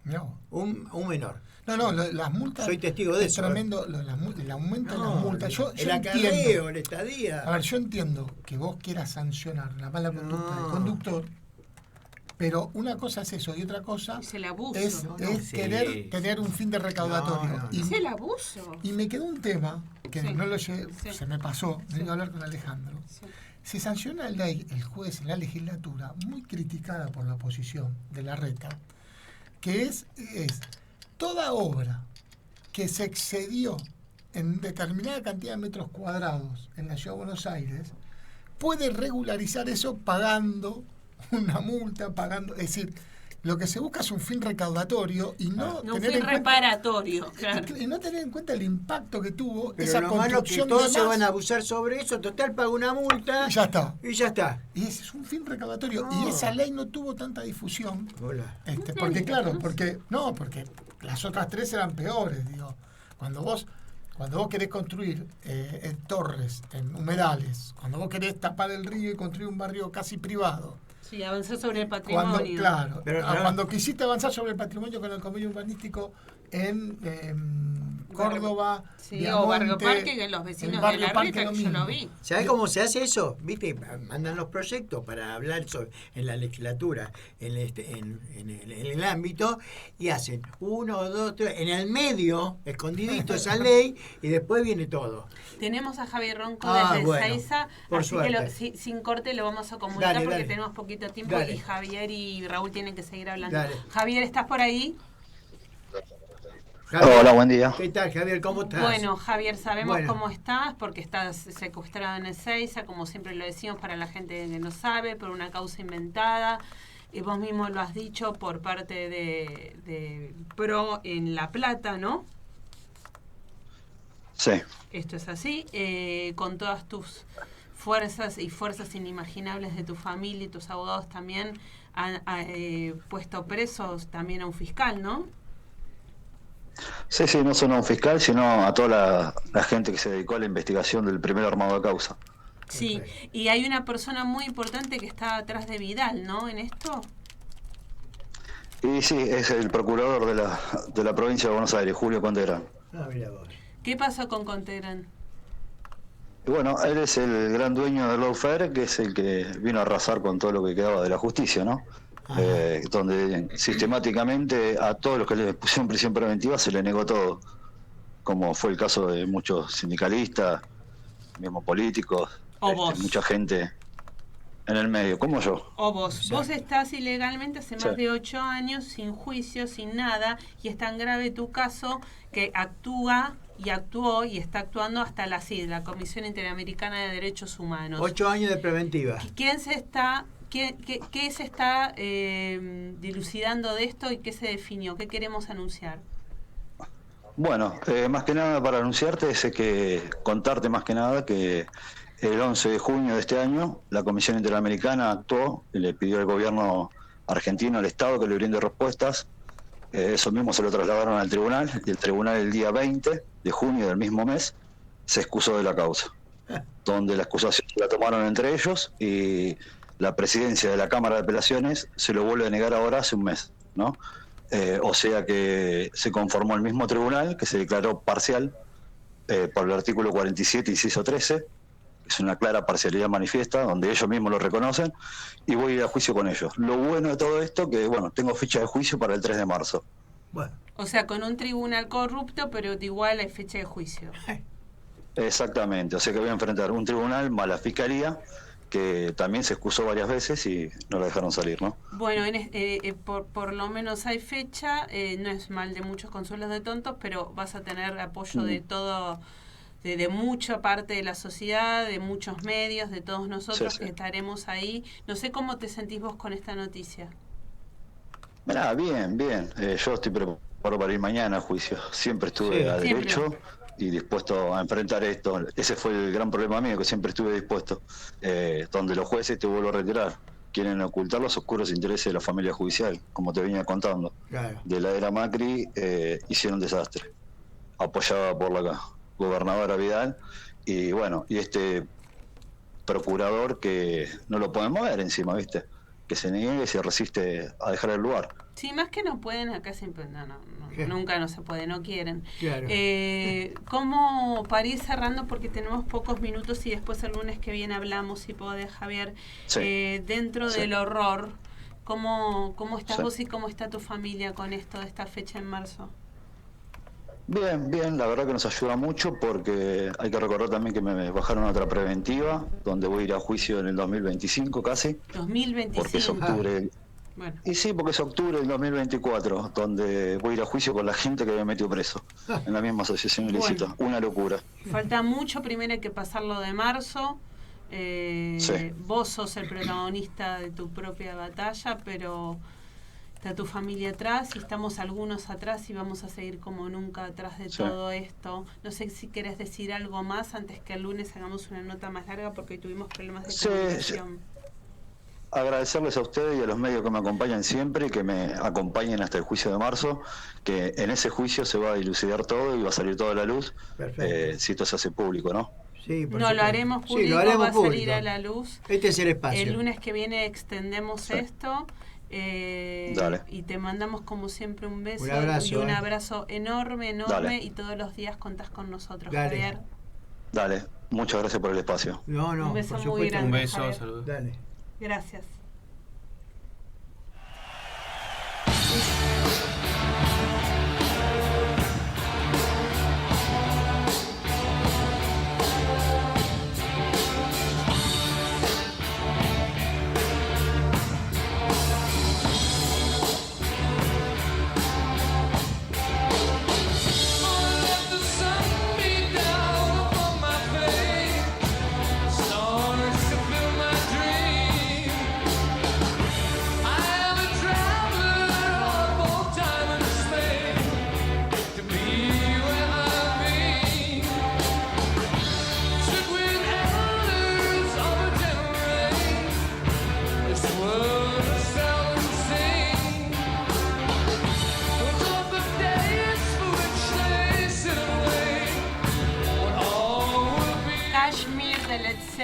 No. Un menor. No, las multas. Soy testigo de es eso. Tremendo, el aumento de las multas. Yo el acarreo, la estadía. A ver, yo entiendo que vos quieras sancionar la mala conducta del conductor, pero una cosa es eso y otra cosa es el abuso, es querer tener un fin de recaudatorio. Es el abuso. Y me quedó un tema que no lo llevé, se me pasó, iba a hablar con Alejandro. Sí. Se sanciona la ley, el juez en la legislatura, muy criticada por la oposición de Larreta, que es toda obra que se excedió en determinada cantidad de metros cuadrados en la Ciudad de Buenos Aires, puede regularizar eso pagando una multa, es decir, lo que se busca es un fin recaudatorio y no un fin reparatorio, claro. Y no tener en cuenta el impacto que tuvo pero esa lo malo construcción. Que todos se van a abusar sobre eso, total paga una multa y ya está. Y ese es un fin recaudatorio. Y esa ley no tuvo tanta difusión. Porque las otras tres eran peores, digo. Cuando vos querés construir torres en humedales, cuando vos querés tapar el río y construir un barrio casi privado. Sí, avanzar sobre el patrimonio. Cuando quisiste avanzar sobre el patrimonio con el convenio urbanístico en Córdoba, o Barrio Parque, que los vecinos de la Reta, que yo lo vi. ¿Sabés cómo se hace eso? ¿Viste? Mandan los proyectos para hablar en la legislatura, en el ámbito, y hacen 1, 2, 3, en el medio, escondidito esa ley, y después viene todo. Tenemos a Javier Ronco desde Ezeiza, así suerte. que sin corte lo vamos a comunicar porque tenemos poquito tiempo y Javier y Raúl tienen que seguir hablando. Javier, ¿estás por ahí? Javier. Hola, buen día. ¿Qué tal, Javier? ¿Cómo estás? Bueno, Javier, sabemos Bueno. cómo estás, porque estás secuestrado en Ezeiza, como siempre lo decimos para la gente que no sabe, por una causa inventada. Y vos mismo lo has dicho por parte de PRO en La Plata, ¿no? Sí. Esto es así, con todas tus fuerzas y fuerzas inimaginables de tu familia y tus abogados también han puesto presos también a un fiscal, ¿no? Sí, no solo a un fiscal, sino a toda la gente que se dedicó a la investigación del primer armado de causa. Sí, y hay una persona muy importante que está atrás de Vidal, ¿no? En esto. Y sí, es el procurador de la provincia de Buenos Aires, Julio Conterán. Ah, mira vos. ¿Qué pasó con Conterán? Y bueno, él es el gran dueño del lawfare, que es el que vino a arrasar con todo lo que quedaba de la justicia, ¿no? Donde sistemáticamente a todos los que le pusieron prisión preventiva se le negó todo, como fue el caso de muchos sindicalistas, mismos políticos, mucha gente en el medio, como yo. O vos. Vos estás ilegalmente hace más Sí. de 8 años, sin juicio, sin nada, y es tan grave tu caso que actúa y actuó y está actuando hasta la CID, la Comisión Interamericana de Derechos Humanos. 8 años de preventiva. ¿Quién se está... ¿Qué se está dilucidando de esto y qué se definió? ¿Qué queremos anunciar? Bueno, más que nada para anunciarte es que contarte más que nada que el 11 de junio de este año la Comisión Interamericana actuó y le pidió al gobierno argentino, al Estado, que le brinde respuestas. Eso mismo se lo trasladaron al tribunal y el tribunal el día 20 de junio del mismo mes se excusó de la causa, donde la excusación la tomaron entre ellos y la presidencia de la Cámara de Apelaciones se lo vuelve a negar ahora hace un mes, ¿no? O sea que se conformó el mismo tribunal que se declaró parcial por el artículo 47, inciso 13, es una clara parcialidad manifiesta, donde ellos mismos lo reconocen, y voy a ir a juicio con ellos. Lo bueno de todo esto, que bueno, tengo fecha de juicio para el 3 de marzo. Bueno. O sea, con un tribunal corrupto, pero igual hay fecha de juicio. Exactamente, o sea que voy a enfrentar un tribunal más la fiscalía, que también se excusó varias veces y no la dejaron salir, ¿no? Bueno, por lo menos hay fecha, no es mal de muchos consuelos de tontos, pero vas a tener apoyo de todo, de mucha parte de la sociedad, de muchos medios, de todos nosotros que estaremos ahí. No sé cómo te sentís vos con esta noticia. Mirá, bien. Yo estoy preparado para ir mañana a juicio. Siempre estuve a derecho y dispuesto a enfrentar esto. Ese fue el gran problema mío, que siempre estuve dispuesto. Donde los jueces, te vuelvo a reiterar, quieren ocultar los oscuros intereses de la familia judicial, como te venía contando. Claro. De la era Macri hicieron un desastre, apoyada por la gobernadora Vidal, y bueno, y este procurador que no lo podemos ver encima, ¿viste? Que se niegue y se resiste a dejar el lugar. Sí, más que no pueden, acá siempre, nunca no se puede, no quieren. Claro. ¿Cómo, para ir cerrando, porque tenemos pocos minutos y después el lunes que viene hablamos, si podés, Javier, dentro del horror, ¿cómo estás vos y cómo está tu familia con esto de esta fecha en marzo? Bien, la verdad que nos ayuda mucho porque hay que recordar también que me bajaron otra preventiva, donde voy a ir a juicio en el 2025 casi. 2025. Porque es octubre. Bueno. Y sí, porque es octubre del 2024, donde voy a ir a juicio con la gente que me metió preso en la misma asociación ilícita. Bueno. Una locura. Falta mucho, primero hay que pasarlo de marzo. Vos sos el protagonista de tu propia batalla, pero está tu familia atrás y estamos algunos atrás y vamos a seguir como nunca atrás de todo esto. No sé si querés decir algo más antes que el lunes hagamos una nota más larga porque hoy tuvimos problemas de comunicación. Agradecerles a ustedes y a los medios que me acompañan siempre y que me acompañen hasta el juicio de marzo, que en ese juicio se va a dilucidar todo y va a salir toda la luz, si esto se hace público, ¿no? Sí, no, lo haremos público, lo haremos va a público. salir a la luz. Este es el espacio. El lunes que viene extendemos esto. Dale. Y te mandamos como siempre un beso abrazo, y un abrazo enorme. Dale. Y todos los días contás con nosotros, Dale. Javier. Dale, muchas gracias por el espacio. Un beso muy grande. Un beso, Javier. saludos. Dale. Gracias.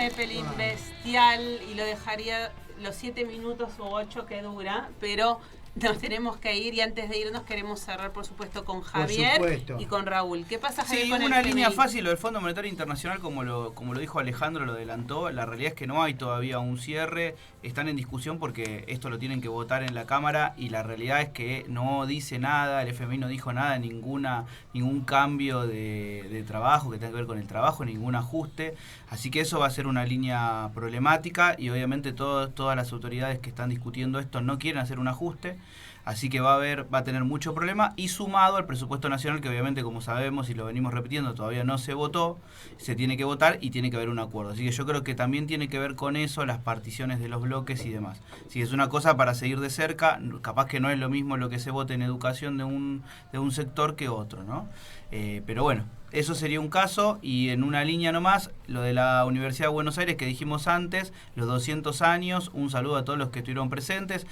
Zeppelin bestial y lo dejaría los 7 minutos o 8 que dura, pero nos tenemos que ir y antes de irnos queremos cerrar, por supuesto, con Javier y con Raúl. ¿Qué pasa, Javier, sí, con una el línea FMI? fácil, lo del Fondo Monetario Internacional, como lo dijo Alejandro, lo adelantó. La realidad es que no hay todavía un cierre, están en discusión porque esto lo tienen que votar en la Cámara y la realidad es que no dice nada, el FMI no dijo nada, ningún cambio de trabajo que tenga que ver con el trabajo, ningún ajuste, así que eso va a ser una línea problemática y obviamente todas las autoridades que están discutiendo esto no quieren hacer un ajuste. Así que va a tener mucho problema y sumado al presupuesto nacional que obviamente, como sabemos y lo venimos repitiendo, todavía no se votó, se tiene que votar y tiene que haber un acuerdo. Así que yo creo que también tiene que ver con eso, las particiones de los bloques y demás. Si es una cosa para seguir de cerca, capaz que no es lo mismo lo que se vote en educación de un sector que otro, ¿no? Pero bueno, eso sería un caso y en una línea nomás, lo de la Universidad de Buenos Aires que dijimos antes, los 200 años, un saludo a todos los que estuvieron presentes,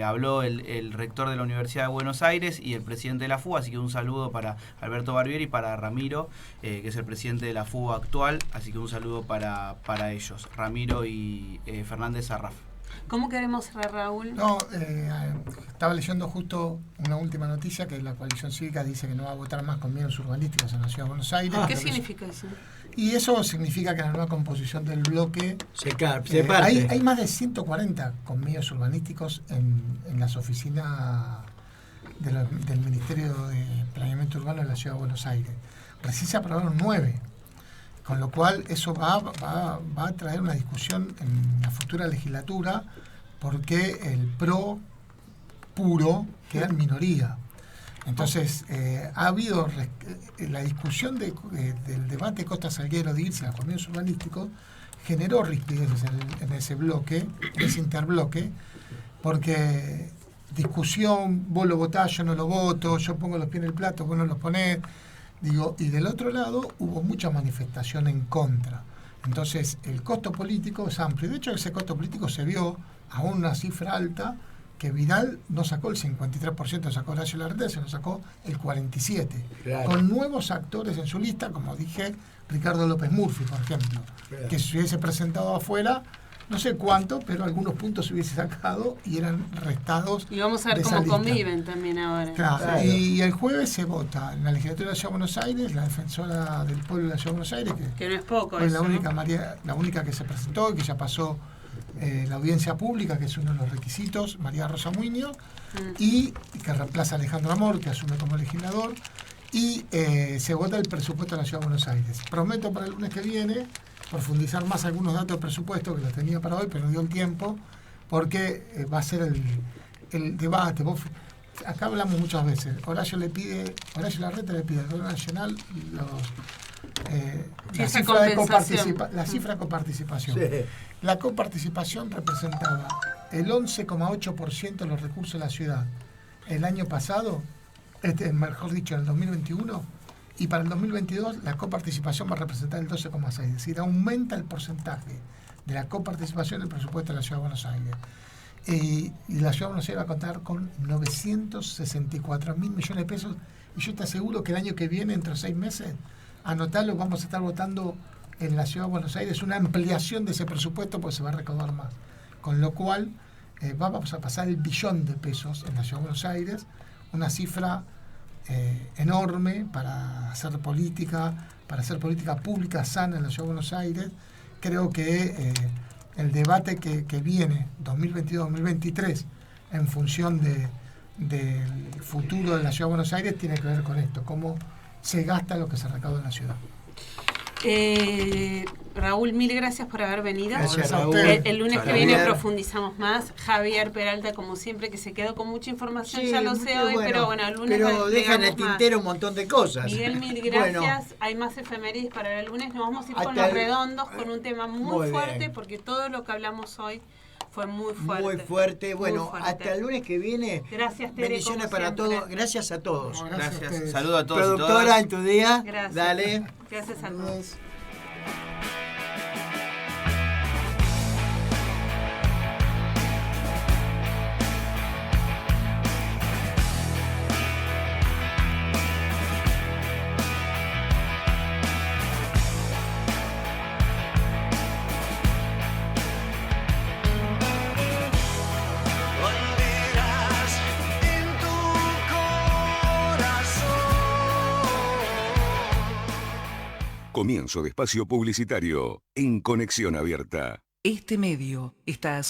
habló el rector de la Universidad de Buenos Aires y el presidente de la FUA, así que un saludo para Alberto Barbieri y para Ramiro, que es el presidente de la FUA actual, así que un saludo para ellos, Ramiro y Fernández Sarraf. ¿Cómo queremos cerrar, Raúl? No, estaba leyendo justo una última noticia que la coalición cívica dice que no va a votar más con miedos urbanísticos en la Ciudad de Buenos Aires. ¿Qué significa eso? Y eso significa que la nueva composición del bloque se parte. Hay más de 140 convenios urbanísticos en las oficinas del Ministerio de Planeamiento Urbano de la Ciudad de Buenos Aires. Recién se aprobaron 9. Con lo cual eso va a traer una discusión en la futura legislatura porque el PRO puro queda en minoría. Entonces ha habido la discusión del debate Costa Salguero de irse a los convenios urbanísticos generó rispideces en ese bloque, en ese interbloque, porque discusión, vos lo votás, yo no lo voto, yo pongo los pies en el plato, vos no los ponés. Digo, y del otro lado hubo mucha manifestación en contra. Entonces, el costo político es amplio. De hecho, ese costo político se vio a una cifra alta que Vidal no sacó el 53%, sacó Horacio Larreta, se lo sacó el 47%. Claro. Con nuevos actores en su lista, como dije, Ricardo López Murphy, por ejemplo, claro, que se hubiese presentado afuera, no sé cuánto, pero algunos puntos se hubiese sacado y eran restados. Y vamos a ver cómo conviven también ahora. Claro. Y el jueves se vota en la legislatura de la Ciudad de Buenos Aires, la defensora del pueblo de la Ciudad de Buenos Aires, que no es poco, fue eso, la única que se presentó y que ya pasó la audiencia pública, que es uno de los requisitos, María Rosa Muñoz, y que reemplaza a Alejandro Amor, que asume como legislador, y se vota el presupuesto de la Ciudad de Buenos Aires. Prometo para el lunes que viene profundizar más algunos datos del presupuesto, que los tenía para hoy, pero no dio el tiempo, porque va a ser el debate. Acá hablamos muchas veces. Horacio Larreta le pide al Gobierno Nacional la cifra de coparticipación. Sí. La coparticipación representaba el 11,8% de los recursos de la ciudad el año pasado, mejor dicho, en el 2021, y para el 2022 la coparticipación va a representar el 12,6%, es decir, aumenta el porcentaje de la coparticipación del presupuesto de la Ciudad de Buenos Aires. Y la Ciudad de Buenos Aires va a contar con 964.000 millones de pesos, y yo te aseguro que el año que viene, entre 6 meses, anotarlo, vamos a estar votando en la Ciudad de Buenos Aires una ampliación de ese presupuesto, porque se va a recaudar más. Con lo cual vamos a pasar el 1 billón de pesos en la Ciudad de Buenos Aires, una cifra enorme para hacer política pública sana en la Ciudad de Buenos Aires. Creo que el debate que viene 2022-2023 en función del futuro de la Ciudad de Buenos Aires tiene que ver con esto, cómo se gasta lo que se recauda en la ciudad. Raúl, mil gracias por haber venido. Gracias, Raúl. El lunes que viene profundizamos más. Javier Peralta, como siempre, que se quedó con mucha información, ya lo sé hoy, pero bueno, el lunes deja en el tintero un montón de cosas. Miguel, mil gracias. Hay más efemérides para el lunes. Nos vamos a ir con los redondos, con un tema muy fuerte, bien, porque todo lo que hablamos hoy fue muy fuerte. Muy fuerte. Bueno, muy fuerte. Hasta el lunes que viene. Gracias, Tere. Bendiciones para todos. Gracias a todos. Gracias. Saludos a todos. Productora en tu día. Gracias. Dale. Gracias a todos. Comienzo de espacio publicitario en Conexión Abierta. Este medio está asociado